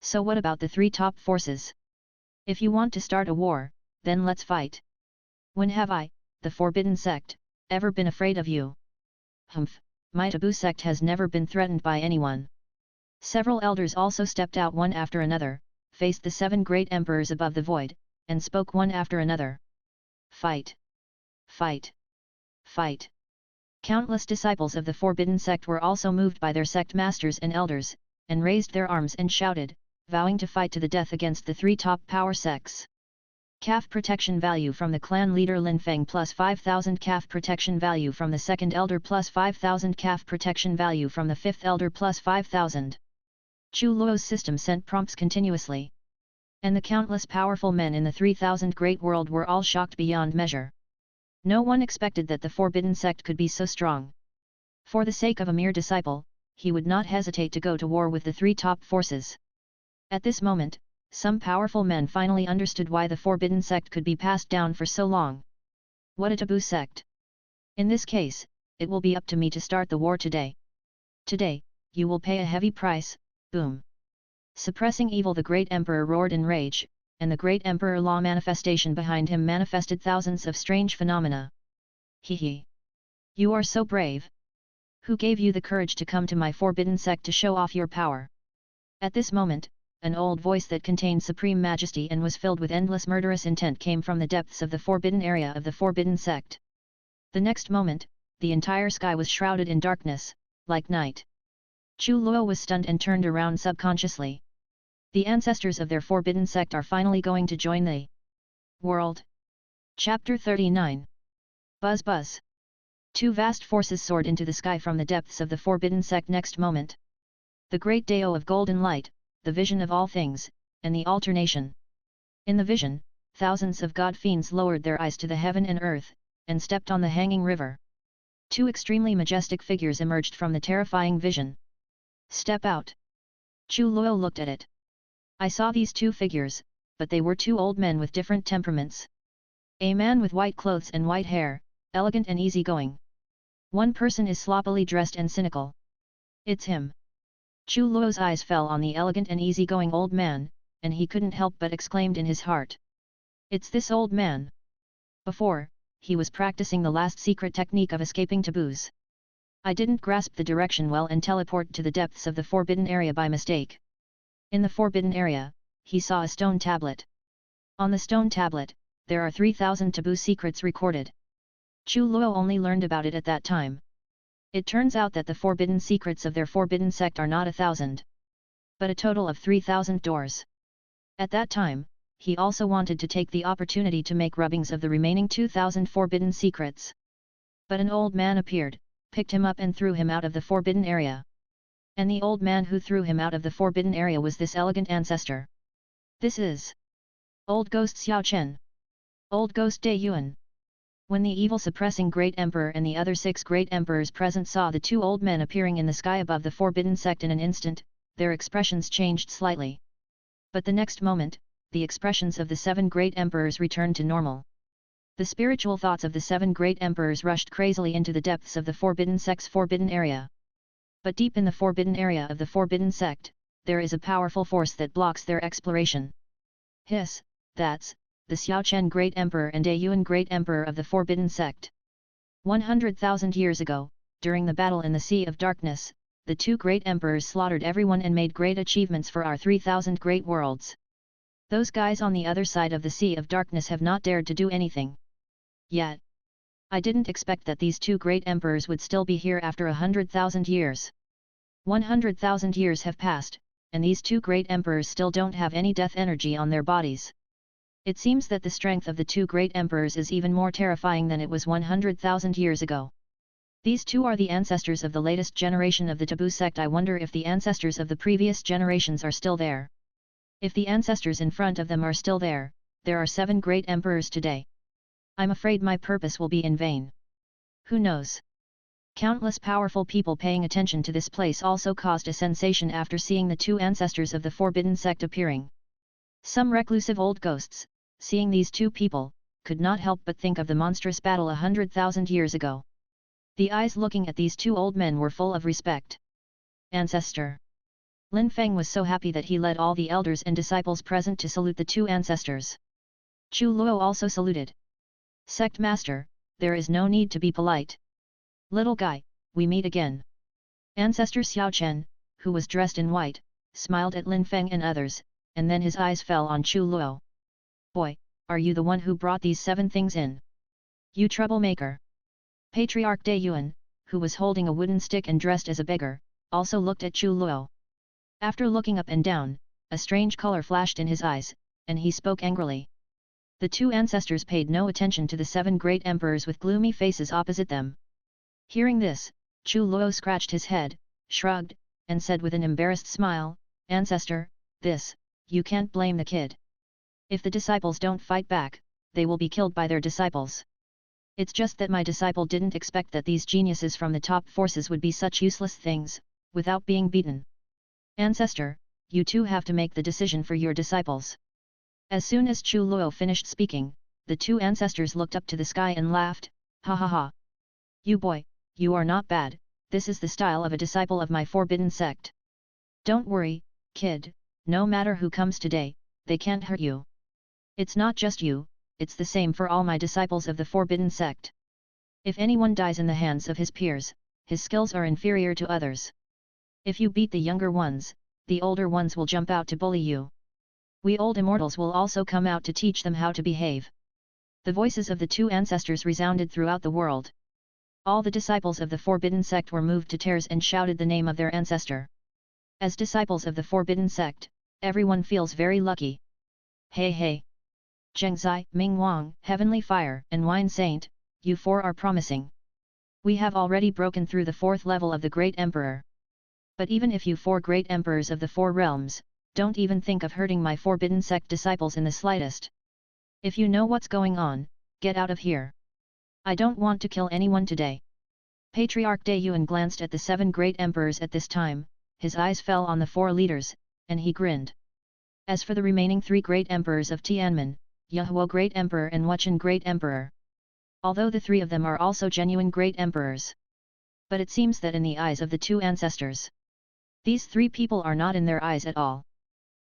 So what about the 3 top forces? If you want to start a war, then let's fight. When have I, the Forbidden Sect, ever been afraid of you? Humph, my Taboo Sect has never been threatened by anyone. Several elders also stepped out one after another, faced the 7 great emperors above the void, and spoke one after another. Fight! Fight! Fight! Countless disciples of the Forbidden Sect were also moved by their sect masters and elders, and raised their arms and shouted, vowing to fight to the death against the 3 top power sects. Calf protection value from the clan leader Lin Feng plus 5,000 calf protection value from the 2nd elder plus 5,000 calf protection value from the 5th elder plus 5,000. Chu Luo's system sent prompts continuously. And the countless powerful men in the 3,000 great world were all shocked beyond measure. No one expected that the Forbidden Sect could be so strong. For the sake of a mere disciple, he would not hesitate to go to war with the 3 top forces. At this moment, some powerful men finally understood why the Forbidden Sect could be passed down for so long. What a taboo sect! In this case, it will be up to me to start the war today. Today, you will pay a heavy price. Boom! Suppressing evil, the great emperor roared in rage, and the great emperor law manifestation behind him manifested thousands of strange phenomena. Hee hee! You are so brave! Who gave you the courage to come to my Forbidden Sect to show off your power? At this moment, an old voice that contained supreme majesty and was filled with endless murderous intent came from the depths of the forbidden area of the Forbidden Sect. The next moment, the entire sky was shrouded in darkness, like night. Chu Luo was stunned and turned around subconsciously. The ancestors of their Forbidden Sect are finally going to join the world. Chapter 39. Buzz buzz. 2 vast forces soared into the sky from the depths of the Forbidden Sect next moment. The great Dao of golden light, the vision of all things, and the alternation. In the vision, thousands of god fiends lowered their eyes to the heaven and earth, and stepped on the hanging river. 2 extremely majestic figures emerged from the terrifying vision. Step out! Chu Luo looked at it. I saw these 2 figures, but they were 2 old men with different temperaments. A man with white clothes and white hair, elegant and easygoing. One person is sloppily dressed and cynical. It's him. Chu Luo's eyes fell on the elegant and easygoing old man, and he couldn't help but exclaimed in his heart. It's this old man. Before, he was practicing the last secret technique of escaping taboos. I didn't grasp the direction well and teleport to the depths of the forbidden area by mistake. In the forbidden area, he saw a stone tablet. On the stone tablet, there are 3,000 taboo secrets recorded. Chu Luo only learned about it at that time. It turns out that the forbidden secrets of their Forbidden Sect are not 1,000, but a total of 3,000 doors. At that time, he also wanted to take the opportunity to make rubbings of the remaining 2,000 forbidden secrets. But an old man appeared, picked him up and threw him out of the forbidden area. And the old man who threw him out of the forbidden area was this elegant ancestor. This is Old Ghost Xiao Chen. Old Ghost De Yuan. When the evil suppressing great emperor and the other 6 great emperors present saw the 2 old men appearing in the sky above the Forbidden Sect in an instant, their expressions changed slightly. But the next moment, the expressions of the 7 great emperors returned to normal. The spiritual thoughts of the 7 great emperors rushed crazily into the depths of the Forbidden Sect's forbidden area. But deep in the forbidden area of the Forbidden Sect, there is a powerful force that blocks their exploration. Hiss, that's the Xiao Chen Great Emperor and De Yuan Great Emperor of the Forbidden Sect. 100,000 years ago, during the battle in the Sea of Darkness, the two great emperors slaughtered everyone and made great achievements for our 3,000 great worlds. Those guys on the other side of the Sea of Darkness have not dared to do anything yet. I didn't expect that these two great emperors would still be here after 100,000 years. 100,000 years have passed, and these two great emperors still don't have any death energy on their bodies. It seems that the strength of the two great emperors is even more terrifying than it was 100,000 years ago. These two are the ancestors of the latest generation of the Taboo Sect. I wonder if the ancestors of the previous generations are still there. If the ancestors in front of them are still there, there are 7 great emperors today. I'm afraid my purpose will be in vain. Who knows? Countless powerful people paying attention to this place also caused a sensation after seeing the two ancestors of the Forbidden Sect appearing. Some reclusive old ghosts, seeing these two people, could not help but think of the monstrous battle 100,000 years ago. The eyes looking at these two old men were full of respect. Ancestor. Lin Feng was so happy that he led all the elders and disciples present to salute the two ancestors. Chu Luo also saluted. Sect Master, there is no need to be polite. Little guy, we meet again. Ancestor Xiao Chen, who was dressed in white, smiled at Lin Feng and others, and then his eyes fell on Chu Luo. Boy, are you the one who brought these 7 things in? You troublemaker. Patriarch De Yuan, who was holding a wooden stick and dressed as a beggar, also looked at Chu Luo. After looking up and down, a strange color flashed in his eyes, and he spoke angrily. The two ancestors paid no attention to the 7 great emperors with gloomy faces opposite them. Hearing this, Chu Luo scratched his head, shrugged, and said with an embarrassed smile, Ancestor, you can't blame the kid. If the disciples don't fight back, they will be killed by their disciples. It's just that my disciple didn't expect that these geniuses from the top forces would be such useless things, without being beaten. Ancestor, you two have to make the decision for your disciples. As soon as Chu Luo finished speaking, the two ancestors looked up to the sky and laughed, ha ha ha. You boy, you are not bad, this is the style of a disciple of my Forbidden Sect. Don't worry, kid, no matter who comes today, they can't hurt you. It's not just you, it's the same for all my disciples of the Forbidden Sect. If anyone dies in the hands of his peers, his skills are inferior to others. If you beat the younger ones, the older ones will jump out to bully you. We old immortals will also come out to teach them how to behave. The voices of the two ancestors resounded throughout the world. All the disciples of the Forbidden Sect were moved to tears and shouted the name of their ancestor. As disciples of the Forbidden Sect, everyone feels very lucky. Hey hey! Zhengzai, Ming Wang, Heavenly Fire, and Wine Saint, you 4 are promising. We have already broken through the 4th level of the Great Emperor. But even if you 4 great emperors of the 4 realms, don't even think of hurting my Forbidden Sect disciples in the slightest. If you know what's going on, get out of here. I don't want to kill anyone today. Patriarch De Yuan glanced at the 7 great emperors at this time, his eyes fell on the 4 leaders, and he grinned. As for the remaining 3 great emperors of Tianmen, Yehuo Great Emperor and Wuchen Great Emperor. Although the 3 of them are also genuine great emperors. But it seems that in the eyes of the 2 ancestors, these 3 people are not in their eyes at all.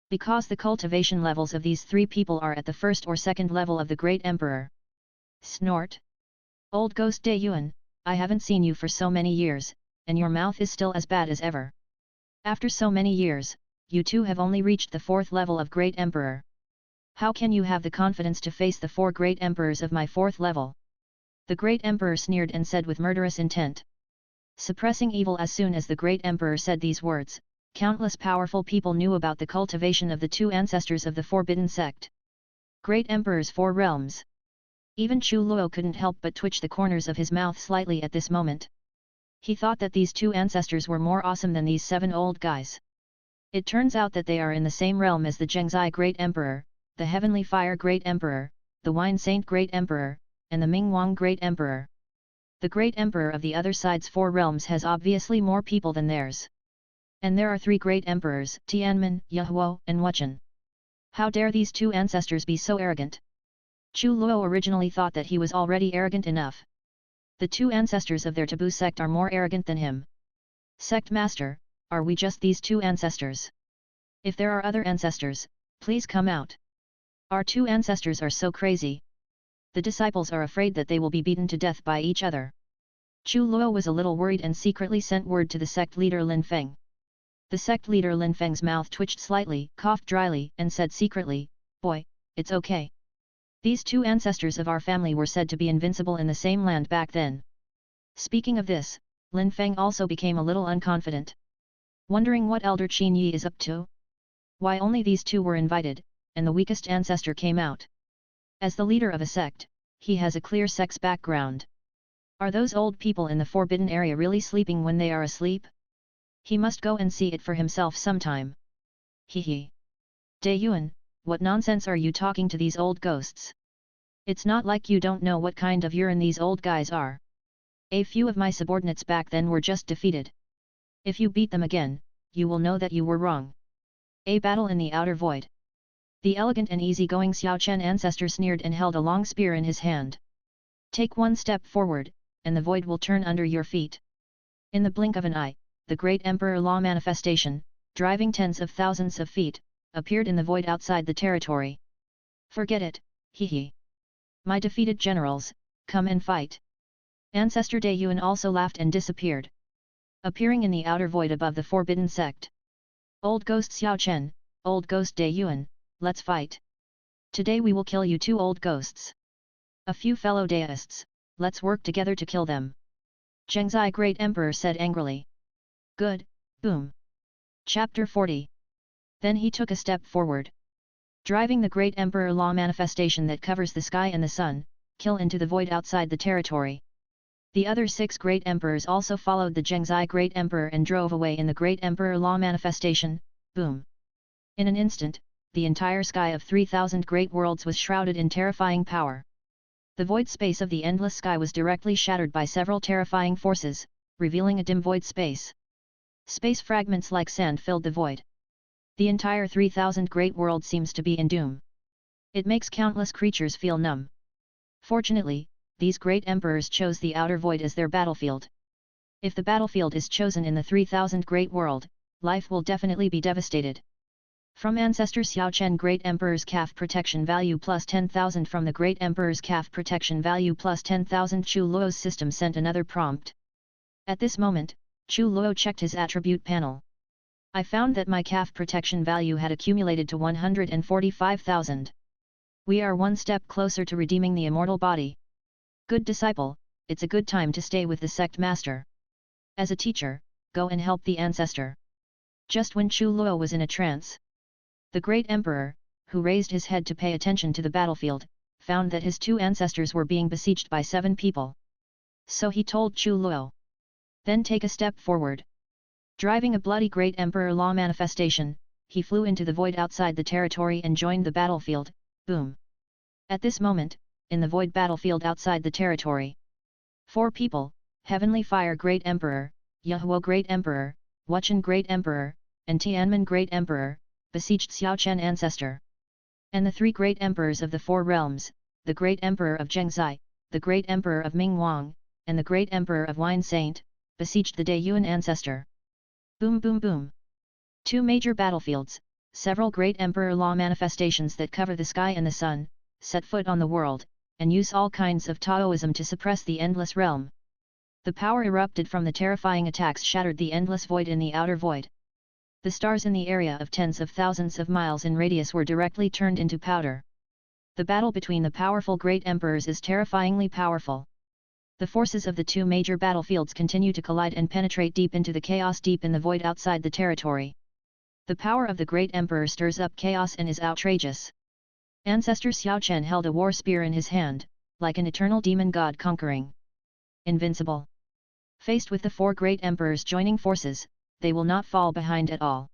Because the cultivation levels of these 3 people are at the 1st or 2nd level of the Great Emperor. Snort! Old Ghost De Yuan, I haven't seen you for so many years, and your mouth is still as bad as ever. After so many years, you 2 have only reached the 4th level of Great Emperor. How can you have the confidence to face the 4 great emperors of my 4th level? The Great Emperor sneered and said with murderous intent. Suppressing evil. As soon as the Great Emperor said these words, countless powerful people knew about the cultivation of the 2 ancestors of the Forbidden Sect. Great Emperor's 4 realms. Even Chu Luo couldn't help but twitch the corners of his mouth slightly at this moment. He thought that these 2 ancestors were more awesome than these 7 old guys. It turns out that they are in the same realm as the Zhengzai Great Emperor, the Heavenly Fire Great Emperor, the Wine Saint Great Emperor, and the Ming Wang Great Emperor. The Great Emperor of the other side's 4 realms has obviously more people than theirs. And there are 3 great emperors, Tianmen, Yehuo, and Wuchen. How dare these 2 ancestors be so arrogant? Chu Luo originally thought that he was already arrogant enough. The 2 ancestors of their Taboo Sect are more arrogant than him. Sect Master, are we just these 2 ancestors? If there are other ancestors, please come out. Our 2 ancestors are so crazy. The disciples are afraid that they will be beaten to death by each other. Chu Luo was a little worried and secretly sent word to the sect leader Lin Feng. The sect leader Lin Feng's mouth twitched slightly, coughed dryly, and said secretly, "Boy, it's okay. These two ancestors of our family were said to be invincible in the same land back then." Speaking of this, Lin Feng also became a little unconfident. Wondering what Elder Qin Yi is up to? Why only these two were invited, and the weakest ancestor came out? As the leader of a sect, he has a clear sex background. Are those old people in the forbidden area really sleeping when they are asleep? He must go and see it for himself sometime. Hee. De Yuan, what nonsense are you talking to these old ghosts? It's not like you don't know what kind of urine these old guys are. A few of my subordinates back then were just defeated. If you beat them again, you will know that you were wrong. A battle in the outer void. The elegant and easygoing Xiao Chen ancestor sneered and held a long spear in his hand. Take one step forward, and the void will turn under your feet. In the blink of an eye, the great Emperor Law manifestation, driving tens of thousands of feet, appeared in the void outside the territory. Forget it, hee. My defeated generals, come and fight. Ancestor De Yuan also laughed and disappeared. Appearing in the outer void above the forbidden sect. Old ghost Xiao Chen, old ghost De Yuan, let's fight. Today we will kill you two old ghosts. A few fellow deists, let's work together to kill them. Zhengzai Great Emperor said angrily. Good, boom. Chapter 40. Then he took a step forward. Driving the Great Emperor Law manifestation that covers the sky and the sun, kill into the void outside the territory. The other 6 Great Emperors also followed the Zhengzai Great Emperor and drove away in the Great Emperor Law manifestation, boom. In an instant, the entire sky of 3,000 great worlds was shrouded in terrifying power. The void space of the endless sky was directly shattered by several terrifying forces, revealing a dim void space. Space fragments like sand filled the void. The entire 3,000 great world seems to be in doom. It makes countless creatures feel numb. Fortunately, these great emperors chose the outer void as their battlefield. If the battlefield is chosen in the 3,000 great world, life will definitely be devastated. From Ancestor Xiao Chen Great Emperor's calf protection value plus 10,000 from the Great Emperor's calf protection value plus 10,000 Chu Luo's system sent another prompt. At this moment, Chu Luo checked his attribute panel. I found that my calf protection value had accumulated to 145,000. We are one step closer to redeeming the immortal body. Good disciple, it's a good time to stay with the sect master. As a teacher, go and help the ancestor. Just when Chu Luo was in a trance, the great emperor, who raised his head to pay attention to the battlefield, found that his 2 ancestors were being besieged by 7 people. So he told Chu Luo. Then take a step forward. Driving a bloody great emperor law manifestation, he flew into the void outside the territory and joined the battlefield, boom. At this moment, in the void battlefield outside the territory, 4 people, Heavenly Fire Great Emperor, Yahuo Great Emperor, Wuchen Great Emperor, and Tianmen Great Emperor, besieged Xiao Chen ancestor. And the 3 great emperors of the 4 realms, the great emperor of Zhengzai, the great emperor of Mingwang, and the great emperor of Wine Saint, besieged the De Yuan ancestor. Boom boom boom. 2 major battlefields, several great emperor law manifestations that cover the sky and the sun, set foot on the world, and use all kinds of Taoism to suppress the endless realm. The power erupted from the terrifying attacks shattered the endless void in the outer void. The stars in the area of tens of thousands of miles in radius were directly turned into powder. The battle between the powerful great emperors is terrifyingly powerful. The forces of the 2 major battlefields continue to collide and penetrate deep into the chaos deep in the void outside the territory. The power of the great emperor stirs up chaos and is outrageous. Ancestor Xiao Chen held a war spear in his hand, like an eternal demon god conquering. Invincible. Faced with the 4 great emperors joining forces, they will not fall behind at all.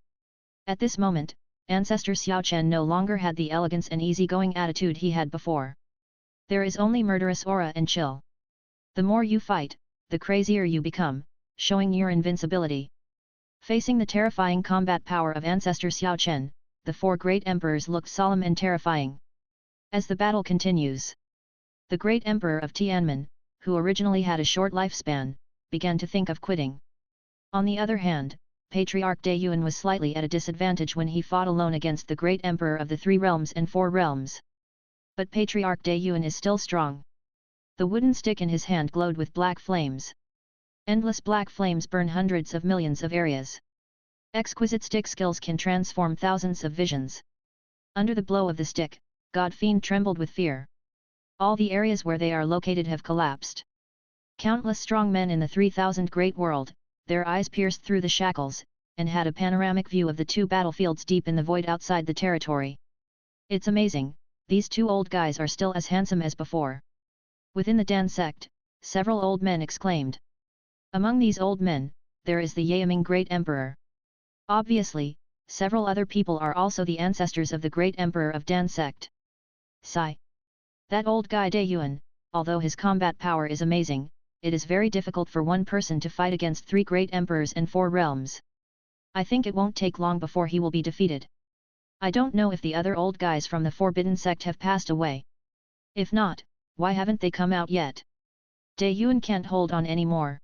At this moment, Ancestor Xiao Chen no longer had the elegance and easygoing attitude he had before. There is only murderous aura and chill. The more you fight, the crazier you become, showing your invincibility. Facing the terrifying combat power of Ancestor Xiao Chen, the 4 great emperors looked solemn and terrifying. As the battle continues, the great emperor of Tianmen, who originally had a short lifespan, began to think of quitting. On the other hand, Patriarch De Yuan was slightly at a disadvantage when he fought alone against the great emperor of the 3 realms and 4 realms. But Patriarch De Yuan is still strong. The wooden stick in his hand glowed with black flames. Endless black flames burn hundreds of millions of areas. Exquisite stick skills can transform thousands of visions. Under the blow of the stick, God Fiend trembled with fear. All the areas where they are located have collapsed. Countless strong men in the 3,000 great world, their eyes pierced through the shackles, and had a panoramic view of the two battlefields deep in the void outside the territory. It's amazing, these two old guys are still as handsome as before. Within the Dan sect, several old men exclaimed. Among these old men, there is the Yaming Great Emperor. Obviously, several other people are also the ancestors of the Great Emperor of Dan sect. Sigh. That old guy De Yuan, although his combat power is amazing, it is very difficult for one person to fight against 3 great emperors and 4 realms. I think it won't take long before he will be defeated. I don't know if the other old guys from the Forbidden Sect have passed away. If not, why haven't they come out yet? De Yuan can't hold on anymore.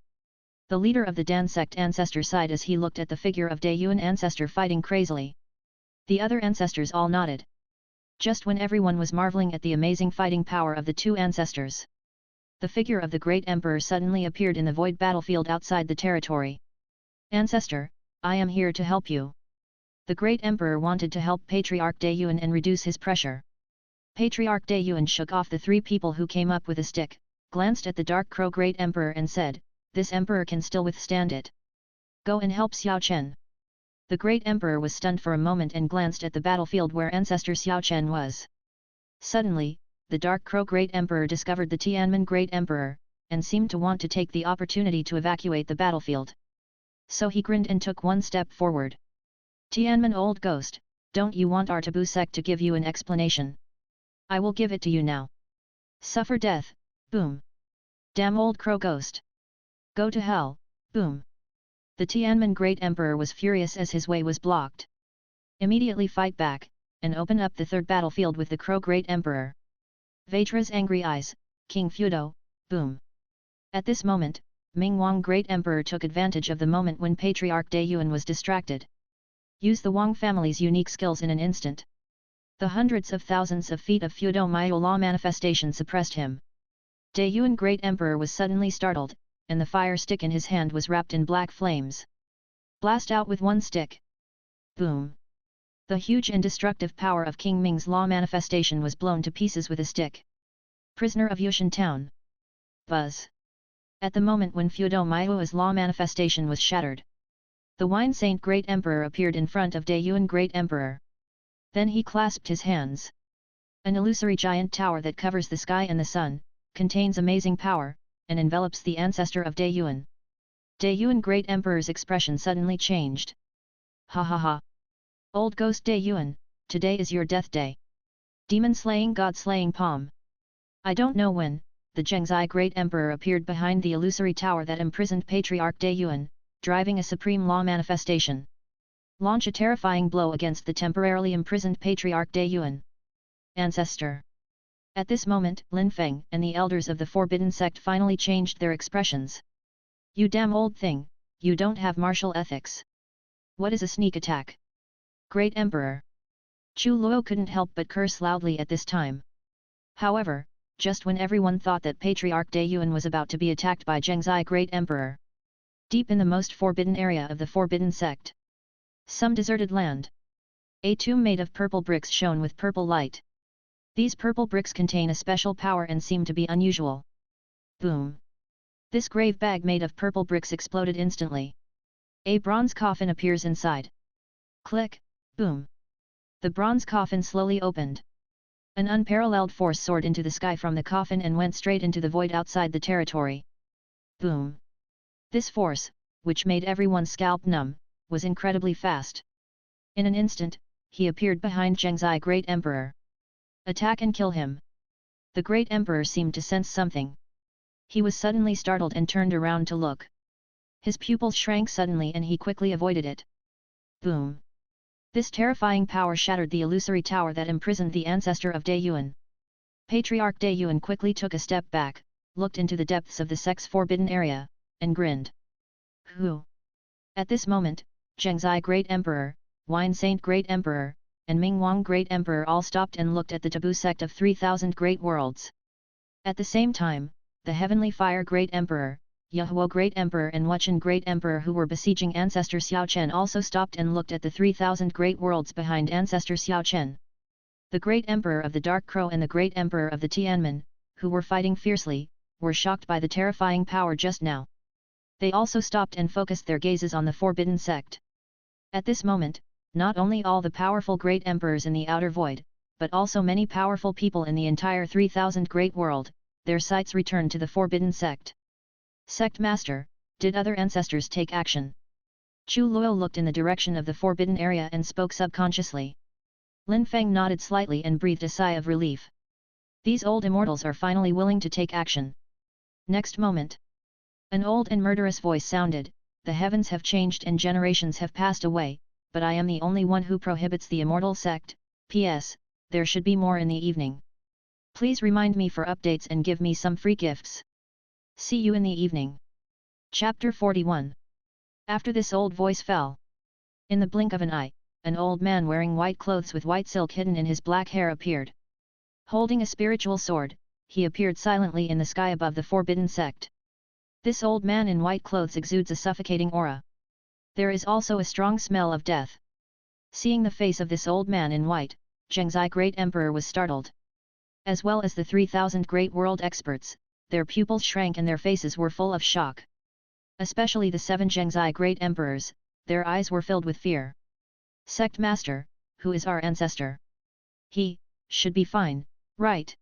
The leader of the Dan sect ancestor sighed as he looked at the figure of De Yuan ancestor fighting crazily. The other ancestors all nodded. Just when everyone was marveling at the amazing fighting power of the two ancestors, the figure of the great emperor suddenly appeared in the void battlefield outside the territory. Ancestor, I am here to help you. The great emperor wanted to help Patriarch De Yuan and reduce his pressure. Patriarch De Yuan shook off the 3 people who came up with a stick, glanced at the dark crow great emperor and said, "This emperor can still withstand it. Go and help Xiao Chen." The great emperor was stunned for a moment and glanced at the battlefield where ancestor Xiao Chen was. Suddenly, the dark crow great emperor discovered the Tianmen great emperor, and seemed to want to take the opportunity to evacuate the battlefield. So he grinned and took one step forward. "Tianmen old ghost, don't you want our Taboo Sect to give you an explanation? I will give it to you now. Suffer death, boom. Damn old crow ghost. Go to hell, boom." The Tianmen great emperor was furious as his way was blocked. Immediately fight back, and open up the 3rd battlefield with the crow great emperor. Vajra's angry eyes, King Fudo, boom. At this moment, Ming Wang great emperor took advantage of the moment when Patriarch De Yuan was distracted. Use the Wang family's unique skills in an instant. The hundreds of thousands of feet of Fudo Myo Law manifestation suppressed him. De Yuan great emperor was suddenly startled, and the fire stick in his hand was wrapped in black flames. Blast out with one stick. Boom. The huge and destructive power of King Ming's law manifestation was blown to pieces with a stick. Prisoner of Yushan Town. Buzz. At the moment when Fudo Myo's law manifestation was shattered, the Wine Saint Great Emperor appeared in front of De Yuan Great Emperor. Then he clasped his hands. An illusory giant tower that covers the sky and the sun, contains amazing power, and envelops the ancestor of De Yuan. De Yuan Great Emperor's expression suddenly changed. Ha ha ha! Old ghost De Yuan, today is your death day. Demon slaying God slaying palm. I don't know when, the Zhengzai Great Emperor appeared behind the illusory tower that imprisoned Patriarch De Yuan, driving a supreme law manifestation. Launch a terrifying blow against the temporarily imprisoned Patriarch De Yuan. Ancestor. At this moment, Lin Feng and the elders of the Forbidden Sect finally changed their expressions. You damn old thing, you don't have martial ethics. What is a sneak attack? Great Emperor. Chu Luo couldn't help but curse loudly at this time. However, just when everyone thought that Patriarch De Yuan was about to be attacked by Zhengzai Great Emperor, deep in the most forbidden area of the Forbidden Sect, some deserted land, a tomb made of purple bricks shone with purple light. These purple bricks contain a special power and seem to be unusual. Boom! This grave bag made of purple bricks exploded instantly. A bronze coffin appears inside. Click, boom! The bronze coffin slowly opened. An unparalleled force soared into the sky from the coffin and went straight into the void outside the territory. Boom! This force, which made everyone's scalp numb, was incredibly fast. In an instant, he appeared behind Zhengzai Great Emperor. Attack and kill him. The Great Emperor seemed to sense something. He was suddenly startled and turned around to look. His pupils shrank suddenly and he quickly avoided it. Boom! This terrifying power shattered the illusory tower that imprisoned the ancestor of De Yuan. Patriarch De Yuan quickly took a step back, looked into the depths of the sect's forbidden area, and grinned. Who? At this moment, Zhengzai Great Emperor, Wine Saint Great Emperor, and Ming Wang Great Emperor all stopped and looked at the Taboo Sect of 3,000 Great Worlds. At the same time, the Heavenly Fire Great Emperor, Yahuo Great Emperor and Wuchen Great Emperor who were besieging Ancestor Xiao Chen also stopped and looked at the 3,000 great worlds behind Ancestor Xiao Chen. The Great Emperor of the Dark Crow and the Great Emperor of the Tianmen, who were fighting fiercely, were shocked by the terrifying power just now. They also stopped and focused their gazes on the Forbidden Sect. At this moment, not only all the powerful great emperors in the outer void, but also many powerful people in the entire 3,000 great world, their sights returned to the Forbidden Sect. Sect Master, did other ancestors take action? Chu Luo looked in the direction of the forbidden area and spoke subconsciously. Lin Feng nodded slightly and breathed a sigh of relief. These old immortals are finally willing to take action. Next moment, an old and murderous voice sounded, the heavens have changed and generations have passed away, but I am the only one who prohibits the immortal sect. P.S. There should be more in the evening. Please remind me for updates and give me some free gifts. See you in the evening. Chapter 41. After this old voice fell. In the blink of an eye, an old man wearing white clothes with white silk hidden in his black hair appeared. Holding a spiritual sword, he appeared silently in the sky above the Forbidden Sect. This old man in white clothes exudes a suffocating aura. There is also a strong smell of death. Seeing the face of this old man in white, Zhengzai Great Emperor was startled. As well as the 3,000 great world experts, their pupils shrank and their faces were full of shock. Especially the 7 Zhengzai Great Emperors, their eyes were filled with fear. Sect Master, who is our ancestor? He should be fine, right?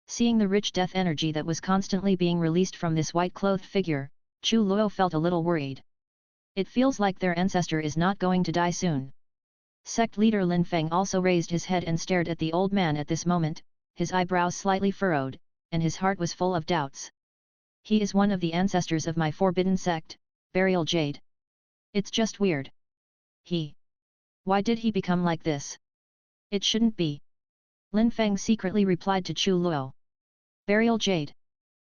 Seeing the rich death energy that was constantly being released from this white-clothed figure, Chu Luo felt a little worried. It feels like their ancestor is not going to die soon. Sect leader Lin Feng also raised his head and stared at the old man at this moment, his eyebrows slightly furrowed, and his heart was full of doubts. He is one of the ancestors of my Forbidden Sect, Burial Jade. It's just weird. Why did he become like this? It shouldn't be. Lin Feng secretly replied to Chu Luo. Burial Jade.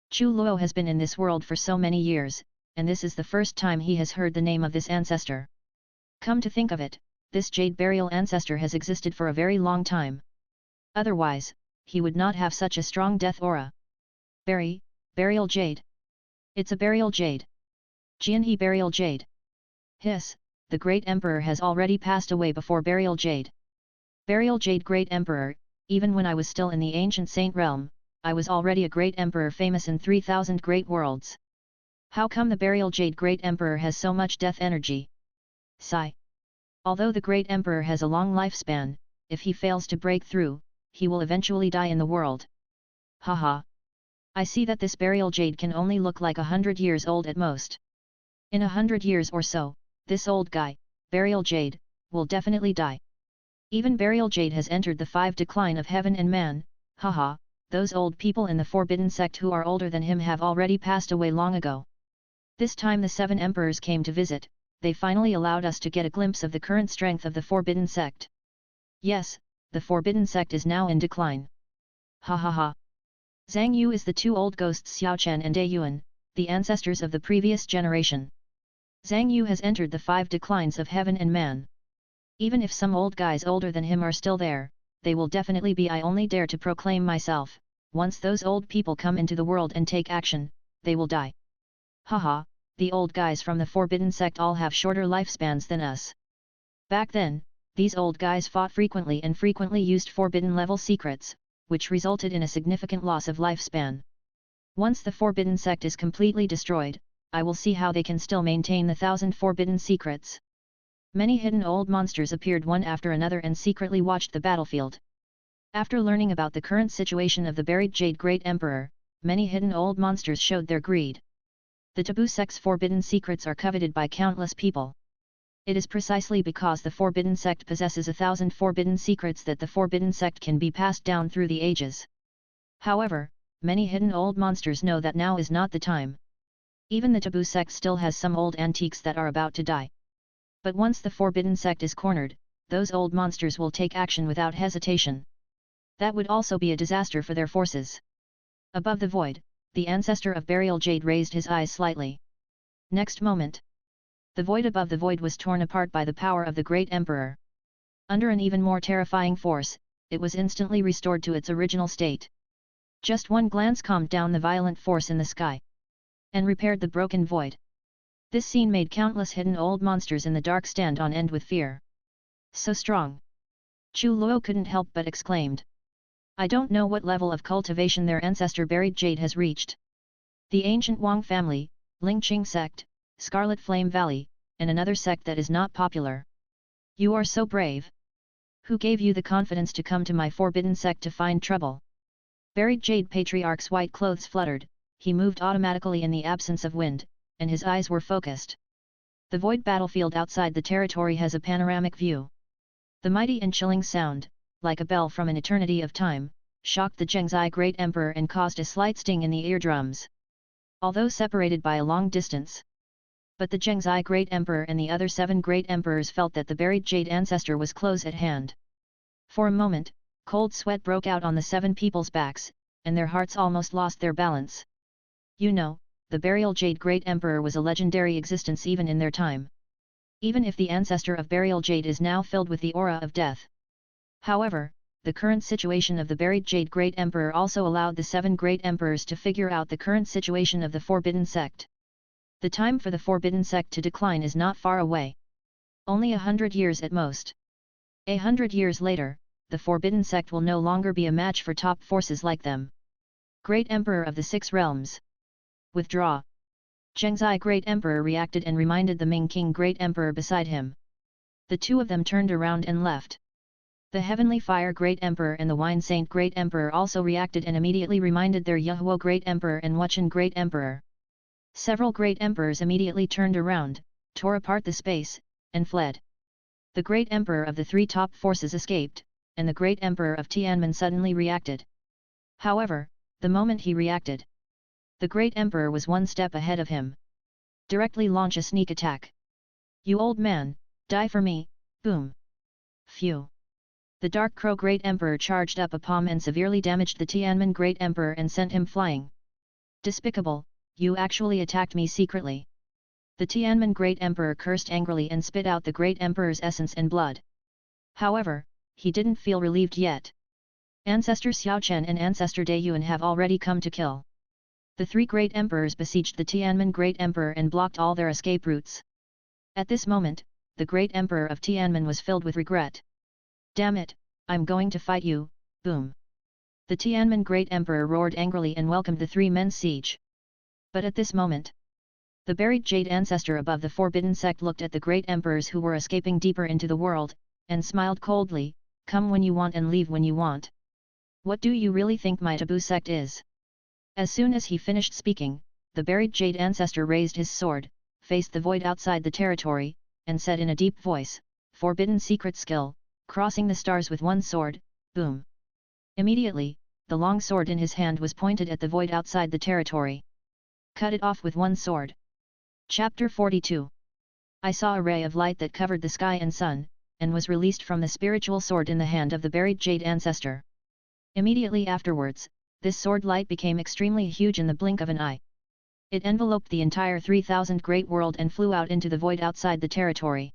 Chu Luo has been in this world for so many years, and this is the first time he has heard the name of this ancestor. Come to think of it, this Jade Burial ancestor has existed for a very long time. Otherwise, he would not have such a strong death aura. Burial Jade. It's a Burial Jade. Jianhe Burial Jade. Hiss, the Great Emperor has already passed away before Burial Jade. Burial Jade Great Emperor, even when I was still in the ancient Saint Realm, I was already a Great Emperor famous in 3,000 great worlds. How come the Burial Jade Great Emperor has so much death energy? Sigh. Although the Great Emperor has a long lifespan, if he fails to break through, he will eventually die in the world. Haha. I see that this Burial Jade can only look like 100 years old at most. In 100 years or so, this old guy, Burial Jade, will definitely die. Even Burial Jade has entered the 5 decline of heaven and man, haha, those old people in the Forbidden Sect who are older than him have already passed away long ago. This time the 7 emperors came to visit, they finally allowed us to get a glimpse of the current strength of the Forbidden Sect. Yes, the Forbidden Sect is now in decline. Ha ha ha. Zhang Yu is the 2 old ghosts Xiao Chen and Dai Yuan, the ancestors of the previous generation. Zhang Yu has entered the 5 declines of heaven and man. Even if some old guys older than him are still there, they will definitely be. I only dare to proclaim myself, once those old people come into the world and take action, they will die. Haha, the old guys from the Forbidden Sect all have shorter lifespans than us. Back then, these old guys fought frequently and frequently used forbidden level secrets, which resulted in a significant loss of lifespan. Once the Forbidden Sect is completely destroyed, I will see how they can still maintain the 1,000 forbidden secrets. Many hidden old monsters appeared one after another and secretly watched the battlefield. After learning about the current situation of the buried Jade Great Emperor, many hidden old monsters showed their greed. The Taboo Sect's forbidden secrets are coveted by countless people. It is precisely because the Forbidden Sect possesses 1,000 forbidden secrets that the Forbidden Sect can be passed down through the ages. However, many hidden old monsters know that now is not the time. Even the Taboo Sect still has some old antiques that are about to die. But once the Forbidden Sect is cornered, those old monsters will take action without hesitation. That would also be a disaster for their forces. Above the void, the ancestor of Burial Jade raised his eyes slightly. Next moment, the void above the void was torn apart by the power of the Great Emperor. Under an even more terrifying force, it was instantly restored to its original state. Just one glance calmed down the violent force in the sky. and repaired the broken void. This scene made countless hidden old monsters in the dark stand on end with fear. So strong! Chu Luo couldn't help but exclaimed. I don't know what level of cultivation their ancestor buried jade has reached. The ancient Wang family, Lingqing sect, Scarlet Flame Valley, and another sect that is not popular. You are so brave. Who gave you the confidence to come to my forbidden sect to find trouble? Buried Jade Patriarch's white clothes fluttered, he moved automatically in the absence of wind, and his eyes were focused. The void battlefield outside the territory has a panoramic view. The mighty and chilling sound, like a bell from an eternity of time, shocked the Zhengzai Great Emperor and caused a slight sting in the eardrums. Although separated by a long distance. But the Zhengzai Great Emperor and the other 7 Great Emperors felt that the buried Jade ancestor was close at hand. For a moment, cold sweat broke out on the 7 people's backs, and their hearts almost lost their balance. You know, the burial Jade Great Emperor was a legendary existence even in their time. Even if the ancestor of burial Jade is now filled with the aura of death. However, the current situation of the buried Jade Great Emperor also allowed the 7 Great Emperors to figure out the current situation of the Forbidden Sect. The time for the Forbidden Sect to decline is not far away. Only 100 years at most. 100 years later, the Forbidden Sect will no longer be a match for top forces like them. Great Emperor of the 6 Realms. Withdraw. Zhengzai Great Emperor reacted and reminded the Ming King Great Emperor beside him. The two of them turned around and left. The Heavenly Fire Great Emperor and the Wine Saint Great Emperor also reacted and immediately reminded their Yehuo Great Emperor and Wuchen Great Emperor. Several Great Emperors immediately turned around, tore apart the space, and fled. The Great Emperor of the 3 top forces escaped, and the Great Emperor of Tianmen suddenly reacted. However, the moment he reacted, the Great Emperor was 1 step ahead of him. Directly launch a sneak attack. You old man, die for me, boom. Phew. The Dark Crow Great Emperor charged up a palm and severely damaged the Tianmen Great Emperor and sent him flying. Despicable, you actually attacked me secretly. The Tianmen Great Emperor cursed angrily and spit out the Great Emperor's essence and blood. However, he didn't feel relieved yet. Ancestor Xiao Chen and Ancestor De Yuan have already come to kill. The 3 Great Emperors besieged the Tianmen Great Emperor and blocked all their escape routes. At this moment, the Great Emperor of Tianmen was filled with regret. Damn it, I'm going to fight you, boom. The Tianmen Great Emperor roared angrily and welcomed the 3 men's siege. But at this moment, the buried Jade ancestor above the Forbidden Sect looked at the Great Emperors who were escaping deeper into the world, and smiled coldly, come when you want and leave when you want. What do you really think my Taboo Sect is? As soon as he finished speaking, the buried Jade ancestor raised his sword, faced the void outside the territory, and said in a deep voice, Forbidden Secret Skill, crossing the stars with 1 sword, boom. Immediately, the long sword in his hand was pointed at the void outside the territory. Cut it off with 1 sword. Chapter 42. I saw a ray of light that covered the sky and sun, and was released from the spiritual sword in the hand of the buried Jade ancestor. Immediately afterwards, this sword light became extremely huge in the blink of an eye. It enveloped the entire 3000 great world and flew out into the void outside the territory.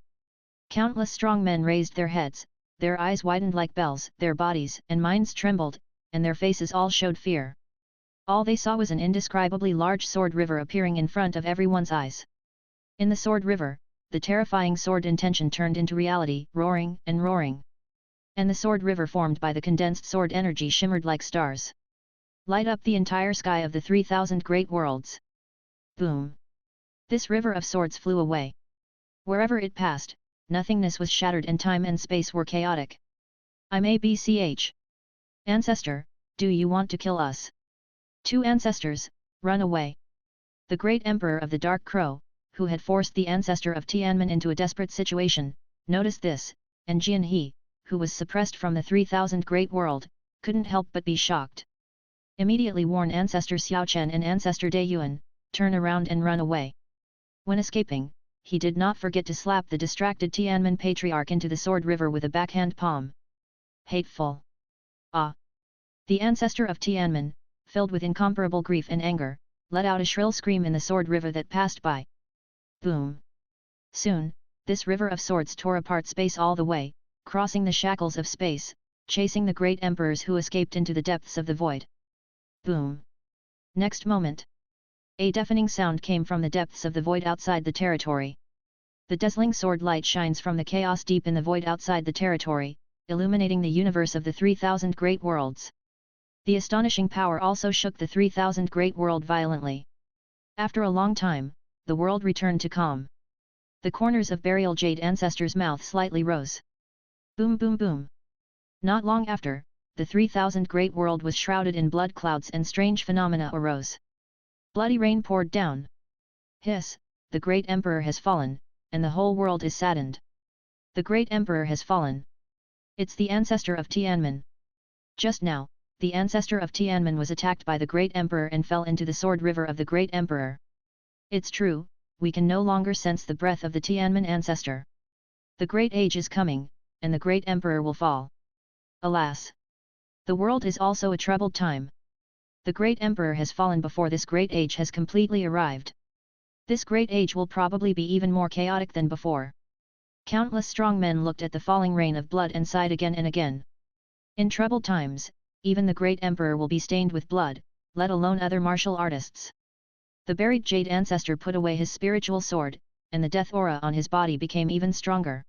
Countless strong men raised their heads, their eyes widened like bells, their bodies and minds trembled, and their faces all showed fear. All they saw was an indescribably large sword river appearing in front of everyone's eyes. In the sword river, the terrifying sword intention turned into reality, roaring and roaring. And the sword river formed by the condensed sword energy shimmered like stars. Light up the entire sky of the 3000 great worlds. Boom! This river of swords flew away. Wherever it passed, nothingness was shattered and time and space were chaotic. I'm ABCH. Ancestor, do you want to kill us? 2 ancestors, run away. The great emperor of the Dark Crow, who had forced the ancestor of Tianmen into a desperate situation, noticed this, and Jian He, who was suppressed from the 3000 great world, couldn't help but be shocked. Immediately warn Ancestor Xiao Chen and Ancestor De Yuan, turn around and run away. When escaping, he did not forget to slap the distracted Tianmen Patriarch into the sword river with a backhand palm. Hateful! Ah! The ancestor of Tianmen, filled with incomparable grief and anger, let out a shrill scream in the sword river that passed by. Boom! Soon, this river of swords tore apart space all the way, crossing the shackles of space, chasing the great emperors who escaped into the depths of the void. Boom! Next moment, A deafening sound came from the depths of the void outside the territory. The dazzling sword light shines from the chaos deep in the void outside the territory, illuminating the universe of the 3,000 great worlds. The astonishing power also shook the 3,000 great world violently. After a long time, the world returned to calm. The corners of Burial Jade Ancestor's mouth slightly rose. Boom boom boom. Not long after, the 3,000 great world was shrouded in blood clouds and strange phenomena arose. Bloody rain poured down. Hiss, the great emperor has fallen, and the whole world is saddened. The great emperor has fallen. It's the ancestor of Tianmen. Just now, the ancestor of Tianmen was attacked by the great emperor and fell into the sword river of the great emperor. It's true, we can no longer sense the breath of the Tianmen ancestor. The great age is coming, and the great emperor will fall. Alas! The world is also a troubled time. The great emperor has fallen before this great age has completely arrived. This great age will probably be even more chaotic than before. Countless strong men looked at the falling rain of blood and sighed again and again. In troubled times, even the great emperor will be stained with blood, let alone other martial artists. The buried Jade Ancestor put away his spiritual sword, and the death aura on his body became even stronger.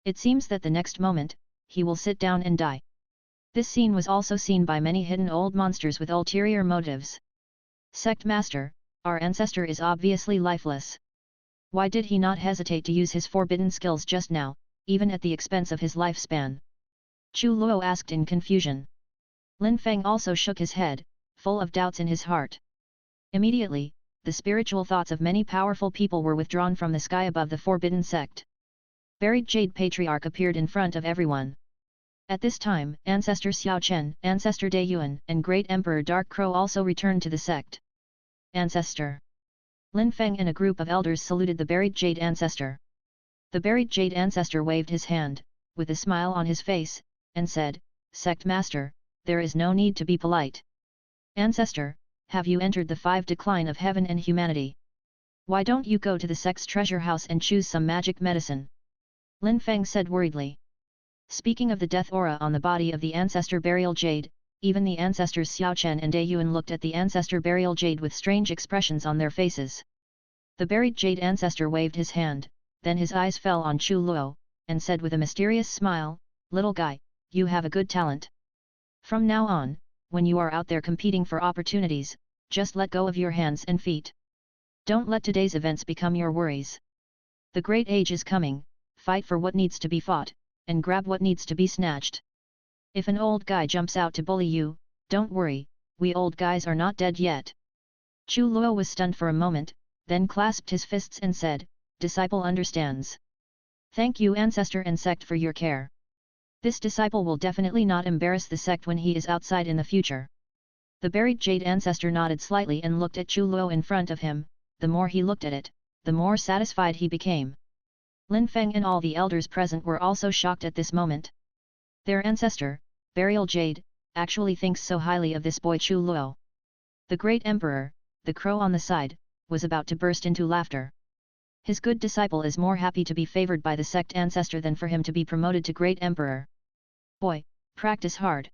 It seems that the next moment, he will sit down and die. This scene was also seen by many hidden old monsters with ulterior motives. Sect Master, our ancestor is obviously lifeless. Why did he not hesitate to use his forbidden skills just now, even at the expense of his lifespan? Chu Luo asked in confusion. Lin Feng also shook his head, full of doubts in his heart. Immediately, the spiritual thoughts of many powerful people were withdrawn from the sky above the forbidden sect. Buried Jade Patriarch appeared in front of everyone. At this time, Ancestor Xiao Chen, Ancestor De Yuan, and Great Emperor Dark Crow also returned to the sect. Ancestor. Lin Feng and a group of elders saluted the buried Jade Ancestor. The buried Jade Ancestor waved his hand, with a smile on his face, and said, Sect Master, there is no need to be polite. Ancestor, have you entered the 5 decline of heaven and humanity? Why don't you go to the sect's treasure house and choose some magic medicine? Lin Feng said worriedly. Speaking of the death aura on the body of the Ancestor Burial Jade, even the ancestors Xiao Chen and De Yuan looked at the Ancestor Burial Jade with strange expressions on their faces. The buried Jade Ancestor waved his hand, then his eyes fell on Chu Luo, and said with a mysterious smile, Little guy, you have a good talent. From now on, when you are out there competing for opportunities, just let go of your hands and feet. Don't let today's events become your worries. The great age is coming, fight for what needs to be fought, and grab what needs to be snatched. If an old guy jumps out to bully you, don't worry, we old guys are not dead yet. Chu Luo was stunned for a moment, then clasped his fists and said, Disciple understands. Thank you Ancestor and Sect for your care. This disciple will definitely not embarrass the sect when he is outside in the future. The buried Jade Ancestor nodded slightly and looked at Chu Luo in front of him. The more he looked at it, the more satisfied he became. Lin Feng and all the elders present were also shocked at this moment. Their ancestor, Burial Jade, actually thinks so highly of this boy Chu Luo. The great emperor, the crow on the side, was about to burst into laughter. His good disciple is more happy to be favored by the sect ancestor than for him to be promoted to great emperor. Boy, practice hard.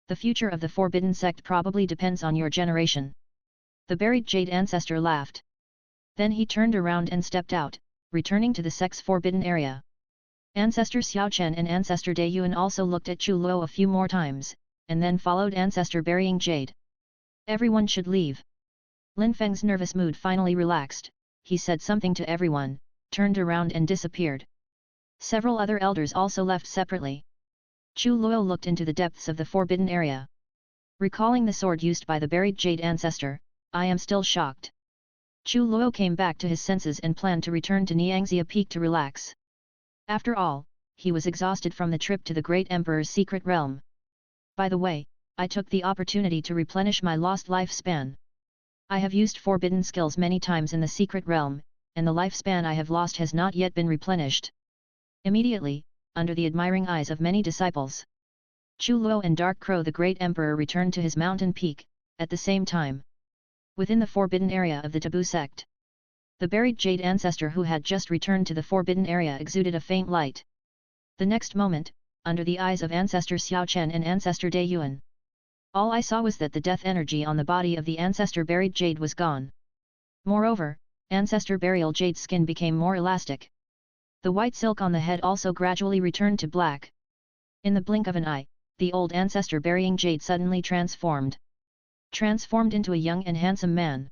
The future of the forbidden sect probably depends on your generation. The buried Jade Ancestor laughed. Then he turned around and stepped out, returning to the sect's forbidden area. Ancestor Xiao Chen and Ancestor De Yuan also looked at Chu Luo a few more times, and then followed Ancestor Burying Jade. Everyone should leave. Lin Feng's nervous mood finally relaxed, he said something to everyone, turned around and disappeared. Several other elders also left separately. Chu Luo looked into the depths of the forbidden area. Recalling the sword used by the buried Jade Ancestor, I am still shocked. Chu Luo came back to his senses and planned to return to Niangxia Peak to relax. After all, he was exhausted from the trip to the Great Emperor's secret realm. By the way, I took the opportunity to replenish my lost lifespan. I have used forbidden skills many times in the secret realm, and the lifespan I have lost has not yet been replenished. Immediately, under the admiring eyes of many disciples, Chu Luo and Dark Crow the Great Emperor returned to his mountain peak, at the same time. Within the forbidden area of the Taboo Sect, the buried Jade Ancestor who had just returned to the forbidden area exuded a faint light. The next moment, under the eyes of Ancestor Xiao Chen and Ancestor De Yuan, all I saw was that the death energy on the body of the Ancestor buried Jade was gone. Moreover, ancestor burial jade's skin became more elastic. The white silk on the head also gradually returned to black. In the blink of an eye, the old ancestor burying jade suddenly transformed into a young and handsome man.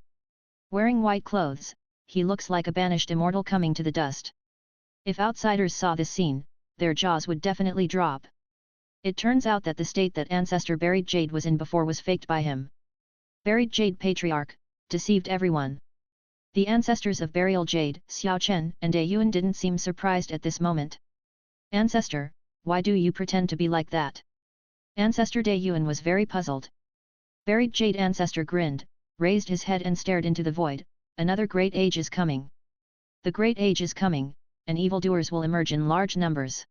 Wearing white clothes, he looks like a banished immortal coming to the dust. If outsiders saw this scene, their jaws would definitely drop. It turns out that the state that ancestor buried jade was in before was faked by him. Buried jade patriarch, deceived everyone. The ancestors of burial jade, Xiao Chen and De Yuan didn't seem surprised at this moment. Ancestor, why do you pretend to be like that? Ancestor De Yuan was very puzzled. Buried jade ancestor grinned, raised his head and stared into the void. Another great age is coming. The great age is coming, and evildoers will emerge in large numbers.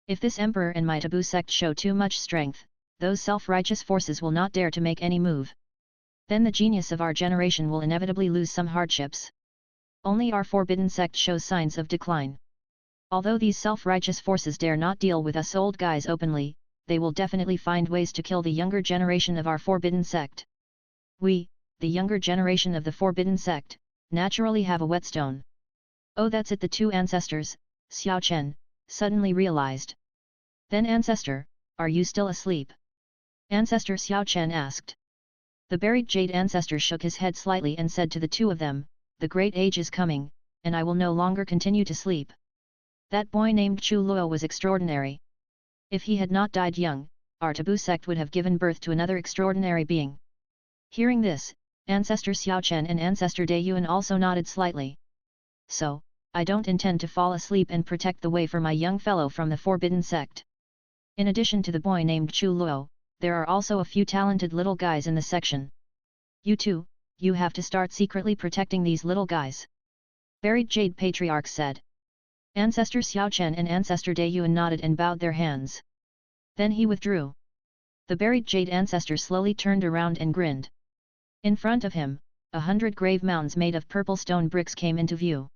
If this emperor and my Taboo Sect show too much strength, those self-righteous forces will not dare to make any move. Then the genius of our generation will inevitably lose some hardships. Only our forbidden sect shows signs of decline. Although these self-righteous forces dare not deal with us old guys openly, they will definitely find ways to kill the younger generation of our forbidden sect. We, the younger generation of the forbidden sect, naturally have a whetstone. Oh, that's it, the two ancestors, Xiao Chen, suddenly realized. Then ancestor, are you still asleep? Ancestor Xiao Chen asked. The buried jade ancestor shook his head slightly and said to the two of them, the great age is coming, and I will no longer continue to sleep. That boy named Chu Luo was extraordinary. If he had not died young, our Taboo Sect would have given birth to another extraordinary being. Hearing this, Ancestor Xiao Chen and Ancestor De Yuan also nodded slightly. So, I don't intend to fall asleep and protect the way for my young fellow from the forbidden sect. In addition to the boy named Chu Luo, there are also a few talented little guys in the section. You too, you have to start secretly protecting these little guys. Buried Jade Patriarch said. Ancestor Xiao Chen and Ancestor De Yuan nodded and bowed their hands. Then he withdrew. The buried Jade Ancestor slowly turned around and grinned. In front of him, 100 grave mounds made of purple stone bricks came into view.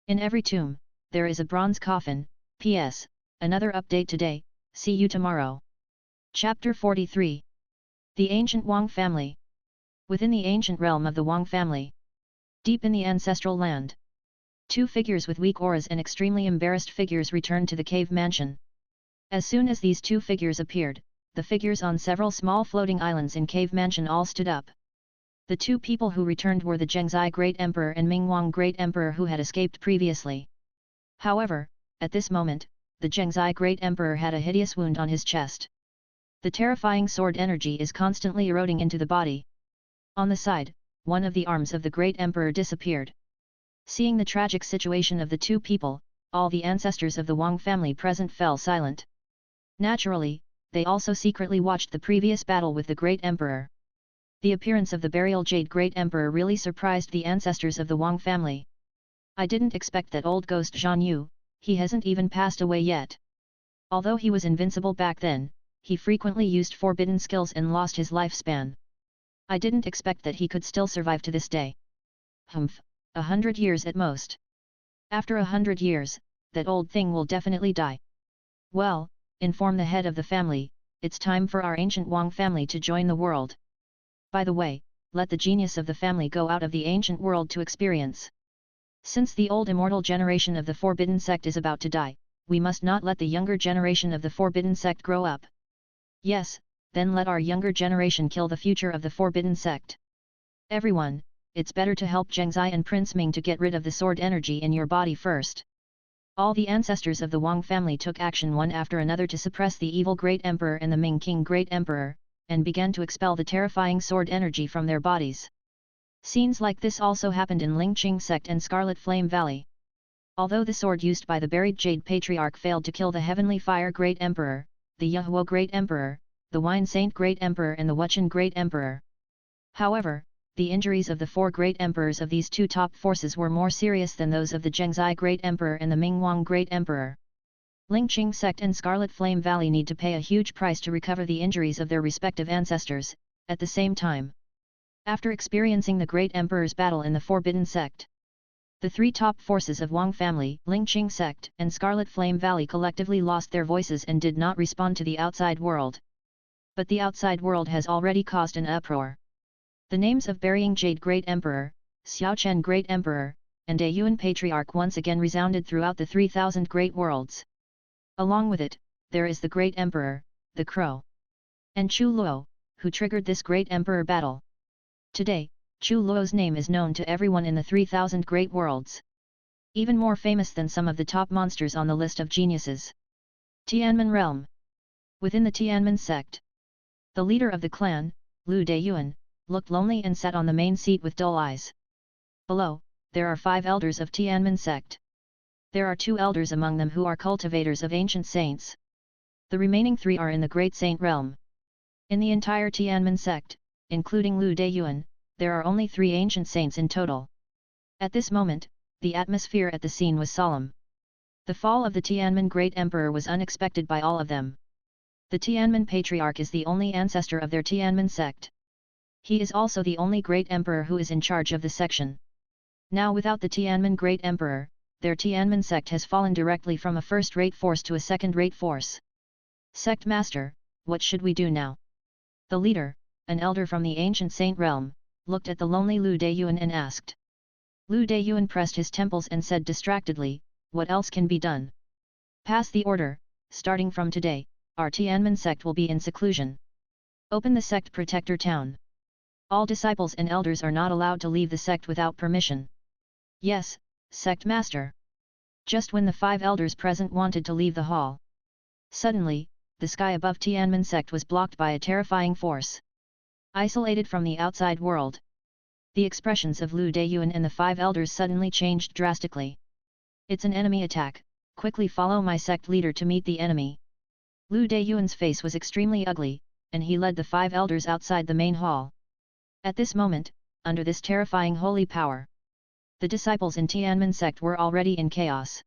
In every tomb, there is a bronze coffin. P.S. Another update today, see you tomorrow. Chapter 43. The Ancient Wang Family. Within the ancient realm of the Wang family, deep in the ancestral land, two figures with weak auras and extremely embarrassed figures returned to the cave mansion. As soon as these two figures appeared, the figures on several small floating islands in cave mansion all stood up. The two people who returned were the Zhengzai Great Emperor and Mingwang Great Emperor who had escaped previously. However, at this moment, the Zhengzai Great Emperor had a hideous wound on his chest. The terrifying sword energy is constantly eroding into the body. On the side, one of the arms of the Great Emperor disappeared. Seeing the tragic situation of the two people, all the ancestors of the Wang family present fell silent. Naturally, they also secretly watched the previous battle with the Great Emperor. The appearance of the burial Jade Great Emperor really surprised the ancestors of the Wang family. I didn't expect that old ghost Zhan Yu, he hasn't even passed away yet. Although he was invincible back then, he frequently used forbidden skills and lost his lifespan. I didn't expect that he could still survive to this day. 100 years at most. After 100 years, that old thing will definitely die. Well, inform the head of the family, it's time for our ancient Wang family to join the world. By the way, let the genius of the family go out of the ancient world to experience. Since the old immortal generation of the forbidden sect is about to die, we must not let the younger generation of the forbidden sect grow up. Yes, then let our younger generation kill the future of the forbidden sect. Everyone, it's better to help Zhengzai and Prince Ming to get rid of the sword energy in your body first. All the ancestors of the Wang family took action one after another to suppress the evil Great Emperor and the Ming King Great Emperor, and began to expel the terrifying sword energy from their bodies. Scenes like this also happened in Lingqing Sect and Scarlet Flame Valley. Although the sword used by the buried Jade Patriarch failed to kill the Heavenly Fire Great Emperor, the Yahuo Great Emperor, the Wine Saint Great Emperor and the Wuchen Great Emperor. However, the injuries of the four Great Emperors of these two top forces were more serious than those of the Zhengzai Great Emperor and the Mingwang Great Emperor. Lingqing Sect and Scarlet Flame Valley need to pay a huge price to recover the injuries of their respective ancestors. At the same time, after experiencing the Great Emperor's battle in the Forbidden Sect, the three top forces of Wang family, Lingqing Sect and Scarlet Flame Valley collectively lost their voices and did not respond to the outside world. But the outside world has already caused an uproar. The names of burying Jade Great Emperor, Xiao Chen Great Emperor, and a Yuan Patriarch once again resounded throughout the 3,000 great worlds. Along with it, there is the Great Emperor, the Crow. And Chu Luo, who triggered this Great Emperor battle. Today, Chu Luo's name is known to everyone in the 3,000 great worlds. Even more famous than some of the top monsters on the list of geniuses. Tianmen Realm. Within the Tianmen sect, the leader of the clan, Lu Deyuan, looked lonely and sat on the main seat with dull eyes. Below, there are 5 elders of Tianmen sect. There are 2 elders among them who are cultivators of ancient saints. The remaining 3 are in the Great Saint realm. In the entire Tianmen sect, including Lu Deyuan, there are only 3 ancient saints in total. At this moment, the atmosphere at the scene was solemn. The fall of the Tianmen Great Emperor was unexpected by all of them. The Tianmen Patriarch is the only ancestor of their Tianmen sect. He is also the only Great Emperor who is in charge of the section. Now without the Tianmen Great Emperor, their Tianmen sect has fallen directly from a first-rate force to a second-rate force. Sect Master, what should we do now? The leader, an elder from the ancient saint realm, looked at the lonely Lu Deyuan and asked. Lu Deyuan pressed his temples and said distractedly, what else can be done? Pass the order, starting from today, our Tianmen sect will be in seclusion. Open the sect protector town. All disciples and elders are not allowed to leave the sect without permission. Yes, Sect Master. Just when the 5 elders present wanted to leave the hall, suddenly, the sky above Tianmen sect was blocked by a terrifying force. Isolated from the outside world. The expressions of Lu Deyuan and the 5 elders suddenly changed drastically. It's an enemy attack, quickly follow my sect leader to meet the enemy. Lu Deyuan's face was extremely ugly, and he led the 5 elders outside the main hall. At this moment, under this terrifying holy power, the disciples in Tianmen sect were already in chaos.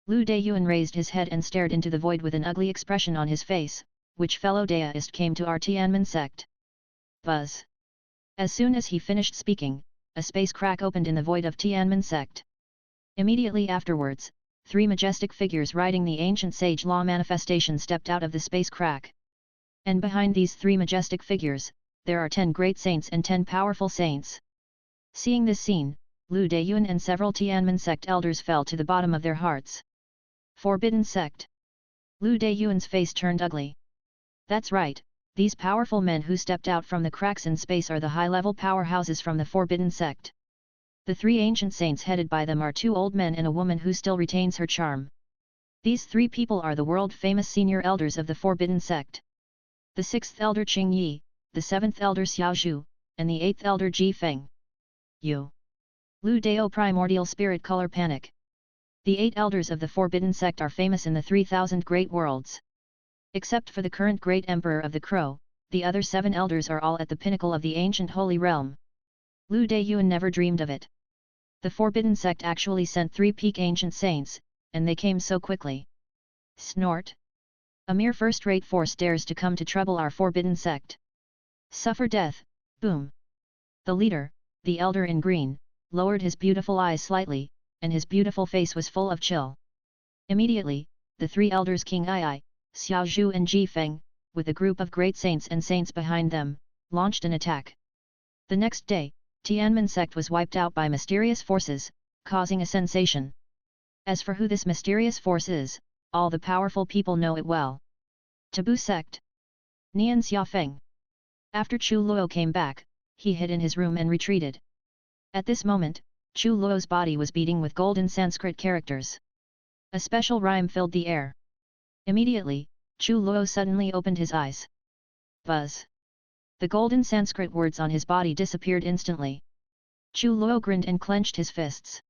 Lu Deyuan raised his head and stared into the void with an ugly expression on his face, which fellow deist came to our Tianmen sect? Buzz. As soon as he finished speaking, a space crack opened in the void of Tianmen sect. Immediately afterwards, 3 majestic figures riding the ancient sage law manifestation stepped out of the space crack. And behind these 3 majestic figures, there are 10 great saints and 10 powerful saints. Seeing this scene, Lu Deyuan and several Tianmen sect elders fell to the bottom of their hearts. Forbidden sect. Lu Deyuan's face turned ugly. That's right, these powerful men who stepped out from the cracks in space are the high-level powerhouses from the Forbidden sect. The 3 ancient saints headed by them are 2 old men and a woman who still retains her charm. These 3 people are the world-famous senior elders of the Forbidden sect. The 6th elder Qing Yi, the 7th elder Xiao Zhu, and the 8th elder Ji Feng. You. Lu Dao Primordial Spirit Color Panic. The 8 elders of the Forbidden sect are famous in the 3,000 great worlds. Except for the current Great Emperor of the Crow, the other 7 elders are all at the pinnacle of the ancient holy realm. Lu Deyuan never dreamed of it. The Forbidden sect actually sent 3 peak ancient saints, and they came so quickly. Snort. A mere first-rate force dares to come to trouble our Forbidden sect. Suffer death, boom. The leader, the elder in green, lowered his beautiful eyes slightly, and his beautiful face was full of chill. Immediately, the 3 elders King Ai, Xiao Zhu and Ji Feng, with a group of great saints and saints behind them, launched an attack. The next day, Tianmen sect was wiped out by mysterious forces, causing a sensation. As for who this mysterious force is, all the powerful people know it well. Taboo Sect. Nian Xiaofeng. After Chu Luo came back, he hid in his room and retreated. At this moment, Chu Luo's body was beating with golden Sanskrit characters. A special rhyme filled the air. Immediately, Chu Luo suddenly opened his eyes. Buzz. The golden Sanskrit words on his body disappeared instantly. Chu Luo grinned and clenched his fists.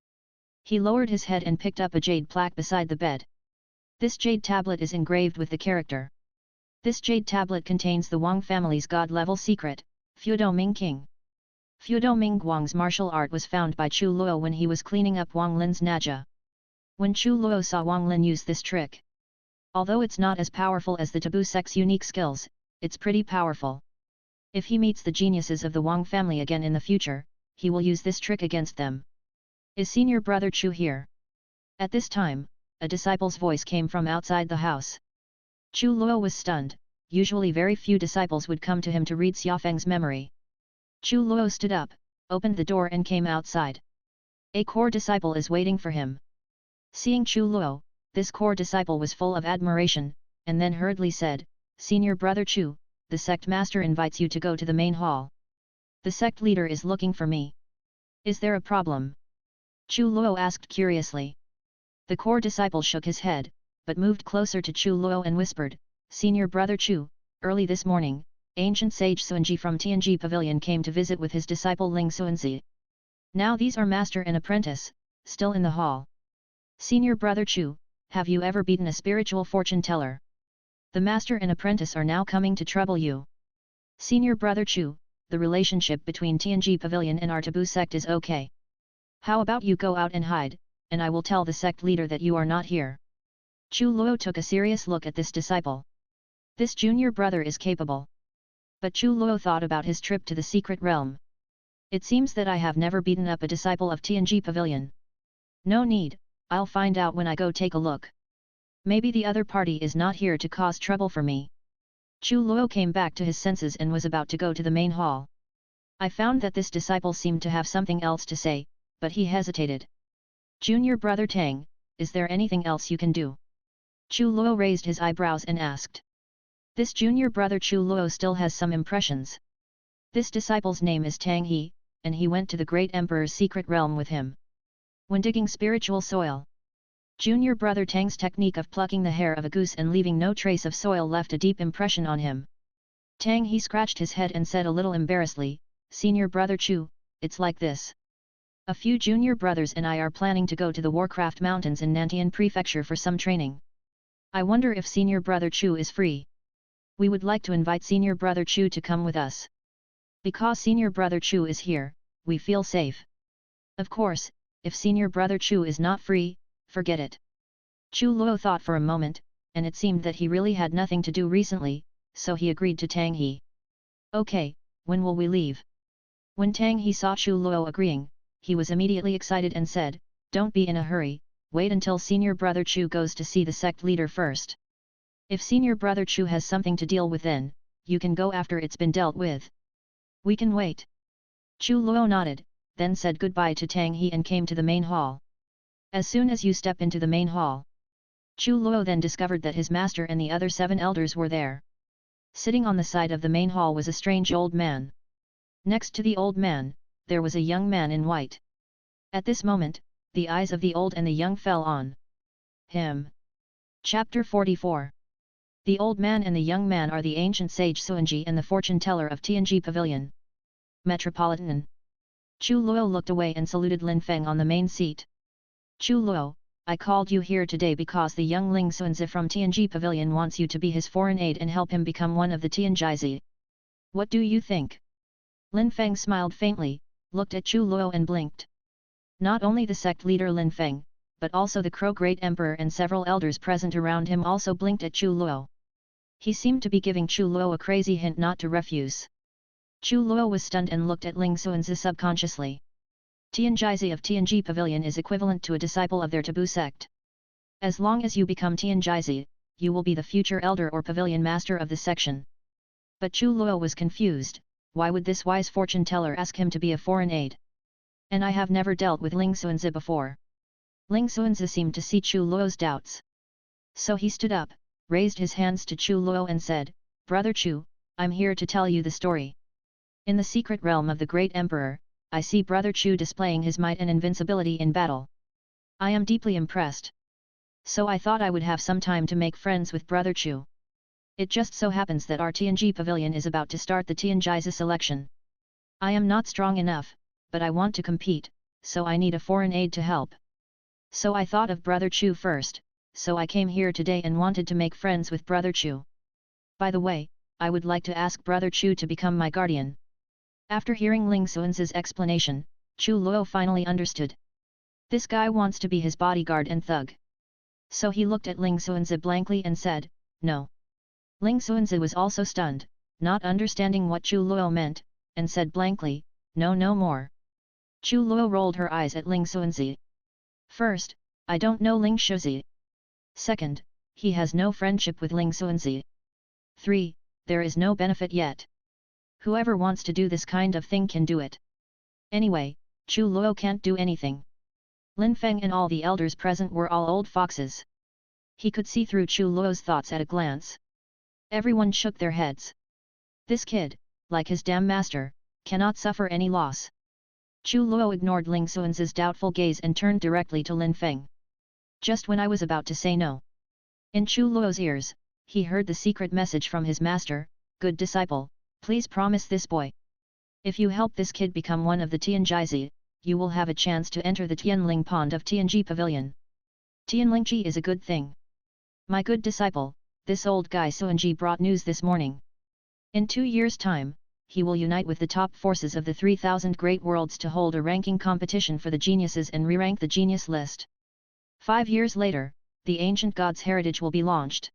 He lowered his head and picked up a jade plaque beside the bed. This jade tablet is engraved with the character. This jade tablet contains the Wang family's god-level secret, Fudo Ming King. Fudo Ming Guang's martial art was found by Chu Luo when he was cleaning up Wang Lin's Naja. When Chu Luo saw Wang Lin use this trick, although it's not as powerful as the Taboo Sect's unique skills, it's pretty powerful. If he meets the geniuses of the Wang family again in the future, he will use this trick against them. Is senior brother Chu here? At this time, a disciple's voice came from outside the house. Chu Luo was stunned. Usually very few disciples would come to him to read Xiaofeng's memory. Chu Luo stood up, opened the door and came outside. A core disciple is waiting for him. Seeing Chu Luo, this core disciple was full of admiration, and then hurriedly said, "Senior brother Chu, the sect master invites you to go to the main hall. The sect leader is looking for me. Is there a problem?" Chu Luo asked curiously. The core disciple shook his head, but moved closer to Chu Luo and whispered, "Senior brother Chu, early this morning, ancient sage Xuanji from Tianji Pavilion came to visit with his disciple Ling Xuanzi. Now these are master and apprentice, still in the hall. Senior brother Chu, have you ever beaten a spiritual fortune teller? The master and apprentice are now coming to trouble you. Senior brother Chu, the relationship between Tianji Pavilion and our Taboo Sect is okay. How about you go out and hide, and I will tell the sect leader that you are not here." Chu Luo took a serious look at this disciple. This junior brother is capable. But Chu Luo thought about his trip to the secret realm. It seems that I have never beaten up a disciple of Tianji Pavilion. No need, I'll find out when I go take a look. Maybe the other party is not here to cause trouble for me. Chu Luo came back to his senses and was about to go to the main hall. I found that this disciple seemed to have something else to say, but he hesitated. "Junior brother Tang, is there anything else you can do?" Chu Luo raised his eyebrows and asked. This junior brother Chu Luo still has some impressions. This disciple's name is Tang He, and he went to the great emperor's secret realm with him. When digging spiritual soil, junior brother Tang's technique of plucking the hair of a goose and leaving no trace of soil left a deep impression on him. Tang He scratched his head and said a little embarrassedly, "Senior brother Chu, it's like this. A few junior brothers and I are planning to go to the Warcraft Mountains in Nantian Prefecture for some training. I wonder if senior brother Chu is free. We would like to invite senior brother Chu to come with us. Because senior brother Chu is here, we feel safe. Of course, if senior brother Chu is not free, forget it." Chu Luo thought for a moment, and it seemed that he really had nothing to do recently, so he agreed to Tang He. "Okay, when will we leave?" When Tang He saw Chu Luo agreeing, he was immediately excited and said, "Don't be in a hurry, wait until senior brother Chu goes to see the sect leader first. If senior brother Chu has something to deal with then, you can go after it's been dealt with. We can wait." Chu Luo nodded, then said goodbye to Tang He and came to the main hall. As soon as you step into the main hall, Chu Luo then discovered that his master and the other 7 elders were there. Sitting on the side of the main hall was a strange old man. Next to the old man, there was a young man in white. At this moment, the eyes of the old and the young fell on him. Chapter 44. The old man and the young man are the ancient sage Xuanji and the fortune teller of Tianji Pavilion. Metropolitan. Chu Luo looked away and saluted Lin Feng on the main seat. "Chu Luo, I called you here today because the young Ling Xuanzi from Tianji Pavilion wants you to be his foreign aide and help him become one of the Tianjaizi. What do you think?" Lin Feng smiled faintly, looked at Chu Luo and blinked. Not only the sect leader Lin Feng, but also the Crow Great Emperor and several elders present around him also blinked at Chu Luo. He seemed to be giving Chu Luo a crazy hint not to refuse. Chu Luo was stunned and looked at Ling Xuanzi subconsciously. Tianjaizi of Tianji Pavilion is equivalent to a disciple of their Taboo Sect. As long as you become Tianjaizi, you will be the future elder or pavilion master of the section. But Chu Luo was confused. Why would this wise fortune teller ask him to be a foreign aide? And I have never dealt with Ling Xuanzi before. Ling Xuanzi seemed to see Chu Luo's doubts. So he stood up, raised his hands to Chu Luo and said, "Brother Chu, I'm here to tell you the story. In the secret realm of the Great Emperor, I see Brother Chu displaying his might and invincibility in battle. I am deeply impressed. So I thought I would have some time to make friends with Brother Chu. It just so happens that our Tianji Pavilion is about to start the Tianjaizi selection. I am not strong enough, but I want to compete, so I need a foreign aide to help. So I thought of Brother Chu first, so I came here today and wanted to make friends with Brother Chu. By the way, I would like to ask Brother Chu to become my guardian." After hearing Ling Xuanzi's explanation, Chu Luo finally understood. This guy wants to be his bodyguard and thug. So he looked at Ling Xuanzi blankly and said, "No." Ling Xuanzi was also stunned, not understanding what Chu Luo meant, and said blankly, "No, no more." Chu Luo rolled her eyes at Ling Xuanzi. First, I don't know Ling Xuanzi. Second, he has no friendship with Ling Xuanzi. 3. There is no benefit yet. Whoever wants to do this kind of thing can do it. Anyway, Chu Luo can't do anything. Lin Feng and all the elders present were all old foxes. He could see through Chu Luo's thoughts at a glance. Everyone shook their heads. This kid, like his damn master, cannot suffer any loss. Chu Luo ignored Ling Xuanz's doubtful gaze and turned directly to Lin Feng. Just when I was about to say no. In Chu Luo's ears, he heard the secret message from his master, "Good disciple, please promise this boy. If you help this kid become one of the Tianjaizi, you will have a chance to enter the Tianling Pond of Tianji Pavilion. Tianlingji is a good thing. My good disciple, this old guy Suanji brought news this morning. In 2 years' time, he will unite with the top forces of the 3,000 great worlds to hold a ranking competition for the geniuses and re-rank the genius list. 5 years later, the ancient god's heritage will be launched.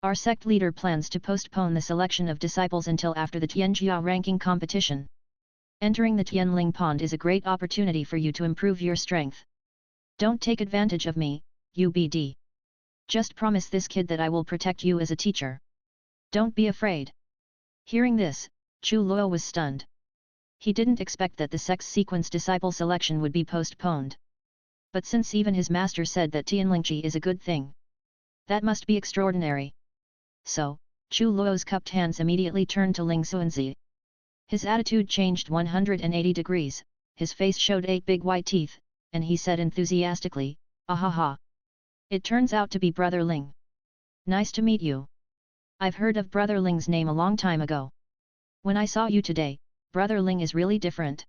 Our sect leader plans to postpone the selection of disciples until after the Tianjia ranking competition. Entering the Tianling Pond is a great opportunity for you to improve your strength. Don't take advantage of me, UBD. Just promise this kid that I will protect you as a teacher. Don't be afraid." Hearing this, Chu Luo was stunned. He didn't expect that the sect's sequence disciple selection would be postponed. But since even his master said that Tianlingji is a good thing, that must be extraordinary. So, Chu Luo's cupped hands immediately turned to Ling Xuanzi. His attitude changed 180 degrees, his face showed 8 big white teeth, and he said enthusiastically, "Ahaha! It turns out to be Brother Ling. Nice to meet you. I've heard of Brother Ling's name a long time ago. When I saw you today, Brother Ling is really different.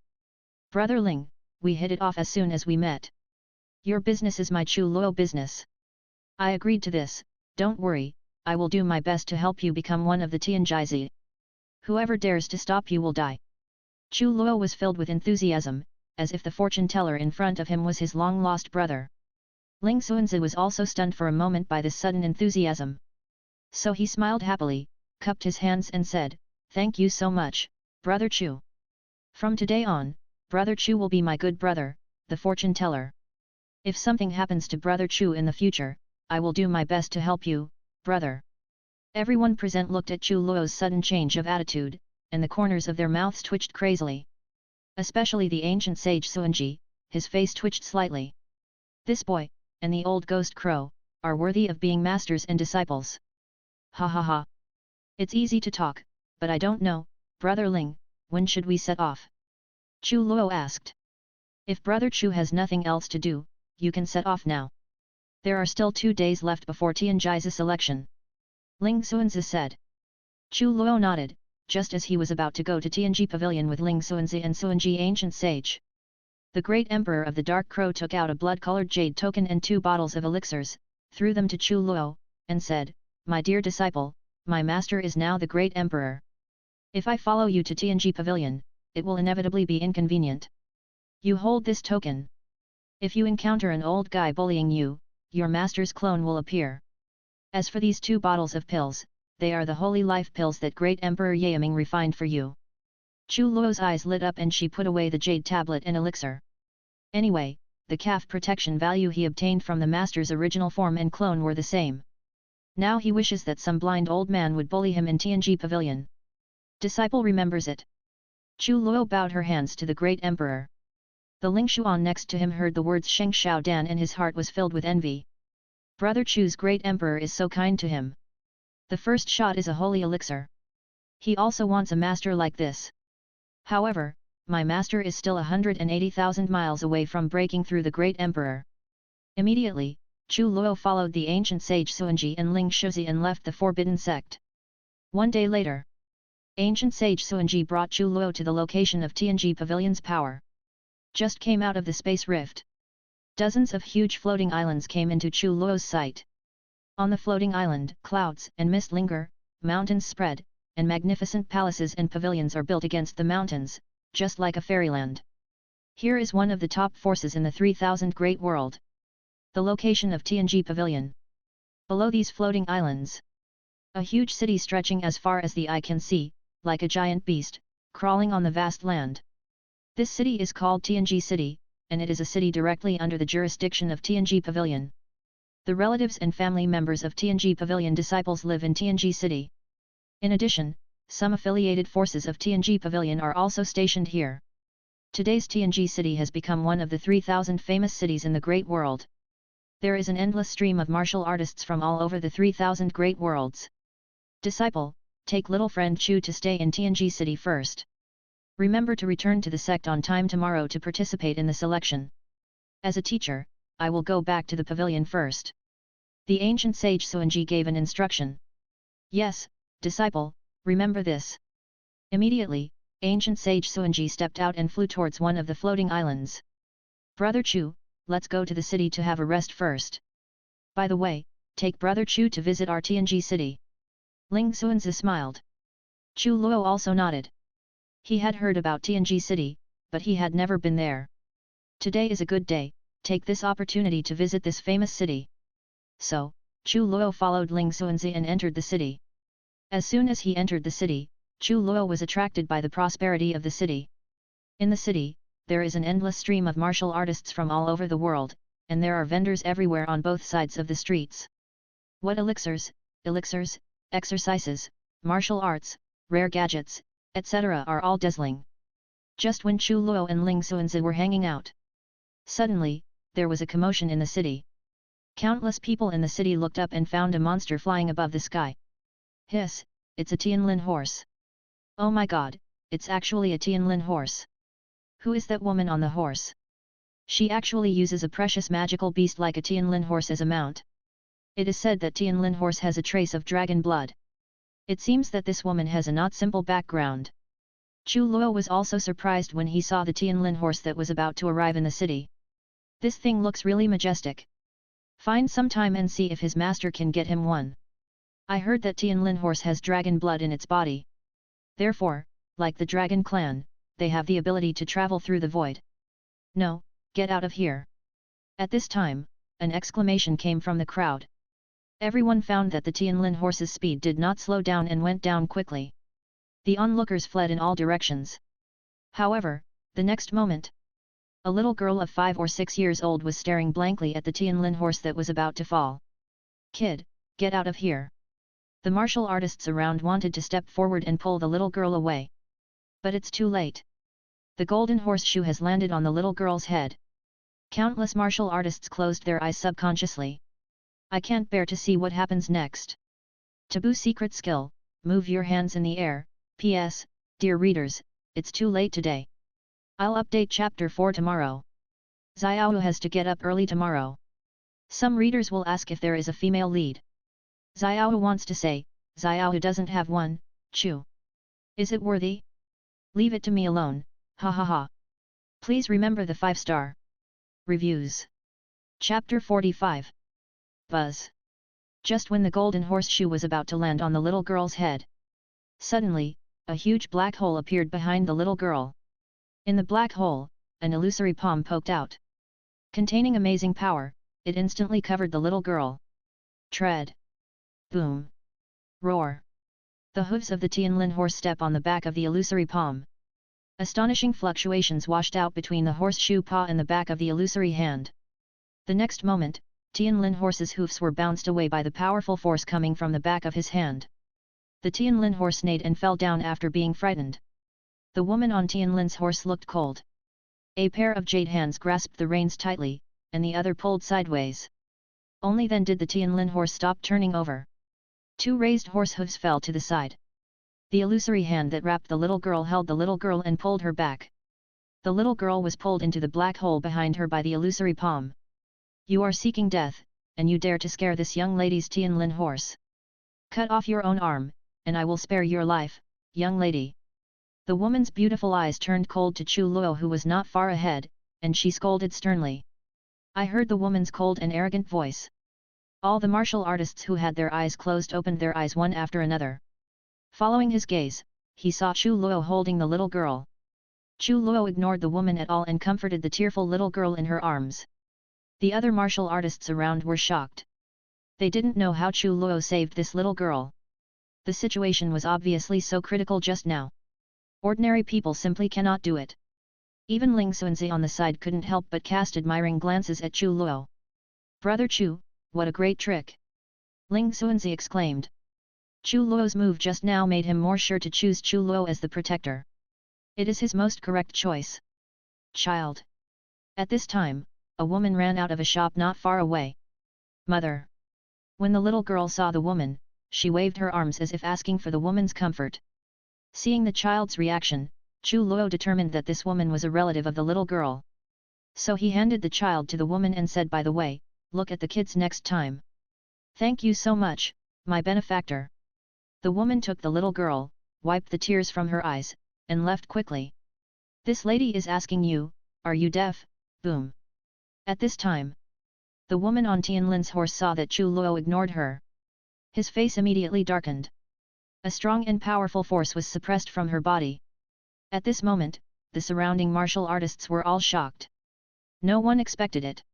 Brother Ling, we hit it off as soon as we met. Your business is my Chu Luo business. I agreed to this, don't worry, I will do my best to help you become one of the Tianjaizi. Whoever dares to stop you will die." Chu Luo was filled with enthusiasm, as if the fortune teller in front of him was his long-lost brother. Ling Xuanzi was also stunned for a moment by this sudden enthusiasm. So he smiled happily, cupped his hands and said, "Thank you so much, Brother Chu. From today on, Brother Chu will be my good brother, the fortune teller. If something happens to Brother Chu in the future, I will do my best to help you, brother." Everyone present looked at Chu Luo's sudden change of attitude, and the corners of their mouths twitched crazily. Especially the ancient sage Suanji, his face twitched slightly. This boy, and the old ghost crow, are worthy of being masters and disciples. Ha ha ha. It's easy to talk, but I don't know, Brother Ling, when should we set off? Chu Luo asked. If Brother Chu has nothing else to do, you can set off now. There are still 2 days left before Tianjai's selection. Ling Xuanzi said. Chu Luo nodded, just as he was about to go to Tianji Pavilion with Ling Xuanzi and Xuanji Ancient Sage. The great emperor of the Dark Crow took out a blood-colored jade token and 2 bottles of elixirs, threw them to Chu Luo, and said, "My dear disciple, my master is now the great emperor. If I follow you to Tianji Pavilion, it will inevitably be inconvenient. You hold this token. If you encounter an old guy bullying you, your master's clone will appear. As for these 2 bottles of pills, they are the holy life pills that great Emperor Yaming refined for you." Chu Luo's eyes lit up and she put away the jade tablet and elixir. Anyway, the calf protection value he obtained from the master's original form and clone were the same. Now he wishes that some blind old man would bully him in Tianji Pavilion. Disciple remembers it. Chu Luo bowed her hands to the great emperor. The Ling Xuan next to him heard the words Sheng Shao Dan and his heart was filled with envy. Brother Chu's great emperor is so kind to him. The first shot is a holy elixir. He also wants a master like this. However, my master is still 180,000 miles away from breaking through the great emperor. Immediately, Chu Luo followed the ancient sage Suanji and Ling Shuzi and left the forbidden sect. 1 day later, ancient sage Suanji brought Chu Luo to the location of Tianji Pavilion's power. Just came out of the space rift. Dozens of huge floating islands came into Chu Luo's sight. On the floating island, clouds and mist linger, mountains spread, and magnificent palaces and pavilions are built against the mountains, just like a fairyland. Here is one of the top forces in the 3,000 great world. The location of Tianji Pavilion. Below these floating islands, a huge city stretching as far as the eye can see, like a giant beast, crawling on the vast land. This city is called Tianji City, and it is a city directly under the jurisdiction of Tianji Pavilion. The relatives and family members of Tianji Pavilion disciples live in Tianji City. In addition, some affiliated forces of Tianji Pavilion are also stationed here. Today's TNG city has become one of the 3,000 famous cities in the great world. There is an endless stream of martial artists from all over the 3,000 great worlds. Disciple, take little friend Chu to stay in TNG city first. Remember to return to the sect on time tomorrow to participate in the selection. As a teacher, I will go back to the pavilion first. The ancient sage Suanji gave an instruction. Yes, disciple, remember this. Immediately, ancient sage Suanji stepped out and flew towards one of the floating islands. Brother Chu, let's go to the city to have a rest first. By the way, take Brother Chu to visit our TNG city. Ling Xuanzi smiled. Chu Luo also nodded. He had heard about TNG city, but he had never been there. Today is a good day, take this opportunity to visit this famous city. So, Chu Luo followed Ling Xuanzi and entered the city. As soon as he entered the city, Chu Luo was attracted by the prosperity of the city. In the city, there is an endless stream of martial artists from all over the world, and there are vendors everywhere on both sides of the streets. What elixirs, exercises, martial arts, rare gadgets, etc. are all dazzling. Just when Chu Luo and Ling Xuanzi were hanging out, suddenly, there was a commotion in the city. Countless people in the city looked up and found a monster flying above the sky. Hiss, it's a Tianlin horse. Oh my god, it's actually a Tianlin horse. Who is that woman on the horse? She actually uses a precious magical beast like a Tianlin horse as a mount. It is said that Tianlin horse has a trace of dragon blood. It seems that this woman has a not simple background. Chu Luo was also surprised when he saw the Tianlin horse that was about to arrive in the city. This thing looks really majestic. Find some time and see if his master can get him one. I heard that Tianlin horse has dragon blood in its body. Therefore, like the dragon clan, they have the ability to travel through the void. No, get out of here. At this time, an exclamation came from the crowd. Everyone found that the Tianlin horse's speed did not slow down and went down quickly. The onlookers fled in all directions. However, the next moment, a little girl of 5 or 6 years old was staring blankly at the Tianlin horse that was about to fall. Kid, get out of here. The martial artists around wanted to step forward and pull the little girl away. But it's too late. The golden horseshoe has landed on the little girl's head. Countless martial artists closed their eyes subconsciously. I can't bear to see what happens next. Taboo secret skill, move your hands in the air. PS, dear readers, it's too late today. I'll update chapter 4 tomorrow. Xiao has to get up early tomorrow. Some readers will ask if there is a female lead. Xiao wants to say, Xiao doesn't have one, Chu. Is it worthy? Leave it to me alone, ha ha ha. Please remember the 5-star reviews. Chapter 45. Buzz. Just when the golden horseshoe was about to land on the little girl's head, suddenly, a huge black hole appeared behind the little girl. In the black hole, an illusory palm poked out. Containing amazing power, it instantly covered the little girl. Tread. Boom. Roar. The hooves of the Tianlin horse step on the back of the illusory palm. Astonishing fluctuations washed out between the horseshoe paw and the back of the illusory hand. The next moment, Tianlin horse's hoofs were bounced away by the powerful force coming from the back of his hand. The Tianlin horse neighed and fell down after being frightened. The woman on Tianlin's horse looked cold. A pair of jade hands grasped the reins tightly, and the other pulled sideways. Only then did the Tianlin horse stop turning over. 2 raised horse hooves fell to the side. The illusory hand that wrapped the little girl held the little girl and pulled her back. The little girl was pulled into the black hole behind her by the illusory palm. You are seeking death, and you dare to scare this young lady's Tianlin horse. Cut off your own arm, and I will spare your life, young lady. The woman's beautiful eyes turned cold to Chu Luo, who was not far ahead, and she scolded sternly. I heard the woman's cold and arrogant voice. All the martial artists who had their eyes closed opened their eyes one after another. Following his gaze, he saw Chu Luo holding the little girl. Chu Luo ignored the woman at all and comforted the tearful little girl in her arms. The other martial artists around were shocked. They didn't know how Chu Luo saved this little girl. The situation was obviously so critical just now. Ordinary people simply cannot do it. Even Ling Xuanzi on the side couldn't help but cast admiring glances at Chu Luo. Brother Chu, what a great trick! Ling Xuanzi exclaimed. Chu Luo's move just now made him more sure to choose Chu Luo as the protector. It is his most correct choice. Child. At this time, a woman ran out of a shop not far away. Mother. When the little girl saw the woman, she waved her arms as if asking for the woman's comfort. Seeing the child's reaction, Chu Luo determined that this woman was a relative of the little girl. So he handed the child to the woman and said, by the way, look at the kids next time. Thank you so much, my benefactor. The woman took the little girl, wiped the tears from her eyes, and left quickly. This lady is asking you, are you deaf? Boom. At this time, the woman on Tianlin's horse saw that Chu Luo ignored her. His face immediately darkened. A strong and powerful force was suppressed from her body. At this moment, the surrounding martial artists were all shocked. No one expected it.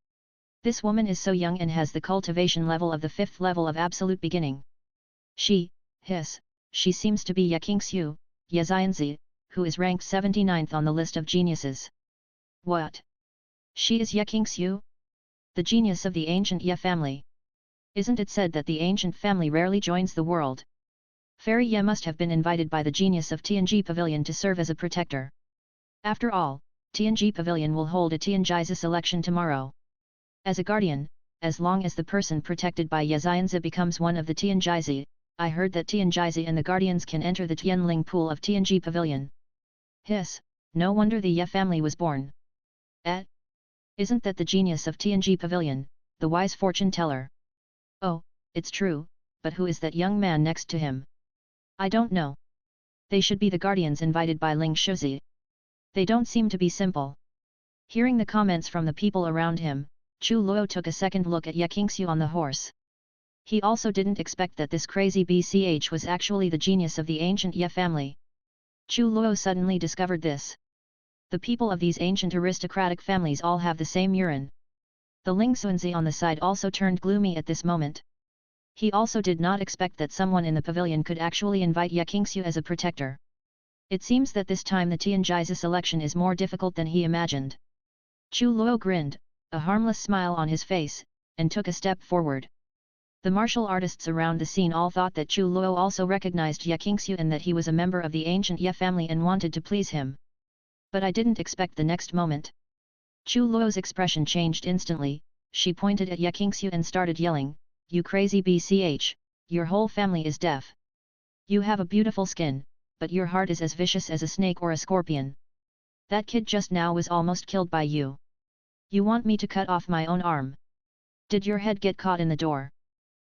This woman is so young and has the cultivation level of the 5th level of absolute beginning. She seems to be Ye Qingxiu, Ye Xianzi, who is ranked 79th on the list of geniuses. What? She is Ye Qingxiu? The genius of the ancient Ye family. Isn't it said that the ancient family rarely joins the world? Fairy Ye must have been invited by the genius of Tianji Pavilion to serve as a protector. After all, Tianji Pavilion will hold a Tianjizis election tomorrow. As a guardian, as long as the person protected by Ye Xianzi becomes one of the Tianjizi, I heard that Tianjizi and the guardians can enter the Tianling pool of Tianji Pavilion. No wonder the Ye family was born. Isn't that the genius of Tianji Pavilion, the wise fortune teller? Oh, it's true, but who is that young man next to him? I don't know. They should be the guardians invited by Ling Shuzi. They don't seem to be simple. Hearing the comments from the people around him, Chu Luo took a second look at Ye Qingxiu on the horse. He also didn't expect that this crazy BCH was actually the genius of the ancient Ye family. Chu Luo suddenly discovered this. The people of these ancient aristocratic families all have the same urine. The Ling Xuanzi on the side also turned gloomy at this moment. He also did not expect that someone in the pavilion could actually invite Ye Qingxiu as a protector. It seems that this time the Tianjizis election is more difficult than he imagined. Chu Luo grinned, a harmless smile on his face, and took a step forward. The martial artists around the scene all thought that Chu Luo also recognized Ye Qingxiu and that he was a member of the ancient Ye family and wanted to please him. But I didn't expect the next moment. Chu Luo's expression changed instantly. She pointed at Ye Qingxiu and started yelling, "You crazy BCH, your whole family is deaf. You have a beautiful skin, but your heart is as vicious as a snake or a scorpion. That kid just now was almost killed by you. You want me to cut off my own arm? Did your head get caught in the door?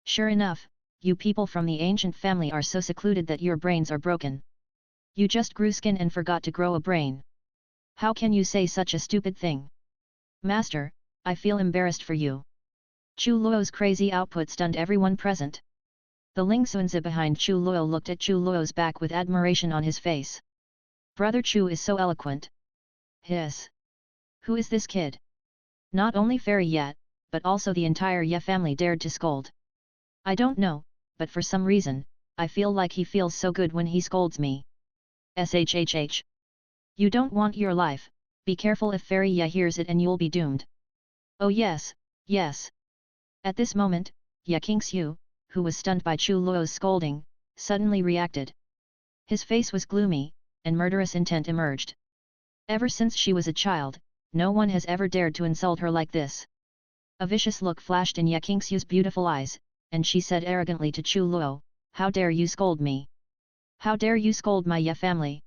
Sure enough, you people from the ancient family are so secluded that your brains are broken. You just grew skin and forgot to grow a brain. How can you say such a stupid thing? Master, I feel embarrassed for you." Chu Luo's crazy output stunned everyone present. The Ling Xuanzi behind Chu Luo looked at Chu Luo's back with admiration on his face. Brother Chu is so eloquent. Who is this kid? Not only Fairy yet, but also the entire Ye family dared to scold. I don't know, but for some reason, I feel like he feels so good when he scolds me. SHHH. You don't want your life, be careful if Fairy Ye hears it and you'll be doomed. Oh yes, yes. At this moment, Ye Qingxiu, who was stunned by Chu Luo's scolding, suddenly reacted. His face was gloomy, and murderous intent emerged. Ever since she was a child, no one has ever dared to insult her like this. A vicious look flashed in Ye Qingxiu's beautiful eyes, and she said arrogantly to Chu Luo, "How dare you scold me? How dare you scold my Ye family?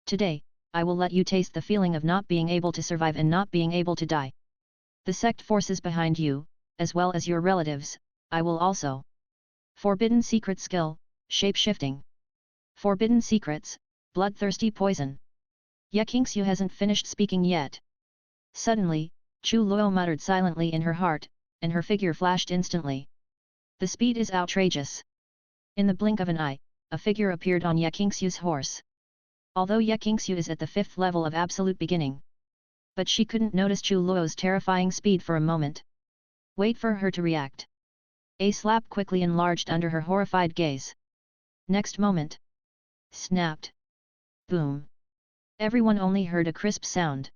Today, I will let you taste the feeling of not being able to survive and not being able to die. The sect forces behind you, as well as your relatives, I will also." Forbidden secret skill, shape-shifting. Forbidden secrets, bloodthirsty poison. Ye Qingxiu hasn't finished speaking yet. Suddenly, Chu Luo muttered silently in her heart, and her figure flashed instantly. The speed is outrageous. In the blink of an eye, a figure appeared on Ye Qingxiu's horse. Although Ye Qingxiu is at the 5th level of absolute beginning. But she couldn't notice Chu Luo's terrifying speed for a moment. Wait for her to react. A slap quickly enlarged under her horrified gaze. Next moment. Snapped. Boom. Everyone only heard a crisp sound.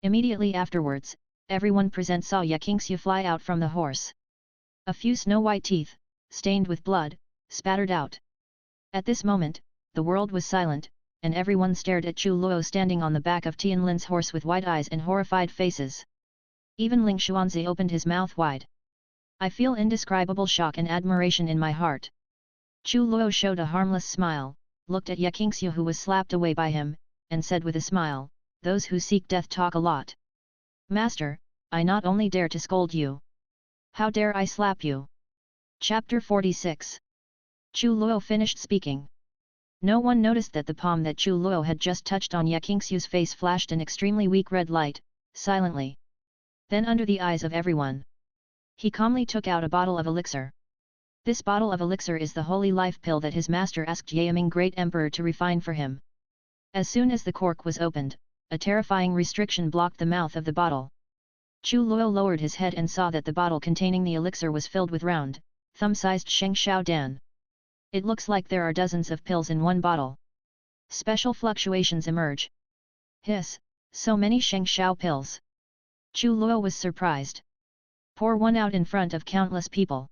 Immediately afterwards, everyone present saw Ye Qingxiu fly out from the horse. A few snow-white teeth, stained with blood, spattered out. At this moment, the world was silent, and everyone stared at Chu Luo standing on the back of Tianlin's horse with wide eyes and horrified faces. Even Ling Xuanzi opened his mouth wide. I feel indescribable shock and admiration in my heart. Chu Luo showed a harmless smile, looked at Ye Qingxiu who was slapped away by him, and said with a smile, "Those who seek death talk a lot. Master, I not only dare to scold you. How dare I slap you?" Chapter 46. Chu Luo finished speaking. No one noticed that the palm that Chu Luo had just touched on Ye Qingxiu's face flashed an extremely weak red light, silently. Then under the eyes of everyone, he calmly took out a bottle of elixir. This bottle of elixir is the holy life pill that his master asked Yaming Great Emperor to refine for him. As soon as the cork was opened, a terrifying restriction blocked the mouth of the bottle. Chu Luo lowered his head and saw that the bottle containing the elixir was filled with round, thumb-sized Sheng Shao Dan. It looks like there are dozens of pills in one bottle. Special fluctuations emerge. Hiss, so many Sheng Shao pills. Chu Luo was surprised. Pour one out in front of countless people.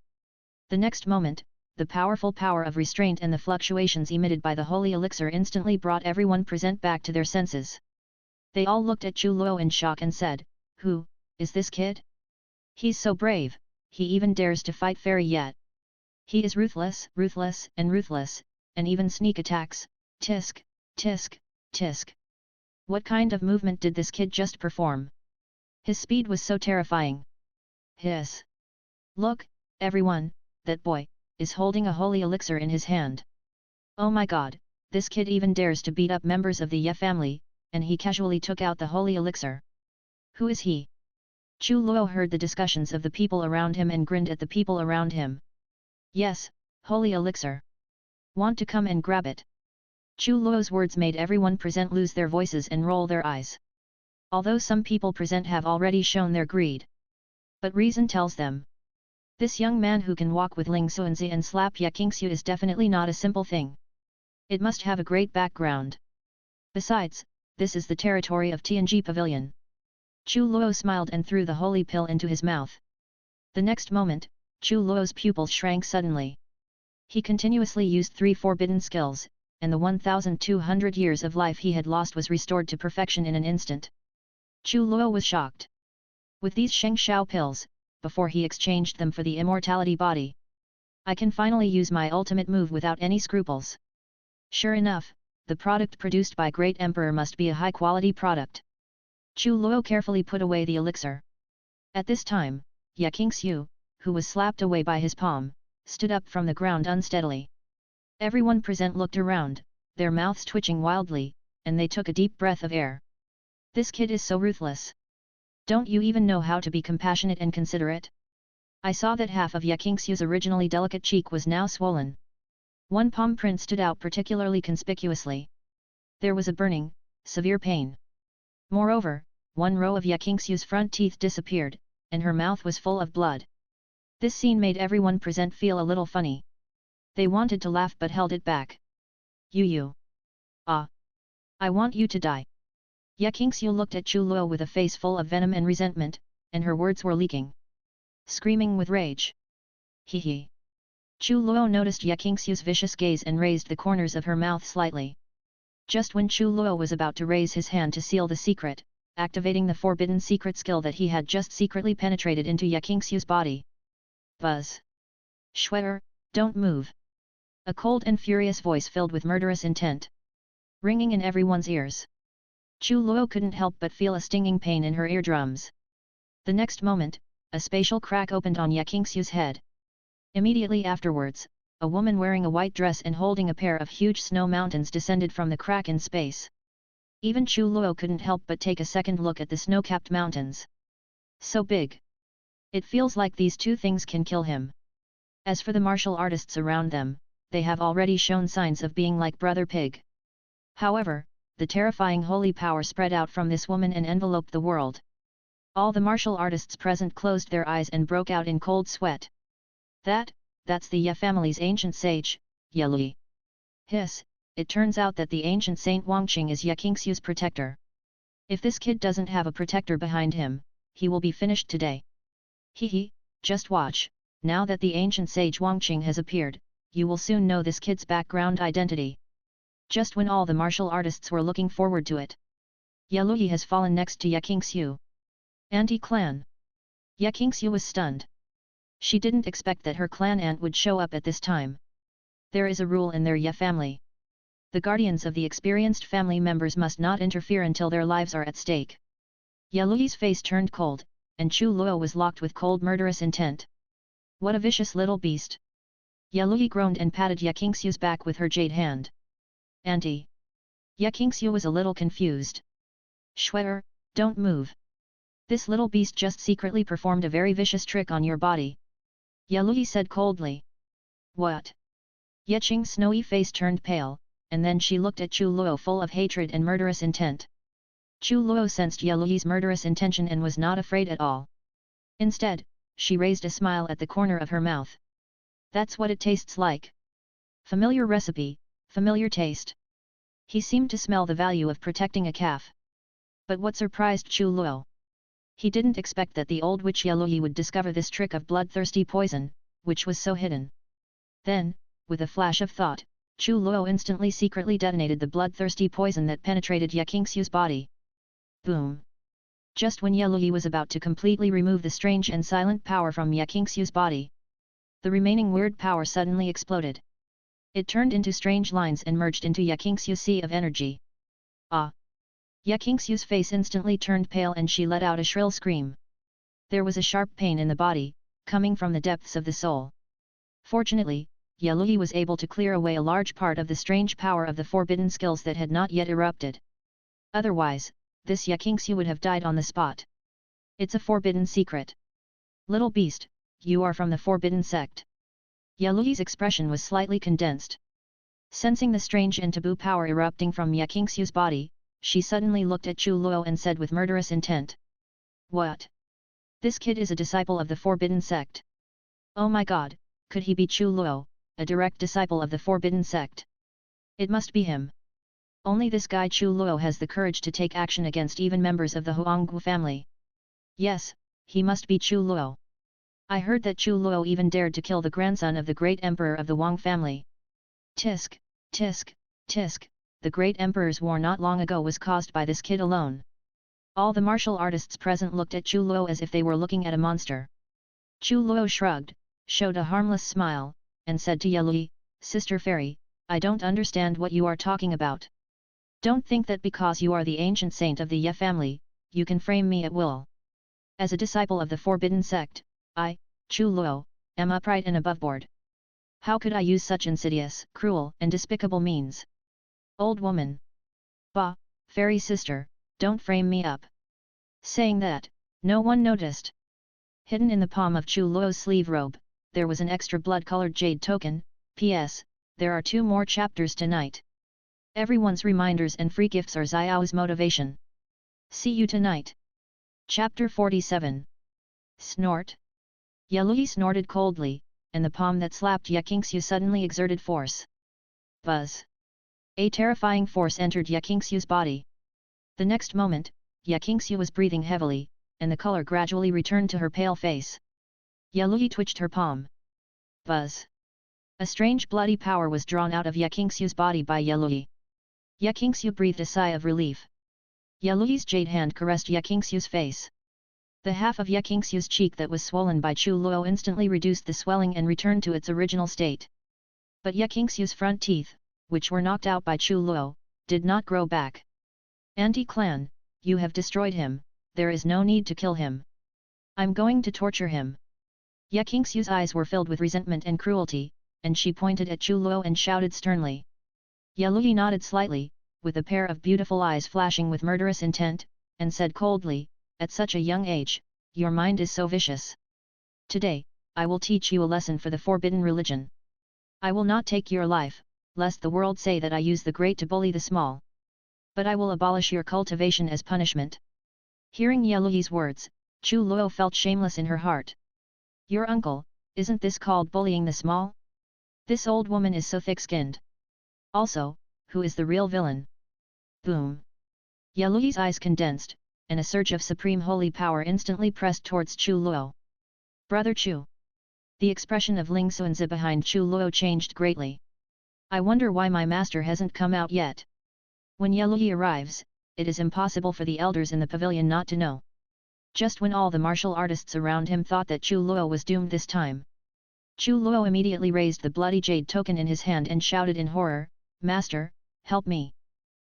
The next moment, the powerful power of restraint and the fluctuations emitted by the holy elixir instantly brought everyone present back to their senses. They all looked at Chu Luo in shock and said, "Who is this kid? He's so brave, he even dares to fight fairy yet. He is ruthless, and even sneak attacks, tisk, tisk, tisk. What kind of movement did this kid just perform? His speed was so terrifying. Hiss. Look, everyone, that boy is holding a holy elixir in his hand. Oh my god, this kid even dares to beat up members of the Ye family, and he casually took out the holy elixir. Who is he?" Chu Luo heard the discussions of the people around him and grinned at the people around him. "Yes, holy elixir. Want to come and grab it?" Chu Luo's words made everyone present lose their voices and roll their eyes. Although some people present have already shown their greed. But reason tells them. This young man who can walk with Ling Xuanzi and slap Ye Qingxiu is definitely not a simple thing. It must have a great background. Besides, this is the territory of Tianji Pavilion. Chu Luo smiled and threw the holy pill into his mouth. The next moment, Chu Luo's pupil shrank suddenly. He continuously used 3 forbidden skills, and the 1,200 years of life he had lost was restored to perfection in an instant. Chu Luo was shocked. With these Sheng Shao pills, before he exchanged them for the immortality body, I can finally use my ultimate move without any scruples. Sure enough, the product produced by Great Emperor must be a high-quality product. Chu Luo carefully put away the elixir. At this time, Ye Qingxiu, who was slapped away by his palm, stood up from the ground unsteadily. Everyone present looked around, their mouths twitching wildly, and they took a deep breath of air. This kid is so ruthless. Don't you even know how to be compassionate and considerate? I saw that half of Ye Qingxiu's originally delicate cheek was now swollen. One palm print stood out particularly conspicuously. There was a burning, severe pain. Moreover, one row of Ye Qingxiu's front teeth disappeared, and her mouth was full of blood. This scene made everyone present feel a little funny. They wanted to laugh but held it back. You. Ah! I want you to die. Ye Qingxiu looked at Chu Luo with a face full of venom and resentment, and her words were leaking. Screaming with rage. Hee. Chu Luo noticed Ye Qingxiu's vicious gaze and raised the corners of her mouth slightly. Just when Chu Luo was about to raise his hand to seal the secret, activating the forbidden secret skill that he had just secretly penetrated into Ye Qingxiu's body. Buzz! Schwer, don't move! A cold and furious voice filled with murderous intent. Ringing in everyone's ears. Chu Luo couldn't help but feel a stinging pain in her eardrums. The next moment, a spatial crack opened on Ye Qingxiu's head. Immediately afterwards, a woman wearing a white dress and holding a pair of huge snow mountains descended from the crack in space. Even Chu Luo couldn't help but take a second look at the snow-capped mountains. So big. It feels like these two things can kill him. As for the martial artists around them, they have already shown signs of being like Brother Pig. However, the terrifying holy power spread out from this woman and enveloped the world. All the martial artists present closed their eyes and broke out in cold sweat. That's the Ye family's ancient sage, Ye Lui. Hiss, it turns out that the ancient Saint Wangqing is Ye Qingxiu's protector. If this kid doesn't have a protector behind him, he will be finished today. Hee, just watch, now that the ancient sage Wangqing has appeared, you will soon know this kid's background identity. Just when all the martial artists were looking forward to it, Ye Lui has fallen next to Ye Qingxiu. Anti-clan. Ye Qingxiu was stunned. She didn't expect that her clan aunt would show up at this time. There is a rule in their Ye family. The guardians of the experienced family members must not interfere until their lives are at stake. Ye Lui's face turned cold, and Chu Luo was locked with cold murderous intent. What a vicious little beast! Ye Lui groaned and patted Ye Qingxiu's back with her jade hand. Auntie! Ye Qingxiu was a little confused. Shuer, don't move. This little beast just secretly performed a very vicious trick on your body. Ye Lui said coldly. What? Ye Qing's snowy face turned pale, and then she looked at Chu Luo full of hatred and murderous intent. Chu Luo sensed Ye Lui's murderous intention and was not afraid at all. Instead, she raised a smile at the corner of her mouth. That's what it tastes like. Familiar recipe, familiar taste. He seemed to smell the value of protecting a calf. But what surprised Chu Luo? He didn't expect that the old witch Ye Lui would discover this trick of bloodthirsty poison, which was so hidden. Then, with a flash of thought, Chu Luo instantly secretly detonated the bloodthirsty poison that penetrated Ye Qingxiu's body. Boom! Just when Ye Lui was about to completely remove the strange and silent power from Ye Qingxiu's body, the remaining weird power suddenly exploded. It turned into strange lines and merged into Ye Qingxiu's sea of energy. Ah! Ye Qingxiu's face instantly turned pale and she let out a shrill scream. There was a sharp pain in the body, coming from the depths of the soul. Fortunately, Ye Lui was able to clear away a large part of the strange power of the forbidden skills that had not yet erupted. Otherwise, this Ye Qingxiu would have died on the spot. It's a forbidden secret. Little beast, you are from the forbidden sect. Ye Lui's expression was slightly condensed. Sensing the strange and taboo power erupting from Ye Qingxiu's body, she suddenly looked at Chu Luo and said with murderous intent. What? This kid is a disciple of the forbidden sect. Oh my god, could he be Chu Luo, a direct disciple of the forbidden sect? It must be him. Only this guy Chu Luo has the courage to take action against even members of the Huanggu family. Yes, he must be Chu Luo. I heard that Chu Luo even dared to kill the grandson of the great emperor of the Wang family. Tisk, tisk, tisk, the great emperor's war not long ago was caused by this kid alone. All the martial artists present looked at Chu Luo as if they were looking at a monster. Chu Luo shrugged, showed a harmless smile, and said to Ye Lui, Sister Fairy, I don't understand what you are talking about. Don't think that because you are the ancient saint of the Ye family, you can frame me at will. As a disciple of the forbidden sect, I, Chu Luo, am upright and aboveboard. How could I use such insidious, cruel, and despicable means? Old woman. Bah, fairy sister, don't frame me up. Saying that, no one noticed. Hidden in the palm of Chu Luo's sleeve robe, there was an extra blood-colored jade token. P.S. There are 2 more chapters tonight. Everyone's reminders and free gifts are Xiao's motivation. See you tonight. Chapter 47. Snort. Ye Lui snorted coldly, and the palm that slapped Ye Qingxiu suddenly exerted force. Buzz. A terrifying force entered Ye Qingxiu's body. The next moment, Ye Qingxiu was breathing heavily, and the color gradually returned to her pale face. Ye Lui twitched her palm. Buzz. A strange bloody power was drawn out of Ye Qingxiu's body by Ye Lui. Ye Qingxiu breathed a sigh of relief. Ye Lui's jade hand caressed Ye Qingxiu's face. The half of Ye Qingxiu's cheek that was swollen by Chu Luo instantly reduced the swelling and returned to its original state. But Ye Qingxiu's front teeth, which were knocked out by Chu Luo, did not grow back. Anti-clan, you have destroyed him, there is no need to kill him. I'm going to torture him. Ye Qingxiu's eyes were filled with resentment and cruelty, and she pointed at Chu Luo and shouted sternly. Ye Lui nodded slightly, with a pair of beautiful eyes flashing with murderous intent, and said coldly, at such a young age, your mind is so vicious. Today, I will teach you a lesson for the forbidden religion. I will not take your life, lest the world say that I use the great to bully the small. But I will abolish your cultivation as punishment. Hearing Ye Lui's words, Chu Luo felt shameless in her heart. Your uncle, isn't this called bullying the small? This old woman is so thick-skinned. Also, who is the real villain? Boom! Ye Lui's eyes condensed, and a surge of supreme holy power instantly pressed towards Chu Luo. Brother Chu! The expression of Ling Xuanzi behind Chu Luo changed greatly. I wonder why my master hasn't come out yet. When Yelui arrives, it is impossible for the elders in the pavilion not to know. Just when all the martial artists around him thought that Chu Luo was doomed this time, Chu Luo immediately raised the bloody jade token in his hand and shouted in horror, "Master, help me!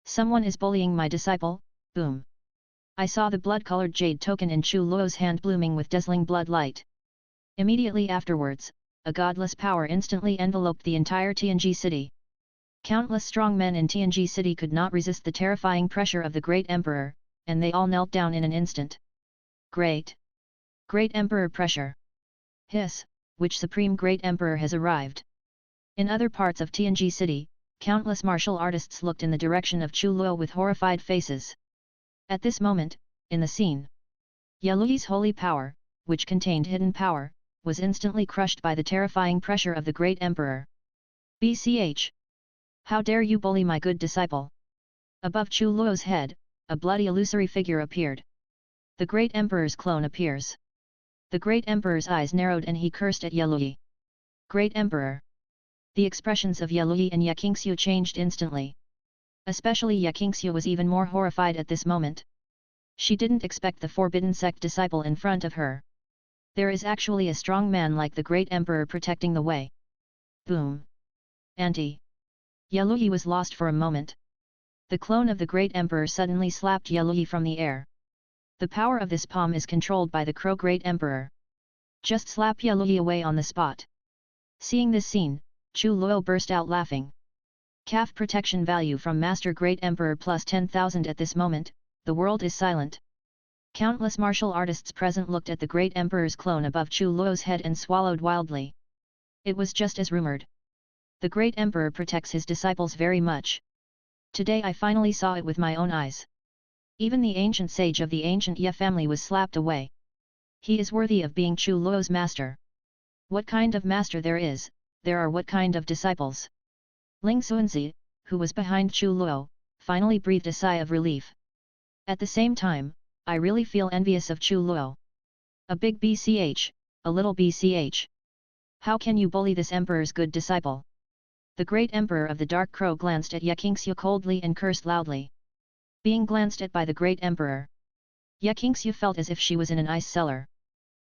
Someone is bullying my disciple!" Boom! I saw the blood-colored jade token in Chu Luo's hand blooming with dazzling blood light. Immediately afterwards, a godless power instantly enveloped the entire Tianji city. Countless strong men in Tianji city could not resist the terrifying pressure of the Great Emperor, and they all knelt down in an instant. Great Emperor pressure! Hiss! Which Supreme Great Emperor has arrived? In other parts of Tianji city, countless martial artists looked in the direction of Chu Luo with horrified faces. At this moment, in the scene, Yelui's holy power, which contained hidden power, was instantly crushed by the terrifying pressure of the Great Emperor. BCH! How dare you bully my good disciple? Above Chu Luo's head, a bloody illusory figure appeared. The Great Emperor's clone appears. The Great Emperor's eyes narrowed and he cursed at Yelui. Great Emperor! The expressions of Yelui and Ye Qingxiu changed instantly. Especially Ye Qingxiu was even more horrified at this moment. She didn't expect the Forbidden Sect disciple in front of her. There is actually a strong man like the Great Emperor protecting the way. Boom! Auntie! Yelui was lost for a moment. The clone of the Great Emperor suddenly slapped Yelui from the air. The power of this palm is controlled by the Crow Great Emperor. Just slap Yelui away on the spot. Seeing this scene, Chu Luo burst out laughing. Calf protection value from Master Great Emperor plus 10,000 at this moment, the world is silent. Countless martial artists present looked at the Great Emperor's clone above Chu Luo's head and swallowed wildly. It was just as rumored. The Great Emperor protects his disciples very much. Today I finally saw it with my own eyes. Even the ancient sage of the ancient Ye family was slapped away. He is worthy of being Chu Luo's master. What kind of master there are what kind of disciples. Ling Xuanzi, who was behind Chu Luo, finally breathed a sigh of relief. At the same time, I really feel envious of Chu Luo. A big BCH, a little BCH. How can you bully this emperor's good disciple? The great emperor of the Dark Crow glanced at Ye Qingxiu coldly and cursed loudly. Being glanced at by the great emperor, Ye Qingxiu felt as if she was in an ice cellar.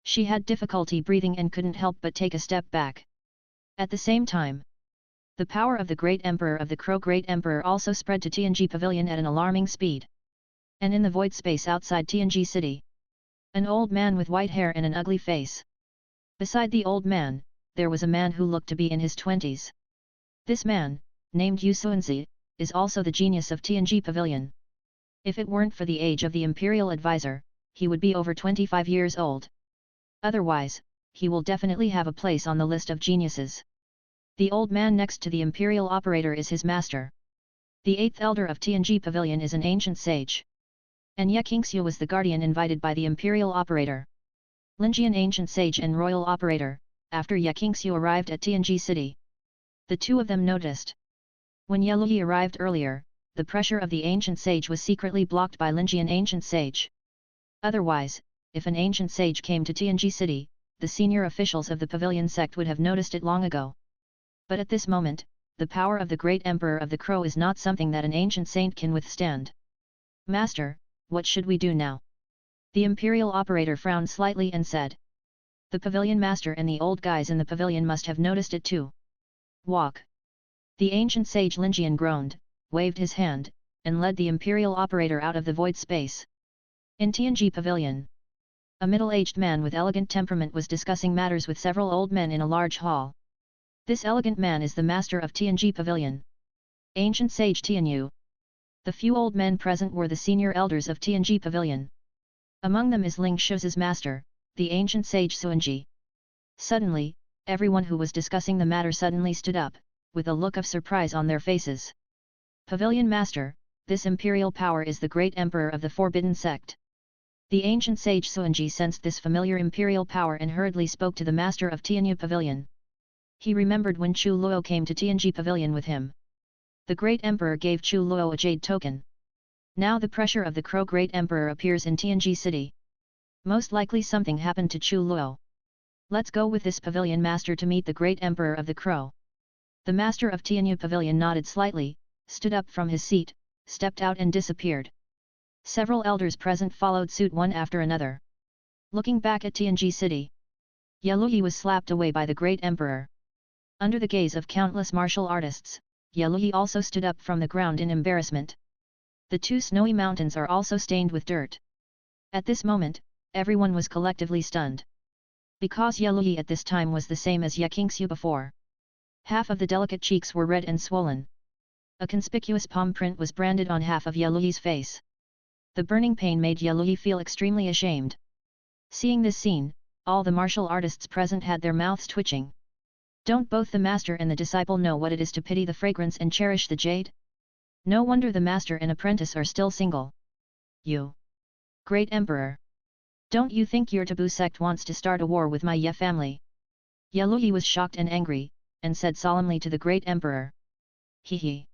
She had difficulty breathing and couldn't help but take a step back. At the same time, the power of the great emperor of the Crow Great Emperor also spread to Tianji Pavilion at an alarming speed. And in the void space outside Tianji City, an old man with white hair and an ugly face. Beside the old man, there was a man who looked to be in his 20s. This man, named Yu Xuanzi, is also the genius of Tianji Pavilion. If it weren't for the age of the Imperial advisor, he would be over 25 years old. Otherwise, he will definitely have a place on the list of geniuses. The old man next to the Imperial operator is his master. The 8th elder of Tianji Pavilion is an ancient sage. And Ye Qingxiu was the guardian invited by the Imperial operator. Linjian ancient sage and royal operator, after Ye Qingxiu arrived at Tianji City. The two of them noticed. When Ye Lui arrived earlier, the pressure of the ancient sage was secretly blocked by Linjian ancient sage. Otherwise, if an ancient sage came to Tianji City, the senior officials of the Pavilion sect would have noticed it long ago. But at this moment, the power of the great emperor of the Crow is not something that an ancient saint can withstand. Master, what should we do now? The Imperial operator frowned slightly and said. The Pavilion master and the old guys in the pavilion must have noticed it too. Walk. The ancient sage Linjian groaned, waved his hand, and led the Imperial operator out of the void space. In Tianji Pavilion, a middle-aged man with elegant temperament was discussing matters with several old men in a large hall. This elegant man is the master of Tianji Pavilion. Ancient sage Tianyu. The few old men present were the senior elders of Tianji Pavilion. Among them is Ling Shuzi's master, the ancient sage Suanji. Suddenly, everyone who was discussing the matter suddenly stood up, with a look of surprise on their faces. Pavilion Master, this imperial power is the great emperor of the Forbidden Sect. The ancient sage Suanji sensed this familiar imperial power and hurriedly spoke to the master of Tianyu Pavilion. He remembered when Chu Luo came to Tianji Pavilion with him. The great emperor gave Chu Luo a jade token. Now the pressure of the Crow Great Emperor appears in Tianji City. Most likely something happened to Chu Luo. Let's go with this Pavilion Master to meet the great emperor of the Crow. The master of Tianyu Pavilion nodded slightly, stood up from his seat, stepped out and disappeared. Several elders present followed suit one after another. Looking back at Tianji city, Ye Luyi was slapped away by the great emperor. Under the gaze of countless martial artists, Ye Luyi also stood up from the ground in embarrassment. The two snowy mountains are also stained with dirt. At this moment, everyone was collectively stunned. Because Ye Luyi at this time was the same as Ye Qingxiu before. Half of the delicate cheeks were red and swollen. A conspicuous palm print was branded on half of Ye Luyi's face. The burning pain made Ye Luyi feel extremely ashamed. Seeing this scene, all the martial artists present had their mouths twitching. Don't both the master and the disciple know what it is to pity the fragrance and cherish the jade? No wonder the master and apprentice are still single. You, great emperor! Don't you think your Taboo Sect wants to start a war with my Ye family? Ye Luyi was shocked and angry, and said solemnly to the great emperor. He.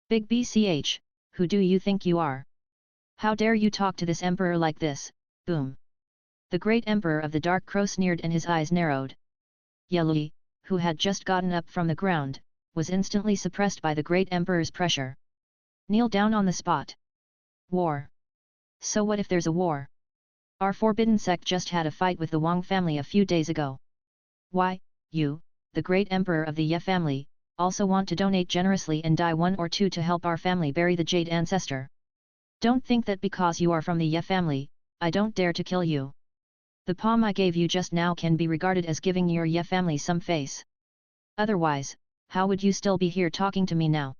Big BCH, who do you think you are? How dare you talk to this emperor like this? Boom! The great emperor of the Dark Crow sneered and his eyes narrowed. Ye Luyi, who had just gotten up from the ground, was instantly suppressed by the great emperor's pressure. Kneel down on the spot. War. So what if there's a war? Our forbidden sect just had a fight with the Wang family a few days ago. Why, you, the great emperor of the Ye family, also want to donate generously and die 1 or 2 to help our family bury the jade ancestor. Don't think that because you are from the Ye family, I don't dare to kill you. The palm I gave you just now can be regarded as giving your Ye family some face. Otherwise, how would you still be here talking to me now?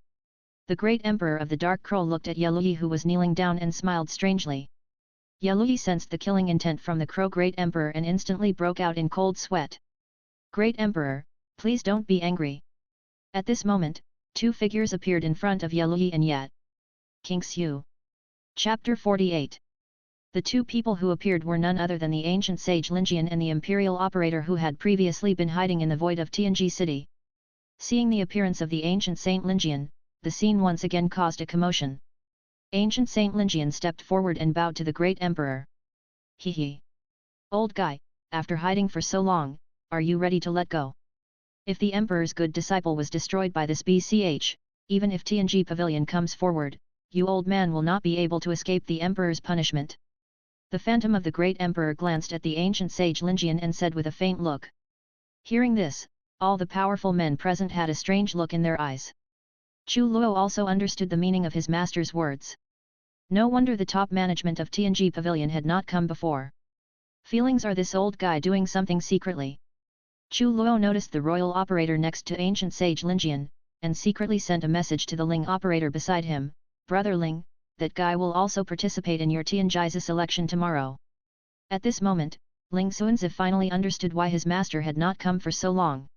The great emperor of the Dark Crow looked at Ye Luyi who was kneeling down and smiled strangely. Ye Luyi sensed the killing intent from the Crow great emperor and instantly broke out in cold sweat. Great emperor, please don't be angry. At this moment, 2 figures appeared in front of Ye Luyi and Ye Qingxiu. Chapter 48. The 2 people who appeared were none other than the ancient sage Linjian and the Imperial operator who had previously been hiding in the void of Tianji city. Seeing the appearance of the ancient Saint Linjian, the scene once again caused a commotion. Ancient Saint Linjian stepped forward and bowed to the great emperor. He. Old guy, after hiding for so long, are you ready to let go? If the emperor's good disciple was destroyed by this BCH, even if Tianji Pavilion comes forward, you old man will not be able to escape the emperor's punishment. The phantom of the great emperor glanced at the ancient sage Linjian and said with a faint look. Hearing this, all the powerful men present had a strange look in their eyes. Chu Luo also understood the meaning of his master's words. No wonder the top management of Tianji Pavilion had not come before. Feelings are this old guy doing something secretly. Chu Luo noticed the royal operator next to ancient sage Linjian, and secretly sent a message to the Ling operator beside him. Brother Ling, that guy will also participate in your Tianjizis election tomorrow. At this moment, Ling Xuanzi finally understood why his master had not come for so long.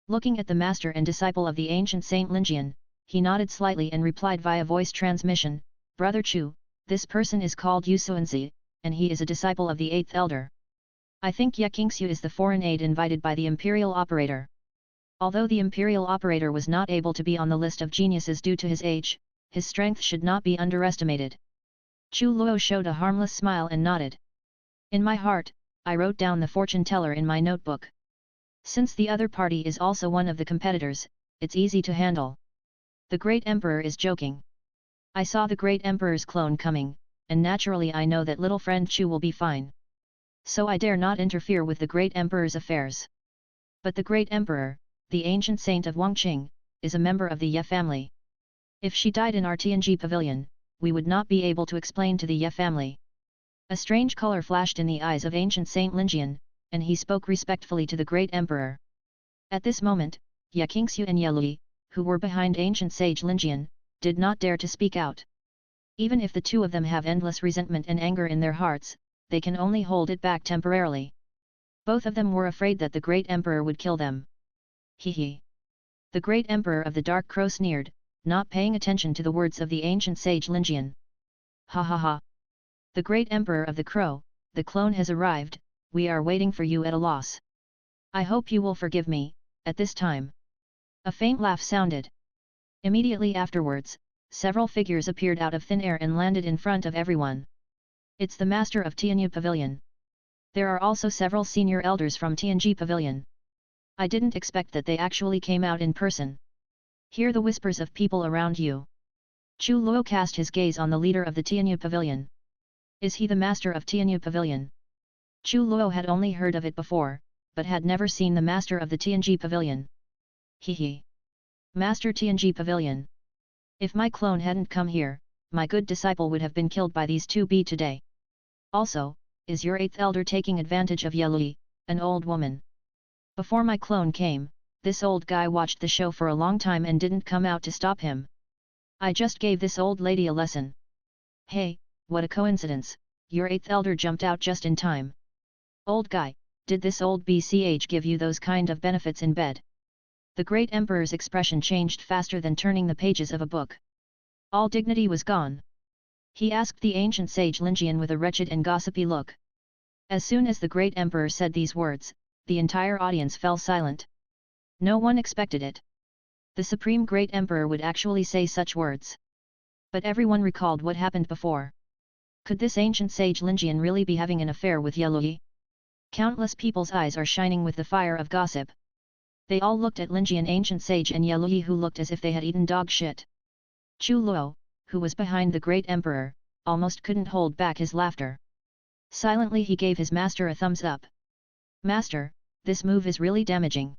Looking at the master and disciple of the ancient Saint Linjian, he nodded slightly and replied via voice transmission, Brother Chu, this person is called Yu Xuanzi, and he is a disciple of the 8th elder. I think Ye Qingxiu is the foreign aide invited by the Imperial operator. Although the Imperial operator was not able to be on the list of geniuses due to his age, his strength should not be underestimated. Chu Luo showed a harmless smile and nodded. In my heart, I wrote down the fortune teller in my notebook. Since the other party is also one of the competitors, it's easy to handle. The great emperor is joking. I saw the great emperor's clone coming, and naturally I know that little friend Chu will be fine. So I dare not interfere with the great emperor's affairs. But the great emperor, the ancient saint of Wangqing, is a member of the Ye family. If she died in our Tianji pavilion, we would not be able to explain to the Ye family. A strange color flashed in the eyes of ancient Saint Linjian, and he spoke respectfully to the great emperor. At this moment, Ye Qingxiu and Ye Luyi, who were behind ancient sage Linjian, did not dare to speak out. Even if the two of them have endless resentment and anger in their hearts, they can only hold it back temporarily. Both of them were afraid that the great emperor would kill them. He. The great emperor of the Dark Crow sneered, not paying attention to the words of the ancient sage Linjian. Ha ha ha! The great emperor of the Crow, the clone has arrived, we are waiting for you at a loss. I hope you will forgive me, at this time. A faint laugh sounded. Immediately afterwards, several figures appeared out of thin air and landed in front of everyone. It's the master of Tianyu Pavilion. There are also several senior elders from Tianji Pavilion. I didn't expect that they actually came out in person. Hear the whispers of people around you. Chu Luo cast his gaze on the leader of the Tianyu Pavilion. Is he the master of Tianyu Pavilion? Chu Luo had only heard of it before, but had never seen the master of the Tianji Pavilion. He. Master Tianji Pavilion. If my clone hadn't come here, my good disciple would have been killed by these 2B today. Also, is your 8th elder taking advantage of Yelui, an old woman? Before my clone came, this old guy watched the show for a long time and didn't come out to stop him. I just gave this old lady a lesson. Hey, what a coincidence, your 8th elder jumped out just in time. Old guy, did this old BCH give you those kind of benefits in bed? The great emperor's expression changed faster than turning the pages of a book. All dignity was gone. He asked the ancient sage Linjian with a wretched and gossipy look. As soon as the great emperor said these words, the entire audience fell silent. No one expected it. The supreme great emperor would actually say such words. But everyone recalled what happened before. Could this ancient sage Linjian really be having an affair with Yelui? Countless people's eyes are shining with the fire of gossip. They all looked at Linjian ancient sage and Yelui, who looked as if they had eaten dog shit. Chu Luo, who was behind the great emperor, almost couldn't hold back his laughter. Silently he gave his master a thumbs up. Master, this move is really damaging.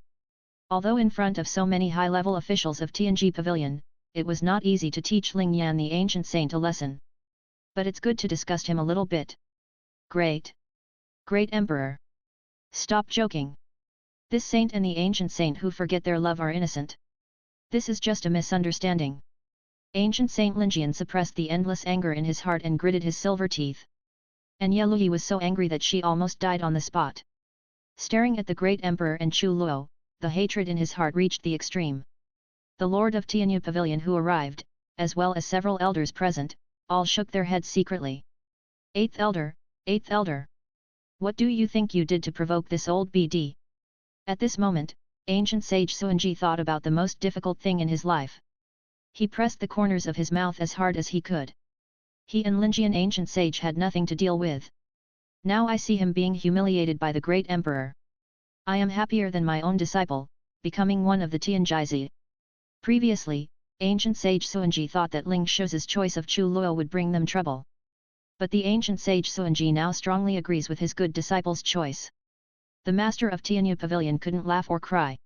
Although in front of so many high-level officials of Tianji Pavilion, it was not easy to teach Ling Yan the ancient saint a lesson. But it's good to disgust him a little bit. Great Emperor. Stop joking. This saint and the ancient saint who forget their love are innocent. This is just a misunderstanding. Ancient Saint Linjian suppressed the endless anger in his heart and gritted his silver teeth. And Yelui was so angry that she almost died on the spot. Staring at the great emperor and Chu Luo, the hatred in his heart reached the extreme. The lord of Tianyu Pavilion who arrived, as well as several elders present, all shook their heads secretly. 8th elder, 8th elder. What do you think you did to provoke this old BD? At this moment, ancient sage Suanji thought about the most difficult thing in his life. He pressed the corners of his mouth as hard as he could. He and Linjian ancient sage had nothing to deal with. Now I see him being humiliated by the great emperor. I am happier than my own disciple, becoming one of the Tianjizhi. Previously, ancient sage Suanji thought that Ling Shu's choice of Chu Luo would bring them trouble. But the ancient sage Suanji now strongly agrees with his good disciple's choice. The master of Tianyu Pavilion couldn't laugh or cry.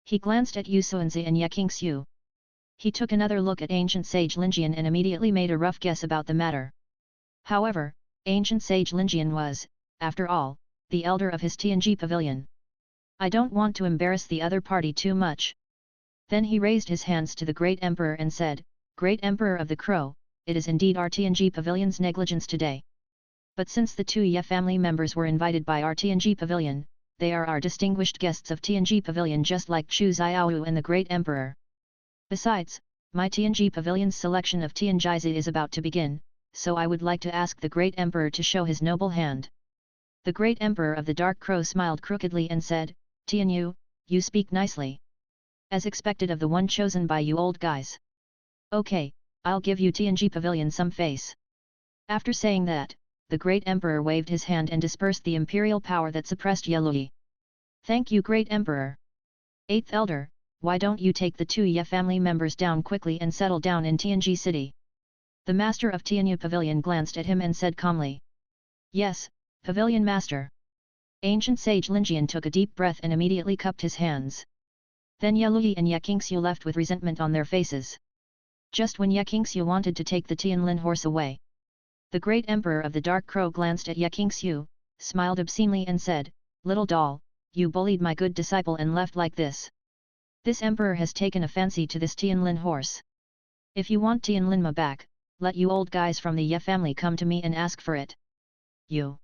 He glanced at Yu Suanzi and Yekingxiu. He took another look at ancient sage Linjian and immediately made a rough guess about the matter. However, ancient sage Linjian was, after all, the elder of his Tianji Pavilion. I don't want to embarrass the other party too much. Then he raised his hands to the great emperor and said, Great Emperor of the Crow, it is indeed our Tianji Pavilion's negligence today. But since the 2 Ye family members were invited by our Tianji Pavilion, they are our distinguished guests of Tianji Pavilion just like Chu Xiaowu and the Great Emperor. Besides, my Tianji Pavilion's selection of Tianjizhi is about to begin, so I would like to ask the Great Emperor to show his noble hand. The Great Emperor of the Dark Crow smiled crookedly and said, Tianyu, you speak nicely. As expected of the one chosen by you old guys. Okay, I'll give you Tianji Pavilion some face. After saying that, the Great Emperor waved his hand and dispersed the imperial power that suppressed Yelui. Thank you Great Emperor. 8th Elder, why don't you take the 2 Ye family members down quickly and settle down in Tianji City? The master of Tianyu Pavilion glanced at him and said calmly. Yes, Pavilion Master. Ancient sage Linjian took a deep breath and immediately cupped his hands. Then Yelui and Yekingxiu left with resentment on their faces. Just when Yekingxiu wanted to take the Tianlin horse away, the Great Emperor of the Dark Crow glanced at Yekingxiu, smiled obscenely and said, Little doll, you bullied my good disciple and left like this. This emperor has taken a fancy to this Tianlin horse. If you want Tianlinma back, let you old guys from the Ye family come to me and ask for it. You.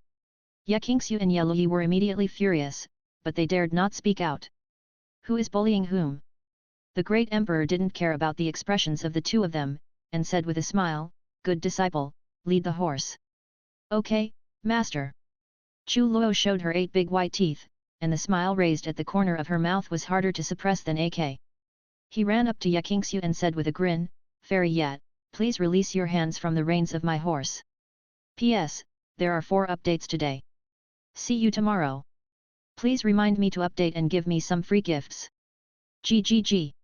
Yekingxiu and Yelui were immediately furious, but they dared not speak out. Who is bullying whom? The Great Emperor didn't care about the expressions of the 2 of them, and said with a smile, Good disciple, lead the horse. Okay, master. Chu Luo showed her 8 big white teeth, and the smile raised at the corner of her mouth was harder to suppress than AK. He ran up to Yekingxiu and said with a grin, Fairy Yat, please release your hands from the reins of my horse. P.S. There are 4 updates today. See you tomorrow. Please remind me to update and give me some free gifts. GGG.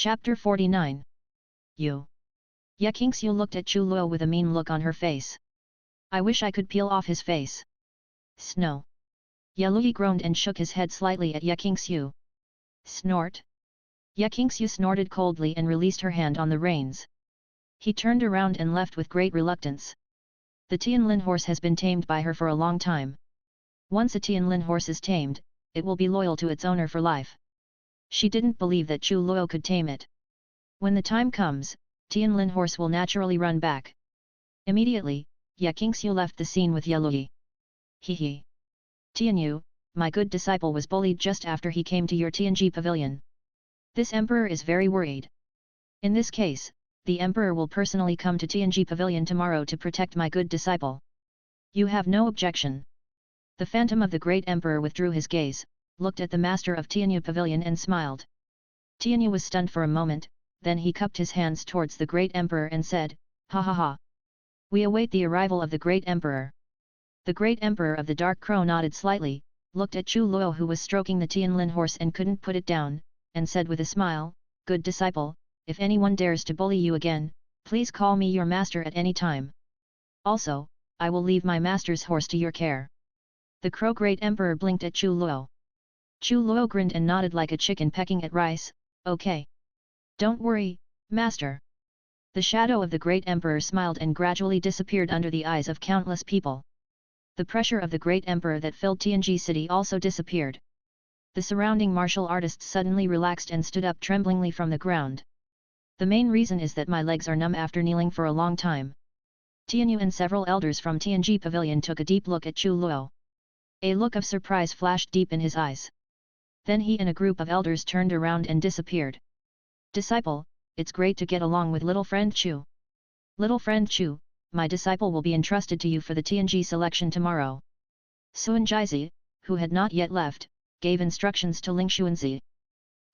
Chapter 49. You. Ye Qingxiu looked at Chu Luo with a mean look on her face. I wish I could peel off his face. Snow. Ye Lui groaned and shook his head slightly at Ye Qingxiu. Snort. Ye Qingxiu snorted coldly and released her hand on the reins. He turned around and left with great reluctance. The Tianlin horse has been tamed by her for a long time. Once a Tianlin horse is tamed, it will be loyal to its owner for life. She didn't believe that Chu Luo could tame it. When the time comes, Tianlin horse will naturally run back. Immediately, Ye Qingxiu left the scene with Ye Lui. He. Tianyu, my good disciple was bullied just after he came to your Tianji pavilion. This emperor is very worried. In this case, the emperor will personally come to Tianji pavilion tomorrow to protect my good disciple. You have no objection. The phantom of the great emperor withdrew his gaze, looked at the master of Tianyu pavilion and smiled. Tianyu was stunned for a moment, then he cupped his hands towards the great emperor and said, ha ha ha. We await the arrival of the great emperor. The great emperor of the dark crow nodded slightly, looked at Chu Luo who was stroking the Tianlin horse and couldn't put it down, and said with a smile, good disciple, if anyone dares to bully you again, please call me your master at any time. Also, I will leave my master's horse to your care. The crow great emperor blinked at Chu Luo. Chu Luo grinned and nodded like a chicken pecking at rice, okay. Don't worry, master. The shadow of the great emperor smiled and gradually disappeared under the eyes of countless people. The pressure of the great emperor that filled Tianji city also disappeared. The surrounding martial artists suddenly relaxed and stood up tremblingly from the ground. The main reason is that my legs are numb after kneeling for a long time. Tianyu and several elders from Tianji pavilion took a deep look at Chu Luo. A look of surprise flashed deep in his eyes. Then he and a group of elders turned around and disappeared. Disciple, it's great to get along with little friend Chu. Little friend Chu, my disciple will be entrusted to you for the Tianji selection tomorrow. Sun Jizi, who had not yet left, gave instructions to Ling Xuanzi.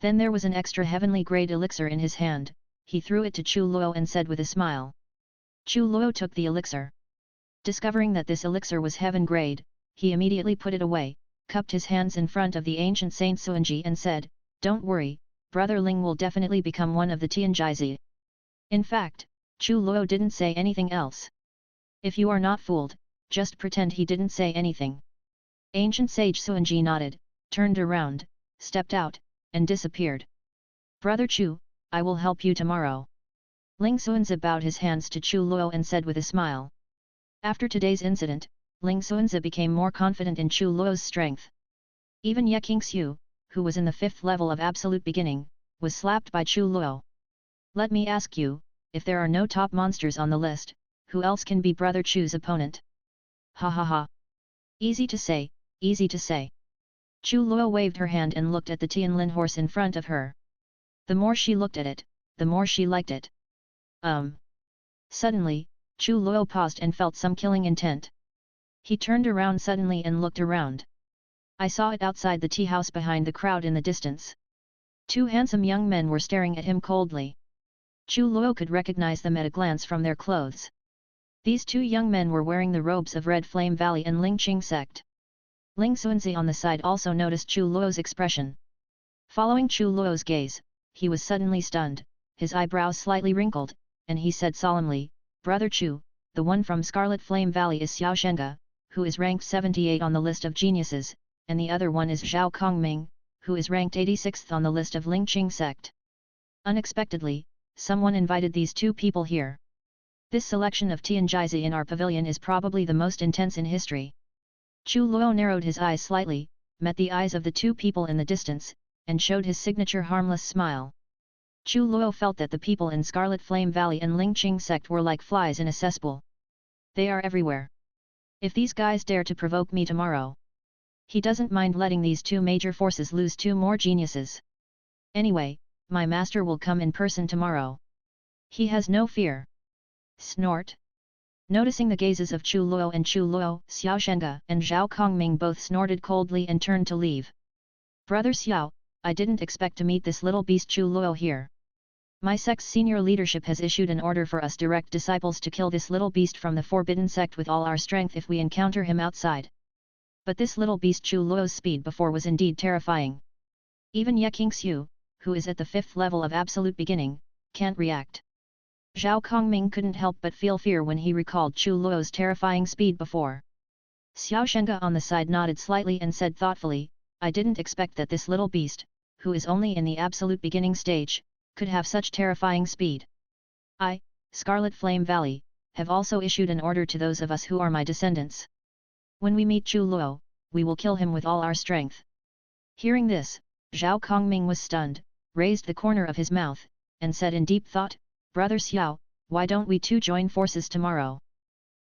Then there was an extra heavenly grade elixir in his hand, he threw it to Chu Luo and said with a smile. Chu Luo took the elixir. Discovering that this elixir was heaven grade, he immediately put it away, cupped his hands in front of the ancient Saint Suanji and said, don't worry, Brother Ling will definitely become one of the Tianjizi. In fact, Chu Luo didn't say anything else. If you are not fooled, just pretend he didn't say anything. Ancient sage Suanji nodded, turned around, stepped out, and disappeared. Brother Chu, I will help you tomorrow. Ling Xuanzi bowed his hands to Chu Luo and said with a smile. After today's incident, Ling Xuanzi became more confident in Chu Luo's strength. Even Ye Qingxiu, who was in the 5th level of absolute beginning, was slapped by Chu Luo. Let me ask you, if there are no top monsters on the list, who else can be Brother Chu's opponent? Ha ha ha. Easy to say, easy to say. Chu Luo waved her hand and looked at the Tianlin horse in front of her. The more she looked at it, the more she liked it. Suddenly, Chu Luo paused and felt some killing intent. He turned around suddenly and looked around. I saw it outside the tea house behind the crowd in the distance. 2 handsome young men were staring at him coldly. Chu Luo could recognize them at a glance from their clothes. These 2 young men were wearing the robes of Red Flame Valley and Lingqing sect. Ling Xuanzi on the side also noticed Chu Luo's expression. Following Chu Luo's gaze, he was suddenly stunned, his eyebrows slightly wrinkled, and he said solemnly, Brother Chu, the one from Scarlet Flame Valley is Xiao Shenga, who is ranked 78 on the list of geniuses, and the other one is Zhao Kongming, who is ranked 86th on the list of Lingqing sect. Unexpectedly, someone invited these 2 people here. This selection of Tianjizi in our pavilion is probably the most intense in history. Chu Luo narrowed his eyes slightly, met the eyes of the 2 people in the distance, and showed his signature harmless smile. Chu Luo felt that the people in Scarlet Flame Valley and Lingqing sect were like flies in a cesspool. They are everywhere. If these guys dare to provoke me tomorrow, he doesn't mind letting these 2 major forces lose 2 more geniuses. Anyway, my master will come in person tomorrow. He has no fear. Snort. Noticing the gazes of Chu Luo and Chu Luo, Xiao Shenga and Zhao Kongming both snorted coldly and turned to leave. Brother Xiao, I didn't expect to meet this little beast Chu Luo here. My sect's senior leadership has issued an order for us direct disciples to kill this little beast from the forbidden sect with all our strength if we encounter him outside. But this little beast Chu Luo's speed before was indeed terrifying. Even Ye Qingxiu, who is at the 5th level of absolute beginning, can't react. Zhao Kongming couldn't help but feel fear when he recalled Chu Luo's terrifying speed before. Xiao Shenga on the side nodded slightly and said thoughtfully, I didn't expect that this little beast, who is only in the absolute beginning stage, could have such terrifying speed. I, Scarlet Flame Valley, have also issued an order to those of us who are my descendants. When we meet Chu Luo, we will kill him with all our strength. Hearing this, Zhao Kongming was stunned, raised the corner of his mouth, and said in deep thought, Brother Xiao, why don't we two join forces tomorrow?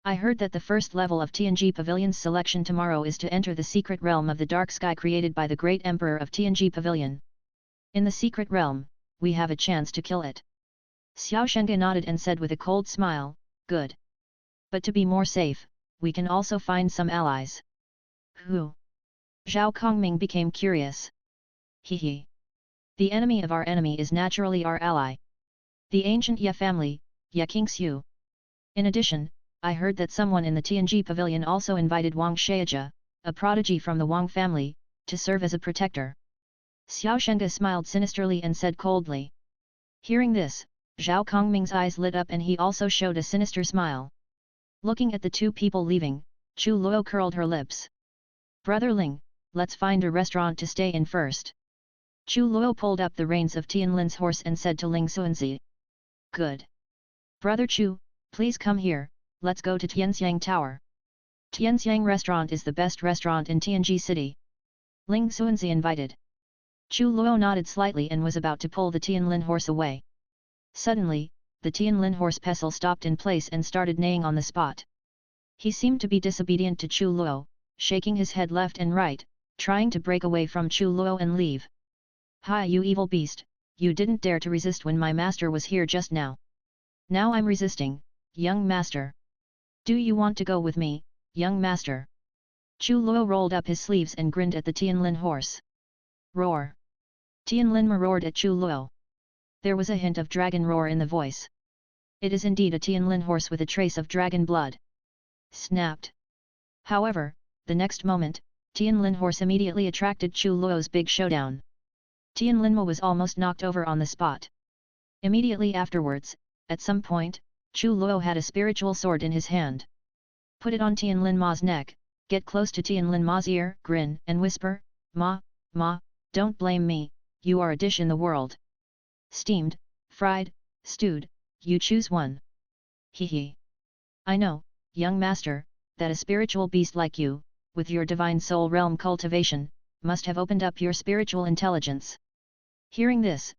I heard that the first level of TNG Pavilion's selection tomorrow is to enter the secret realm of the dark sky created by the great emperor of TNG Pavilion. In the secret realm, we have a chance to kill it. Xiao Shenga nodded and said with a cold smile, good. But to be more safe, we can also find some allies. Who? Zhao Kongming became curious. Hehe. The enemy of our enemy is naturally our ally. The ancient Ye family, Ye Qingxiu. In addition, I heard that someone in the TNG Pavilion also invited Wang Shaija, a prodigy from the Wang family, to serve as a protector. Xiao Shenga smiled sinisterly and said coldly. Hearing this, Zhao Kongming's eyes lit up and he also showed a sinister smile. Looking at the two people leaving, Chu Luo curled her lips. Brother Ling, let's find a restaurant to stay in first. Chu Luo pulled up the reins of Tianlin's horse and said to Ling Xuanzi. Good. Brother Chu, please come here, let's go to Tianxiang Tower. Tianxiang Restaurant is the best restaurant in TNG City. Ling Xuanzi invited. Chu Luo nodded slightly and was about to pull the Tianlin horse away. Suddenly, the Tianlin horse Pestle stopped in place and started neighing on the spot. He seemed to be disobedient to Chu Luo, shaking his head left and right, trying to break away from Chu Luo and leave. Hi you evil beast, you didn't dare to resist when my master was here just now. Now I'm resisting, young master. Do you want to go with me, young master? Chu Luo rolled up his sleeves and grinned at the Tianlin horse. Roar! Tianlin roared at Chu Luo. There was a hint of dragon roar in the voice. It is indeed a Tianlin horse with a trace of dragon blood. Snapped. However, the next moment, Tianlin horse immediately attracted Chu Luo's big showdown. Tianlinma was almost knocked over on the spot. Immediately afterwards, at some point, Chu Luo had a spiritual sword in his hand. Put it on Tianlinma's neck, get close to Tianlinma's ear, grin and whisper, Ma, don't blame me, you are a dish in the world. Steamed, fried, stewed, you choose one. Hehe. I know, young master, that a spiritual beast like you, with your divine soul realm cultivation, must have opened up your spiritual intelligence. Hearing this,